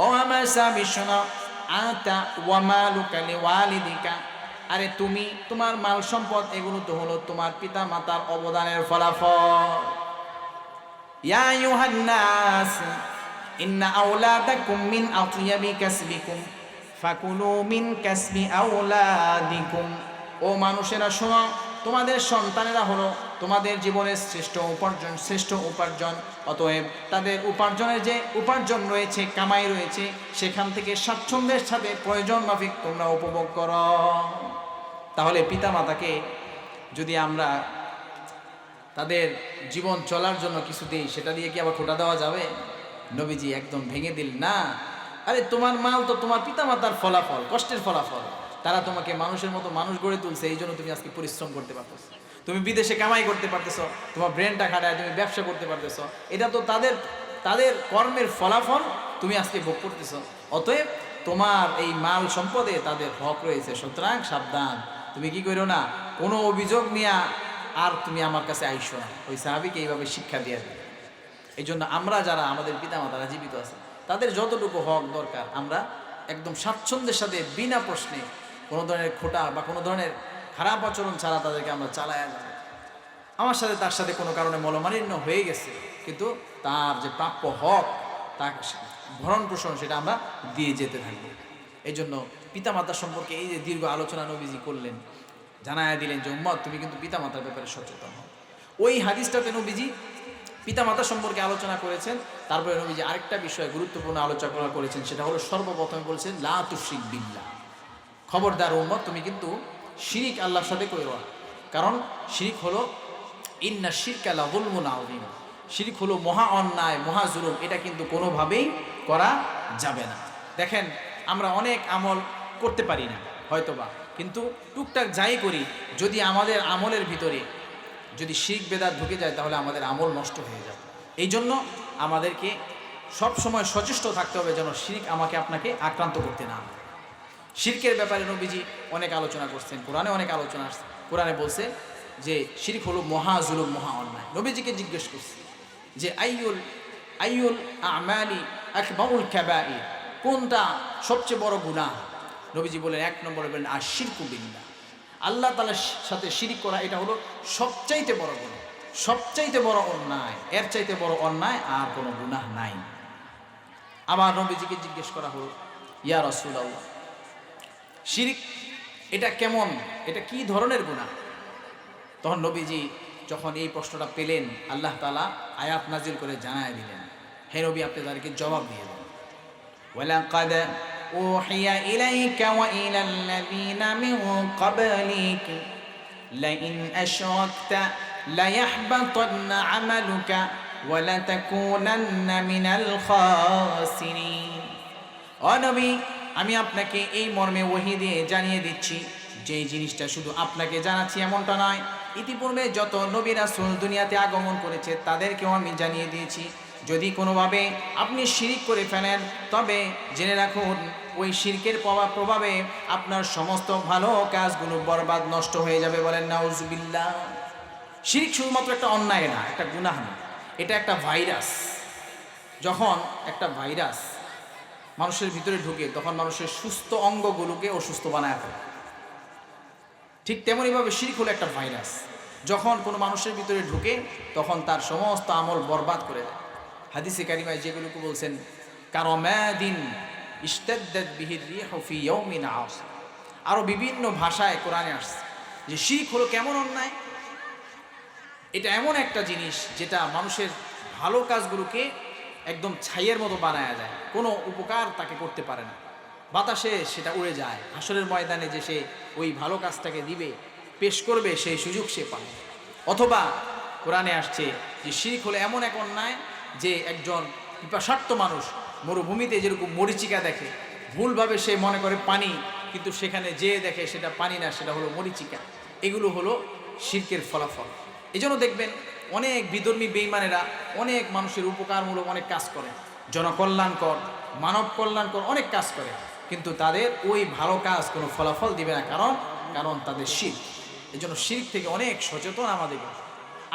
ও আমার স্বামী শোনো, আতা ওয়া মালুকা লিওয়ালিদিকা, আরে তুমি তোমার মাল সম্পদ এগুলো তো হলো তোমার পিতা মাতার অবদানের ফলাফল। ইয়া আইয়ুহান নাস ইন্না আওলাদাকুম মিন আতয়াবি কাসবিকুম ফাকুলু মিন কাসবি আওলাদিকুম, ও মানুষেরা শোনো, তোমাদের সন্তানেরা হলো তোমাদের জীবনের শ্রেষ্ঠ উপার্জন, অতএব তাদের উপার্জনের যে উপার্জন রয়েছে, কামাই রয়েছে, সেখান থেকে স্বাচ্ছন্দ্যের সাথে প্রয়োজন মাফিক তোমরা উপভোগ করো। তাহলে পিতামাতাকে যদি আমরা তাদের জীবন চলার জন্য কিছু দিই, সেটা দিয়ে কি আবার খোটা দেওয়া যাবে? নবীজি একদম ভেঙে দিল না, আরে তোমার মাল তো তোমার পিতামাতার ফলাফল, কষ্টের ফলাফল, তারা তোমাকে মানুষের মতো মানুষ গড়ে তুলছে, এই জন্য তুমি আজকে পরিশ্রম করতে পারতেছো, তুমি বিদেশে কামাই করতে পারতেছো, তোমার ব্রেনটা খাটায় তুমি ব্যবসা করতে পারতেছো, এটা তো তাদের কর্মের ফলাফল, তুমি আজকে ভোগ করতেছো। অতএব তোমার এই মাল সম্পদে তাদের হক রয়েছে, সুতরাং সাবধান, তুমি কি করো না, কোনো অভিযোগ নিয়ে আর তুমি আমার কাছে আইসো না। ওই সাহাবীকে এইভাবে শিক্ষা দিয়ে দেবে। এই জন্য আমরা যারা আমাদের পিতামাতারা জীবিত আছে, তাদের যতটুকু হক দরকার আমরা একদম স্বাচ্ছন্দ্যের সাথে বিনা প্রশ্নে কোনো ধরনের খোটা বা কোনো ধরনের খারাপ আচরণ ছাড়া তাদেরকে আমরা চালায়া যাব। আমার সাথে তার সাথে কোনো কারণে মনোমালিন্য হয়ে গেছে, কিন্তু তার যে প্রাপ্য হক, তার ভরণ পোষণ, সেটা আমরা দিয়ে যেতে থাকবো। এই জন্য পিতামাতা সম্পর্কে এই যে দীর্ঘ আলোচনা নবীজি করলেন, জানায়া দিলেন যে উম্মত তুমি কিন্তু পিতামাতার ব্যাপারে সচেতন হও। ওই হাদিসটাতে নবীজি পিতামাতা সম্পর্কে আলোচনা করেছেন, তারপরে নবীজি আরেকটা বিষয়ে গুরুত্বপূর্ণ আলোচনা করেছেন, সেটা হলো সর্বপ্রথমে বলেছেন লা তুশরিক বিল্লাহ, খবরদার উম্মত তুমি কিন্তু শিরিক আল্লাহর সাথে করো না, কারণ শিরিক হলো ইন্না শিরকা লা যুলমুন আযীম, শিরিক হলো মহা অন্যায়, মহা জুলুম, এটা কিন্তু কোনোভাবেই করা যাবে না। দেখেন আমরা অনেক আমল করতে পারি না হয়তোবা, কিন্তু টুকটাক যাই করি, যদি আমাদের আমলের ভিতরে যদি শিরক বেদাত ঢুকে যায় তাহলে আমাদের আমল নষ্ট হয়ে যাবে। এই জন্য আমাদেরকে সব সময় সচেষ্ট থাকতে হবে যেন শিরক আমাকে আপনাকে আক্রান্ত করতে না হয়। শিরকের ব্যাপারে নবীজি অনেক আলোচনা করছেন, কোরআনে অনেক আলোচনা আসছে। কোরআনে বলছে যে শিরক হলো মহা জুলুম, মহা অন্যায়। নবীজিকে জিজ্ঞেস করছে যে আইয়ুল আমালি আকবারুল কাবাইর, কোনটা সবচেয়ে বড় গুনাহ? নবীজি বলেন 1 নম্বরে বলেন আশিরকু বিল্লাহ, আল্লাহ তাআলার সাথে শিরিক করা, এটা হলো সবচাইতে বড় গুনাহ। সবচাইতে বড় অন্যায়, এর চাইতে বড় অন্যায় আর কোনো গুনাহ নাই। আবার নবীজিকে জিজ্ঞেস করা হলো, ইয়া রাসূলুল্লাহ, শিরক এটা কেমন, এটা কি ধরনের গুনাহ? তখন নবীজি যখন এই প্রশ্নটা পেলেন, আল্লাহ তাআলা আয়াত নাজিল করে জানায় দিলেন, হে নবী আপনি তাদেরকে জবাব দিয়ে দেন, ওয়ালাকাদ উহিয়া ইলাইকা ওয়া ইলাল লাযিনা মিন ক্বাবলিক লাইন আশরাকতা লায়াহবাতান্না আমালুকা ওয়া লাতাকুনান্না মিনাল খাসিরিন। ও নবী, আমি আপনাকে এই মর্মে ওহী দিয়ে জানিয়ে দিচ্ছি, যে জিনিসটা শুধু আপনাকে জানাচ্ছি এমনটা নয়, ইতিপূর্বে যত নবী রাসূল দুনিয়াতে আগমন করেছে তাদেরকেও আমি জানিয়ে দিয়েছি, যদি কোনোভাবে আপনি শিরক করে ফেলেন তবে জেনে রাখুন ওই শিরকের প্রভাবে আপনার সমস্ত ভালো কাজগুলো বরবাদ নষ্ট হয়ে যাবে। বলেন নাউজুবিল্লাহ। শিরক শুধুমাত্র একটা অন্যায় না, একটা গুনাহ না, এটা একটা ভাইরাস। যখন একটা ভাইরাস মানুষের ভিতরে ঢুকে তখন মানুষের সুস্থ অঙ্গগুলোকে অসুস্থ বানায় ফেলে। ঠিক তেমনইভাবে শিরক হলো একটা ভাইরাস, যখন কোনো মানুষের ভিতরে ঢুকে তখন তার সমস্ত আমল বরবাদ করে দেয়। হাদিসে কারিমায় যেগুলোকে বলছেন কারমাদিন ইশতাদ্দাত বিহির রিহু ফি ইয়াউমিন আসিফ, আরও বিভিন্ন ভাষায় কোরআনে আসছে যে শিরক হলো কেমন অন্যায়। এটা এমন একটা জিনিস যেটা মানুষের ভালো কাজগুলোকে একদম ছাইয়ের মতো বানায়া যায়, কোনো উপকার তাকে করতে পারে না, বাতাসে সেটা উড়ে যায়, হাসরের ময়দানে যে সে ওই ভালো কাজটাকে দিবে, পেশ করবে, সেই সুযোগ সে পায়। অথবা কোরআনে আসছে যে শিরক হলো এমন এক অন্যায় যে একজন পিপাসার্ত মানুষ মরুভূমিতে যেরকম মরিচিকা দেখে, ভুলভাবে সে মনে করে পানি, কিন্তু সেখানে যে দেখে সেটা পানি না, সেটা হলো মরিচিকা। এগুলো হলো শিরকের ফলাফল। এই জন্য দেখবেন অনেক বিধর্মী বেঈমানেরা অনেক মানুষের উপকারমূলক অনেক কাজ করে, জনকল্যাণকর, মানব কল্যাণকর অনেক কাজ করে, কিন্তু তাদের ওই ভালো কাজ কোনো ফলাফল দিবে না, কারণ তাদের শিরক। এই জন্য শিরক থেকে অনেক সচেতন আমাদের।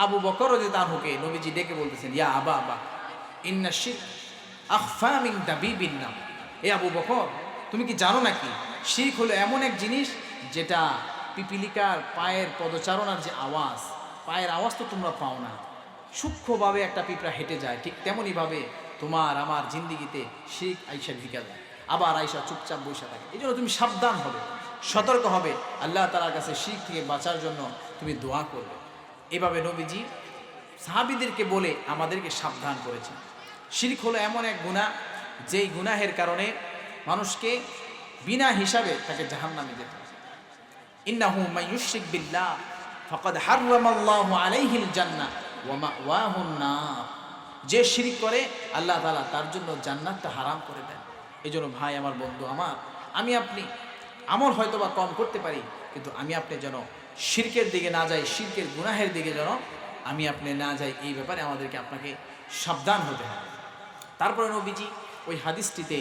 আবু বকর রাদিয়াল্লাহু আনহুকে নবীজি ডেকে বলতেছেন, ইয়া আবা আবা ইন্না শিরক আখফা মিন দাবিবিন নাম। এ আবু বকর, তুমি কি জানো নাকি শিরক হলো এমন এক জিনিস যেটা পিপিলিকার পায়ের পদচারণার যে আওয়াজ, পায়ের আওয়াজ তো তোমরা পাও না, সূক্ষ্মভাবে একটা পিঁপড়া হেঁটে যায়, ঠিক তেমনইভাবে তোমার আমার জিন্দিগিতে শিরক আইসা ঢুকে যায়, আবার আইসা চুপচাপ বসে থাকে। এই জন্য তুমি সাবধান হবে, সতর্ক হবে, আল্লাহ তাআলার কাছে শিরক থেকে বাঁচার জন্য তুমি দোয়া করবে। এভাবে নবীজি সাহাবীদেরকে বলে আমাদেরকে সাবধান করেছেন। শিরক হলো এমন এক গুনাহ যেই গুনাহের কারণে মানুষকে বিনা হিসাবে তাকে জাহান্নামে যেতে হবে। ইন্নাহু মান ইউশরিক বিল্লাহ ফাকাদ হাররামাল্লাহু আলাইহিল জান্নাহ ওয়া মাওয়াহুন নার। যে শিরক করে আল্লাহ তাআলা তার জন্য জান্নাতটা হারাম করে দেন। এই জন্য ভাই আমার, বন্ধু আমার, আমি আপনি আমল হয়তো বা কম করতে পারি, কিন্তু আমি আপনি যেন শিরকের দিকে না যাই, শিরকের গুনাহের দিকে যেন আমি আপনি না যাই, এই ব্যাপারে আমাদেরকে আপনাকে সাবধান হতে হবে। তারপরে নবীজি ওই হাদিসটিতে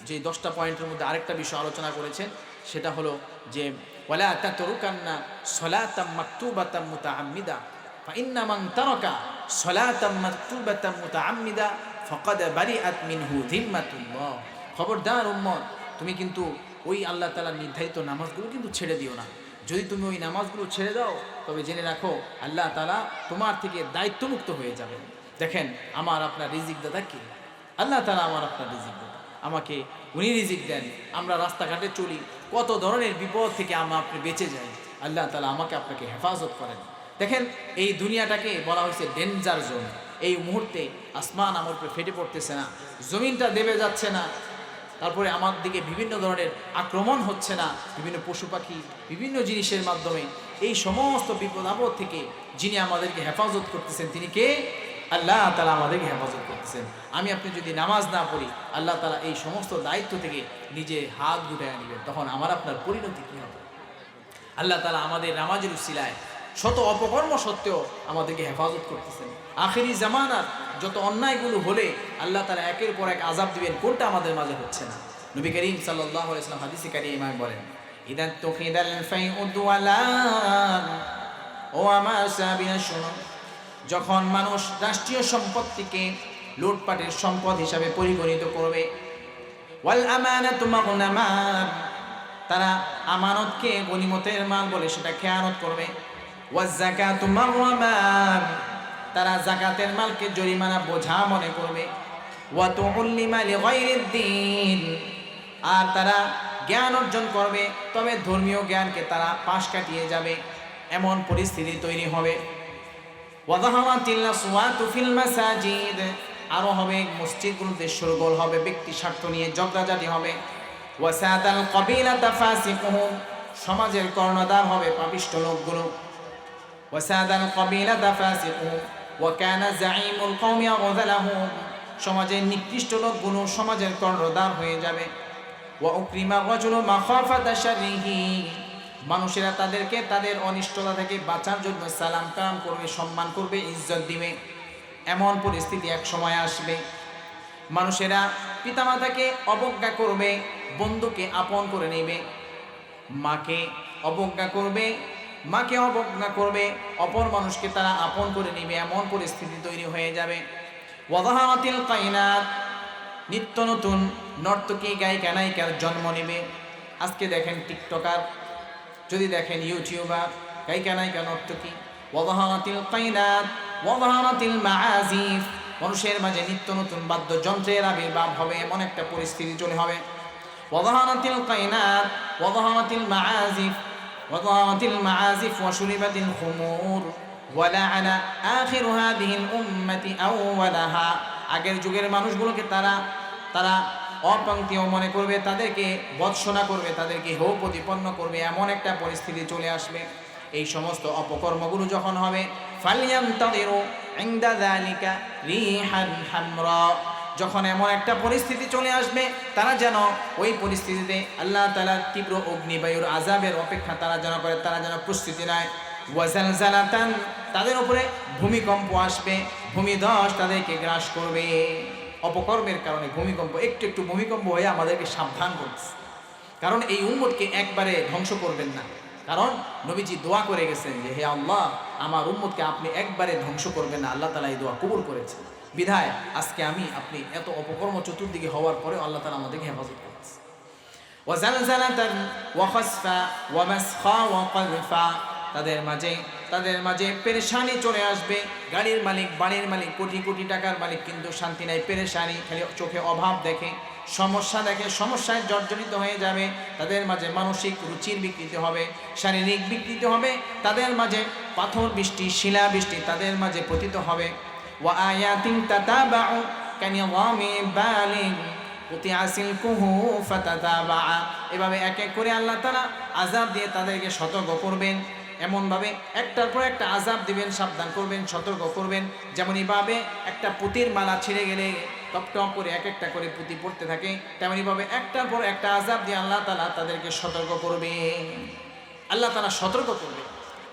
যে 10টা পয়েন্টের মধ্যে আরেকটা বিষয় আলোচনা করেছেন, সেটা হলো যে ওয়ালা তাতরুকান্না সলাতাম মাকতুবাতাম মুতাআম্মিদা ফাইন্না মান তারাকা সলাতাম মাকতুবাতাম মুতাআম্মিদা ফাকাদ বারিআত মিনহু যিম্মাতুল্লাহ। খবরদার উম্মত, তুমি কিন্তু ওই আল্লাহ তাআলার নির্ধারিত নামাজগুলো কিন্তু ছেড়ে দিও না। যদি তুমি ওই নামাজগুলো ছেড়ে দাও তবে জেনে রাখো আল্লাহ তাআলা তোমার থেকে দায়িত্বমুক্ত হয়ে যাবেন। দেখেন, আমার আপনার রিজিক দাতা কি? আল্লাহ তাআলা আমার আপনার রিজিক দাতা, আমাকে উনি রিজিক দেন। আমরা রাস্তাঘাটে চলি, কত ধরনের বিপদ থেকে আমরা আপনি বেঁচে যাই, আল্লাহ তাআলা আমাকে আপনাকে হেফাজত করেন। দেখেন, এই দুনিয়াটাকে বলা হয়েছে ডেঞ্জার জোন। এই মুহূর্তে আসমান আমার উপরে ফেটে পড়তেছে না, জমিনটা দেবে যাচ্ছে না, তারপরে আমার দিকে বিভিন্ন ধরনের আক্রমণ হচ্ছে না, বিভিন্ন পশু পাখি, বিভিন্ন জিনিসের মাধ্যমে এই সমস্ত বিপদ আপদ থেকে যিনি আমাদেরকে হেফাজত করতেছেন তিনি কে? আল্লাহ তাআলা আমাদেরকে হেফাজত করতেছেন। আমি আপনি যদি নামাজ না পড়ি, আল্লাহ তাআলা এই সমস্ত দায়িত্ব থেকে নিজে হাত গুটাইয়া নেবেন, তখন আমার আপনার পরিণতি কী হবে? আল্লাহ তাআলা আমাদের নামাজের উসিলায় শত অপকর্ম সত্ত্বেও আমাদেরকে হেফাজত করতেছেন। আখিরি জামানার যত অন্যায়গুলো হলে আল্লাহ তাআলা একের পর এক আযাব দিবেন, কোনটা আমাদের মাঝে হচ্ছে না? নবী করিম সাল্লাল্লাহু আলাইহি ওয়াসাল্লাম হাদিসে কারিমায় বলেন, ইদা তুখিদাল ফাইউ দুওয়ালান, ও আমার সাহাবীরা শুনো, যখন মানুষ রাষ্ট্রীয় সম্পত্তিকে লুটপাটের সম্পদ হিসাবে পরিগণিত করবে, ওয়াল আমানাতু মাগনামান, তারা আমানতকে গনিমতের মাল বলে সেটা খেয়ানত করবে, ওয়াজ যাকাতু মাগরামান, তারা যাকাতের মালকে জরিমানা বোঝা মনে করবে। ওয়া তুউল্লিমা লিগাইরিদ দ্বীন, আর তারা জ্ঞান অর্জন করবে তবে ধর্মীয় জ্ঞানকে তারা পাশ কাটিয়ে যাবে, এমন পরিস্থিতি তৈরি হবে। ওয়া যাহারাতিল আসওয়াতু ফিল মাসাজিদ, আরো হবে মসজিদগুলোতে শোরগোল হবে, ব্যক্তি স্বার্থ নিয়ে ঝগড়াঝাটি হবে। ওয়া সাদাল কাবিলাতা ফাসিকুহুম, সমাজের কর্ণধার হবে পাপিষ্ঠ লোকগুলো। ওয়া সাদাল কাবিলাতা ফাসিকুহুম ওয়া কানা যাঈমুল কওমি আযলাহুম, সমাজের নিকৃষ্ট লোকগুলো সমাজের কর্ণধার হয়ে যাবে। ওয়া উকরিমা রাজুলু মাখাফাতা শাররিহি, মানুষেরা তাদেরকে তাদের অনিষ্টতা থেকে বাঁচার জন্য সালাম কালাম করবে, সম্মান করবে, ইজ্জত দিবে। এমন পরিস্থিতি এক সময় আসবে, মানুষেরা পিতামাতাকে অবজ্ঞা করবে, বন্ধুকে আপন করে নেবে, মাকে অবজ্ঞা করবে, মাকে অবজ্ঞা করবে, অপর মানুষকে তারা আপন করে নেবে, এমন পরিস্থিতি তৈরি হয়ে যাবে। ওয়াযাহারাতিল কায়নাত, নিত্য নতুন নর্তকী গায়িকা নায়িকার জন্ম নেবে। আজকে দেখেন টিকটকার, যদি দেখেন ইউটিউবার, গায়িকা নায়িকা নর্তকী। ওয়াযাহারাতিল কায়নাত ওয়াযাহারাতিল মাআজিফ, মানুষের মাঝে নিত্য নতুন বাদ্যযন্ত্রের আবির্ভাব হবে, এমন একটা পরিস্থিতি চলে হবে। ওয়াযাহারাতিল কায়নাত ওয়াযাহারাতিল মাআজিফ ওয়াযাহারাতিল মাআজিফ ওয়া শুরিবাতিল খুমুর ওয়া লাআনা আখিরু হাযিহিল উম্মতি আউওয়ালাহা, আগের যুগের মানুষগুলোকে তারা অপংক্তীয় মনে করবে, তাদেরকে বৎসনা করবে, তাদেরকে হেয় প্রতিপন্ন করবে, এমন একটা পরিস্থিতি চলে আসবে। এই সমস্ত অপকর্মগুলো যখন হবে, ফালইয়ানতাযিরু ইনদা যালিকা রিহান হামরা, যখন এমন একটা পরিস্থিতি চলে আসবে, তারা যেন ওই পরিস্থিতিতে আল্লাহ তাআলার তীব্র অগ্নিবায়ুর আযাবের অপেক্ষা তারা যেন করে, তারা যেন প্রস্তুতি নেয়। ওয়াজালজালাতান, তাদের উপরে ভূমিকম্প আসবে, ভূমিধস তাদেরকে গ্রাস করবে। অপকর্মের কারণে ভূমিকম্প, একটু একটু ভূমিকম্প হয়ে আমাদেরকে সাবধান করছে, কারণ এই উম্মতকে একবারে ধ্বংস করবেন না। কারণ নবীজি দোয়া করে গেছেন যে হে আল্লাহ, আমার উম্মতকে আপনি একবারে ধ্বংস করবেন না। আল্লাহ তাআলা এই দোয়া কবুল করেছেন, বিধায় আজকে আপনি এত অপকর্ম চতুর্দিকে হওয়ার পরে আল্লাহ তাআলা আমাদেরকে হেফাজত করেছে। ওয়াজালজালাতান ওয়া খাসফা ওয়া মাসখা ওয়া কাযফা, তাদের মাঝে পেরেশানি চলে আসবে। গাড়ির মালিক, বাড়ির মালিক, কোটি কোটি টাকার মালিক, কিন্তু শান্তি নাই, পেরেশানি, খালি চোখে অভাব দেখে, সমস্যা দেখে, সমস্যায় জর্জরিত হয়ে যাবে। তাদের মাঝে মানসিক রুচির বিকৃতি হবে, শারীরিক বিকৃতি হবে, তাদের মাঝে পাথর বৃষ্টি, শিলা বৃষ্টি তাদের মাঝে পতিত হবে। ওয়া আয়াতিন তাতাবাউ কানিযামি বালিগ কুতিআসিল কুহু ফাতাতাবা, এভাবে এক এক করে আল্লাহ তাআলা আযাব দিয়ে তাদেরকে সতর্ক করবেন, এমনভাবে একটার পর একটা আযাব দিবেন, সাবধান করবেন, সতর্ক করবেন। যেমন এইভাবে একটা পুঁতির মালা ছিঁড়ে গেলে টপ টপ করে এক একটা করে পুঁতি পড়তে থাকে, তেমনইভাবে একটার পর একটা আযাব দিয়ে আল্লাহ তাআলা তাদেরকে সতর্ক করবে। আল্লাহ তাআলা সতর্ক করবে,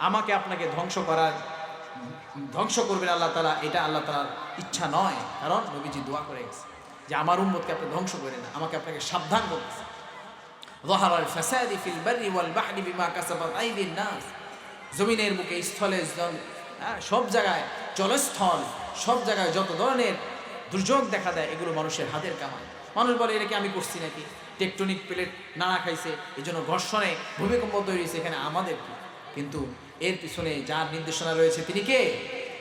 আমাকে আপনাকে ধ্বংস করবেন আল্লাহ তাআলা, এটা আল্লাহ তাআলার ইচ্ছা নয়। কারণ নবীজি দোয়া করে গেছে যে আমার উম্মতকে আপনি ধ্বংস করেন না, আমাকে আপনাকে সাবধান করতেছে। যাহারাল ফাসাদি ফিল বাররি ওয়াল বাহরি বিমা কাসাবাত আইদিন নাস, জমিনের বুকে, স্থলে, সব জায়গায়, জলস্থল, সব জায়গায় যত ধরনের দুর্যোগ দেখা দেয়, এগুলো মানুষের হাতের কামাই। মানুষ বলে এটা কি আমি করছি নাকি, টেকটনিক প্লেট নাড়া খাইছে, এই জন্য ঘর্ষণে ভূমিকম্প তৈরি হয়েছে, এখানে আমাদের কি? কিন্তু এর পিছনে যার নির্দেশনা রয়েছে তিনি কে?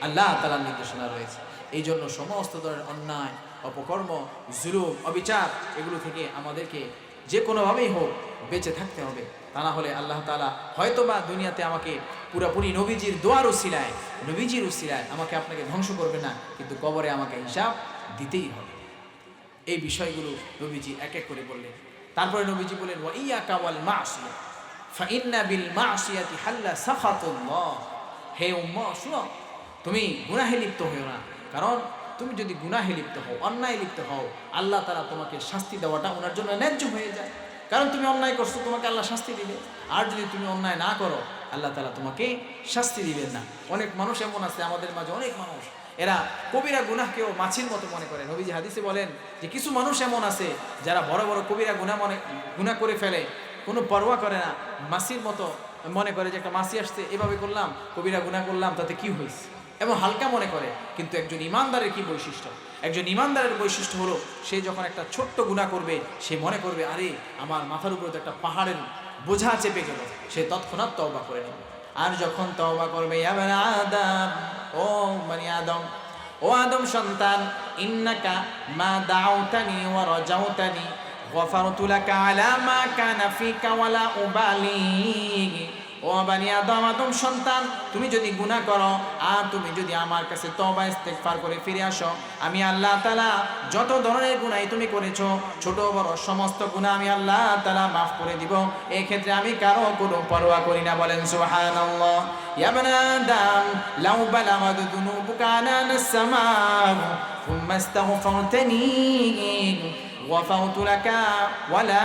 আল্লাহ তাআলার নির্দেশনা রয়েছে। এই জন্য সমস্ত ধরনের অন্যায়, অপকর্ম, জুলুম, অবিচার, এগুলো থেকে আমাদেরকে যে কোনোভাবেই হোক বেঁচে থাকতে হবে। তা না হলে আল্লাহ তাআলা হয়তোবা দুনিয়াতে আমাকে পুরোপুরি নবীজির দোয়ার উসিলায়, নবীজির উসিলায় আমাকে আপনাকে ধ্বংস করবে না, কিন্তু কবরে আমাকে হিসাব দিতেই হবে। এই বিষয়গুলো নবীজি এক এক করে বললেন। তারপরে নবীজি বলেন ওয়া ইয়াকা ওয়াল মাসিয়া ফাইন্না বিল মাসিয়াতি হাল্লা সাখাতুল্লাহ, হে উম্মত শুনো, তুমি গুনাহে লিপ্ত হও না, কারণ তুমি যদি গুনাহে লিপ্ত হও, অন্যায় লিপ্ত হও, আল্লাহ তাআলা তোমাকে শাস্তি দেওয়াটা ওনার জন্য ন্যায্য হয়ে যায়। কারণ তুমি অন্যায় করছো, তোমাকে আল্লাহ শাস্তি দিবে। আর যদি তুমি অন্যায় না করো, আল্লাহ তাআলা তোমাকে শাস্তি দিবেন না। অনেক মানুষ এমন আছে আমাদের মাঝে, অনেক মানুষ এরা কবিরা গুনাহকেও মাছির মতো মনে করে। নবীজি হাদিসে বলেন যে কিছু মানুষ এমন আছে যারা বড় বড় কবিরা গুনাহ করে ফেলে, কোনো পরোয়া করে না, মাছির মতো মনে করে যে একটা মাছি আসছে, এভাবে করলাম, কবিরা গুনাহ করলাম, তাতে কি হয়েছে, এবং হালকা মনে করে। কিন্তু একজন ইমানদারের কি বৈশিষ্ট্য? একজন ইমানদারের বৈশিষ্ট্য হলো সে যখন একটা ছোট্ট গুনাহ করবে, সে মনে করবে আরে আমার মাথার উপরে তো একটা পাহাড়ের বোঝা চেপে গেল, সে তৎক্ষণাৎ তওবা করে নেবে। আর যখন তওবা করবে ইয়া বানি আদম ও বনি আদম, ও আদম সন্তান, ইন্নাকা মা দাউতানি ওয়া রাজাউতানি গফারতু লাকা আলা মা কানা ফিকা ওয়ালা উবালি। ও বানি আদম, আদম সন্তান, তুমি যদি গুনাহ করো আর তুমি যদি আমার কাছে তওবা ইস্তেগফার করে ফিরে আসো, আমি আল্লাহ তাআলা যত ধরনের গুনাহ তুমি করেছো, ছোট বড় সমস্ত গুনাহ আমি আল্লাহ তাআলা মাফ করে দিব। এই ক্ষেত্রে আমি কারো কোনো পরোয়া করি না। বলেন সুবহানাল্লাহ। ইয়া বানি আদম লাউ বালাগাত যুনুবুকা আনানাস সামা সুম্মা ইস্তাগফারতানি গফারতু লাকা ওয়ালা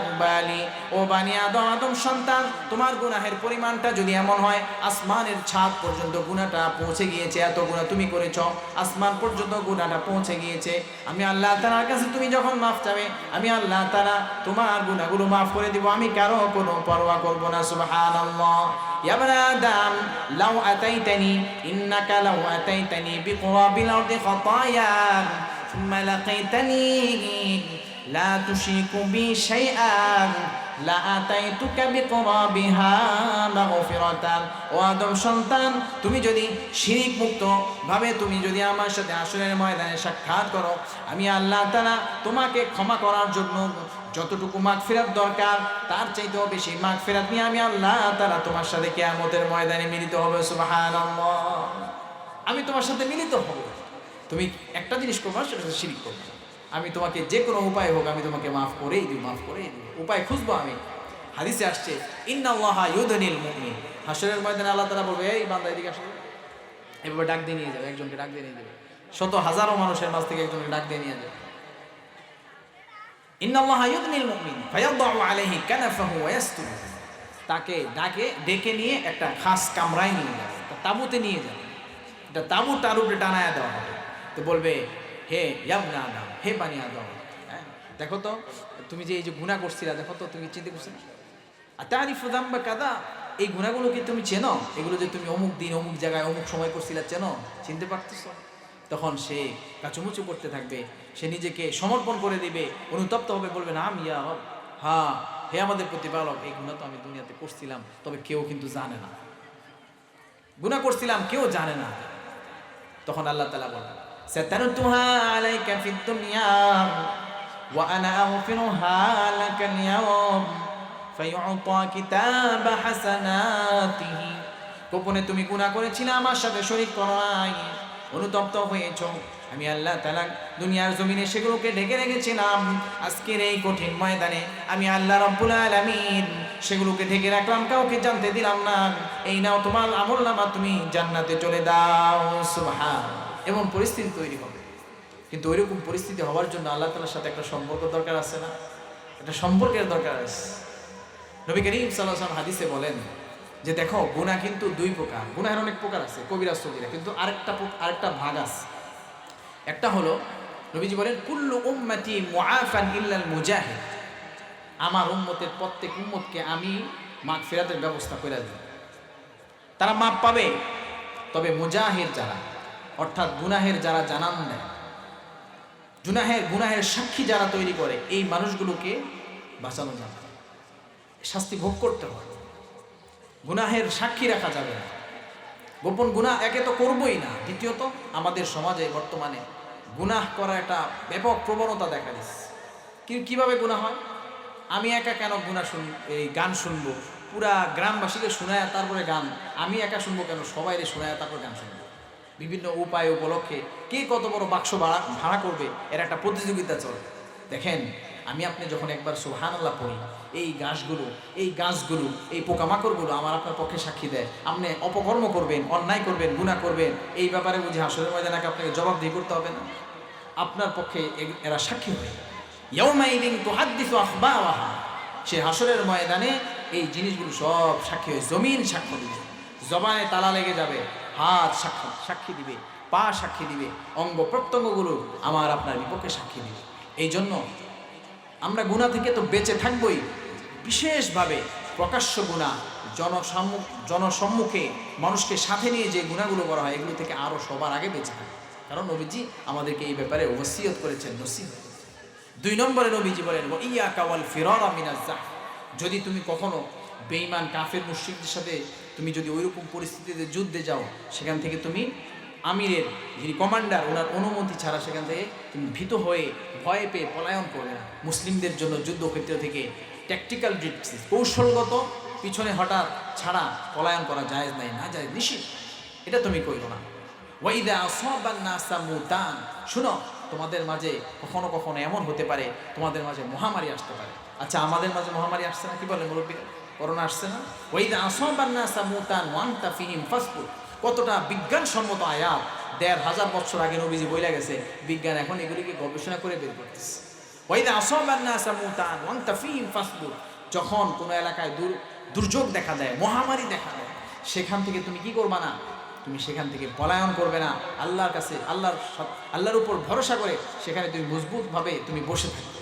উবালি। ও বানি আদম, আদম সন্তান, তোমার গুনাহের পরিমাণটা যদি এমন হয় আসমানের ছাদ পর্যন্ত গুনাহটা পৌঁছে গিয়েছে, এত গুনাহ তুমি করেছো, আসমান পর্যন্ত গুনাহটা পৌঁছে গিয়েছে, আমি আল্লাহ তাআলার কাছে তুমি যখন মাফ চাবে, আমি আল্লাহ তাআলা তোমার গুনাহগুলো মাফ করে দিব, আমি কারো কোনো পরোয়া করব না। সুবহানাল্লাহ। ইয়া বানি আদম লাউ আতাইতানি ইন্নাকা লাউ আতাইতানি বিকুরাবিল আরদি খাতায়া ثم لقيتني لا تشرك بي شيئا لأتيتك بقرابها مغفرة। ও আদম সন্তান, তুমি যদি শিরিক মুক্ত ভাবে তুমি যদি আমার সাথে হাশরের ময়দানে সাক্ষাৎ করো, আমি আল্লাহ তাআলা তোমাকে ক্ষমা করার জন্য যতটুকু মাগফিরাত দরকার তার চাইতেও বেশি মাগফিরাত নিয়ে আমি আল্লাহ তাআলা তোমার সাথে কিয়ামতের ময়দানে মিলিত হব। সুবহানাল্লাহ। আমি তোমার সাথে মিলিত হব। তুমি একটা জিনিস করবা, সেটা হচ্ছে শিরিক করবা। আমি তোমাকে যে কোনো উপায় হোক আমি তোমাকে মাফ করেই দিব, মাফ করেই দিব। উপায় খুঁজবো আমি। হাদিসে আসছে ইন্নাল্লাহা ইউদনিল মুমিন, হাশরের ময়দানে আল্লাহ তাআলা বলবে, এই বান্দা এদিকে আসো, এভাবে ডাক দিয়ে নিয়ে যাবে, একজনকে ডাক দিয়ে নিয়ে যাবে, শত হাজারো মানুষের মাঝ থেকে একজনকে ডাক দিয়ে নিয়ে যাবে। ইন্নাল্লাহা ইউদনিল মুমিন ফায়াদাউ আলাইহি কানাফাহু ওয়া ইয়াসতুরু, তাকে ডেকে নিয়ে একটা খাস কামরায় নিয়ে যাবে, তাঁবুতে নিয়ে যাবে, এটা তাঁবু তার উপরে টানায় দেওয়া হবে। তো বলবে, হে ইয়াবনা আদম, হে বানি আদম, দেখো তো তুমি যে এই যে গুনাহ করছিলা, দেখো তো তুমি চিন্তা করছো না, আতারিফু যামবা কাদা, এই গুনাহগুলো কি তুমি চেনো? এগুলো যে তুমি অমুক দিন অমুক জায়গায় অমুক সময় করছিলা, চেনো? চিনতে পারতেছো? তখন সে কাচুমুচু করতে থাকবে, সে নিজেকে সমর্পণ করে দিবে, অনুতপ্ত হবে, বলবে না আমি ইয়া রব, হ্যাঁ হে আমাদের প্রতিপালক, এই গুনাহ তো আমি দুনিয়াতে করছিলাম, তবে কেউ কিন্তু জানে না, গুনাহ করছিলাম কেউ জানে না। তখন আল্লাহ তাআলা বলেন, সাতারতুহা আলাইকা ফিদ দুনিয়া ওয়া আনা আগফিরুহা লাকাল ইয়াওম ফায়ুতা কিতাবা হাসানাতিহি। গোপনে তুমি গুনাহ করেছিলে, আমার সাথে শরীক করো নাই, অনুতপ্ত হয়েছো, আমি আল্লাহ তাআলা দুনিয়ার জমিনে সেগুলোকে ঢেকে রেখেছিলাম। আজকের এই কঠিন ময়দানে আমি আল্লাহ রাব্বুল আলামিন সেগুলোকে ঢেকে রাখলাম, কাউকে জানতে দিলাম না। এই নাও তোমার আমলনামা, তুমি জান্নাতে চলে দাও। সুবহানাল্লাহ। এমন পরিস্থিতি তৈরি হবে, কিন্তু ওইরকম পরিস্থিতি হওয়ার জন্য আল্লাহ তাআলার সাথে একটা সম্পর্ক দরকার আছে না? একটা সম্পর্কের দরকার আছে। নবী করিম সাল্লাল্লাহু আলাইহি ওয়াসাল্লাম হাদিসে বলেন যে দেখো, গুনাহ কিন্তু দুই প্রকার, গুনাহের অনেক প্রকার আছে, কবিরা সগীরা, কিন্তু আরেকটা ভাগ আছে। একটা হলো নবীজি বলেন, কুল্লু উম্মতি মুআফান ইল্লাল মুজাহিদ, আমার উম্মতের প্রত্যেক উম্মতকে আমি মাগফিরাতের ব্যবস্থা করে দেব, তারা মাপ পাবে। তবে মুজাহিদ যারা, অর্থাৎ গুনাহের যারা জানান দেয়, গুনাহের সাক্ষী যারা তৈরি করে, এই মানুষগুলোকে বাঁচানো যাবে না, শাস্তি ভোগ করতে হবে। গুনাহের সাক্ষী রাখা যাবে না। গোপন গুনাহ একে তো করবই না, দ্বিতীয়ত আমাদের সমাজে বর্তমানে গুনাহ করা একটা ব্যাপক প্রবণতা দেখা দিচ্ছে। কিভাবে গুনাহ হয়? আমি একা কেন এই গান শুনবো, পুরা গ্রামবাসীকে শোনায় তারপরে গান, আমি একা শুনবো কেন, সবাইরে শোনায় তারপর গান শুনবো। বিভিন্ন উপায় উপলক্ষে কে কত বড় বাক্স ভাড়া করবে, এর একটা প্রতিযোগিতা চলে। দেখেন, আমি আপনি যখন একবার সুবহানাল্লাহ পড়ি, এই গাছগুলো এই পোকামাকড়গুলো আমার আপনার পক্ষে সাক্ষী দেয়। আপনি অপকর্ম করবেন, অন্যায় করবেন, গুনাহ করবেন, এই ব্যাপারে বুঝি হাশরের ময়দানে আপনাকে জবাবদিহি করতে হবে না? আপনার পক্ষে এরা সাক্ষী হয়। ইয়াউমাইদিন তুহাদ্দিসু আখবারাহা, সে হাশরের ময়দানে এই জিনিসগুলো সব সাক্ষী হয়, জমিন সাক্ষ্য দিবে, জবানে তালা লেগে যাবে, হাত সাক্ষী দিবে, পা সাক্ষী দিবে, অঙ্গ প্রত্যঙ্গগুলো আমার আপনার বিপক্ষে সাক্ষী দিবে। এই জন্য আমরা গুনাহ থেকে তো বেঁচে থাকবই, বিশেষভাবে প্রকাশ্য গুনাহ, জনসম্মুখে মানুষকে সাথে নিয়ে যে গুনাহগুলো করা হয়, এগুলো থেকে আরও সবার আগে বেঁচে থাকে। কারণ নবীজি আমাদেরকে এই ব্যাপারে ওসিয়ত করেছেন, নসিহত। 2 নম্বরে নবীজি বলেন, ইয়াকা ওয়াল ফিরারা মিনাজ জাহফ, যদি তুমি কখনো বেঈমান কাফের মুশরিকদের সাথে তুমি যদি ওইরকম পরিস্থিতিতে যুদ্ধে যাও, সেখান থেকে তুমি আমিরের যিনি কমান্ডার ওনার অনুমতি ছাড়া সেখান থেকে তুমি ভীত হয়ে ভয় পেয়ে পলায়ন করবে না। মুসলিমদের জন্য যুদ্ধক্ষেত্র থেকে ট্যাকটিক্যাল ট্রিক্স, কৌশলগত পিছনে হঠাৎ ছাড়া পলায়ন করা জায়েজ নাই, না জায়েজ, নিষিদ্ধ। এটা তুমি কইরো না। ওয়াইদা আসাবান নাসা মুতান, শুনো তোমাদের মাঝে কখনো কখনো এমন হতে পারে তোমাদের মাঝে মহামারী আসতে পারে। আচ্ছা, আমাদের মাঝে মহামারী আসছে না? কি বলে মুরব্বীরা, করোনা আসছে না? ওয়াইদা আসাবান নাসা মুতান ওয়ান্তা ফিহিম ফাসবুর, কতটা বিজ্ঞানসম্মত আয়াত ১৫০০ বছর আগে নবীজি বইলা গেছে, বিজ্ঞান এখন এগুলিকে গবেষণা করে বের করতেছে। ওয়াইদা আসাবান নাসা মুতান ওয়ান্তা ফিহিম ফাসবুর, যখন কোনো এলাকায় দুর্যোগ দেখা দেয়, মহামারী দেখা দেয়, সেখান থেকে তুমি কি করবা না? তুমি সেখান থেকে পলায়ন করবে না, আল্লাহর কাছে আল্লাহর উপর ভরসা করে সেখানে তুমি মজবুতভাবে তুমি বসে থাকবে।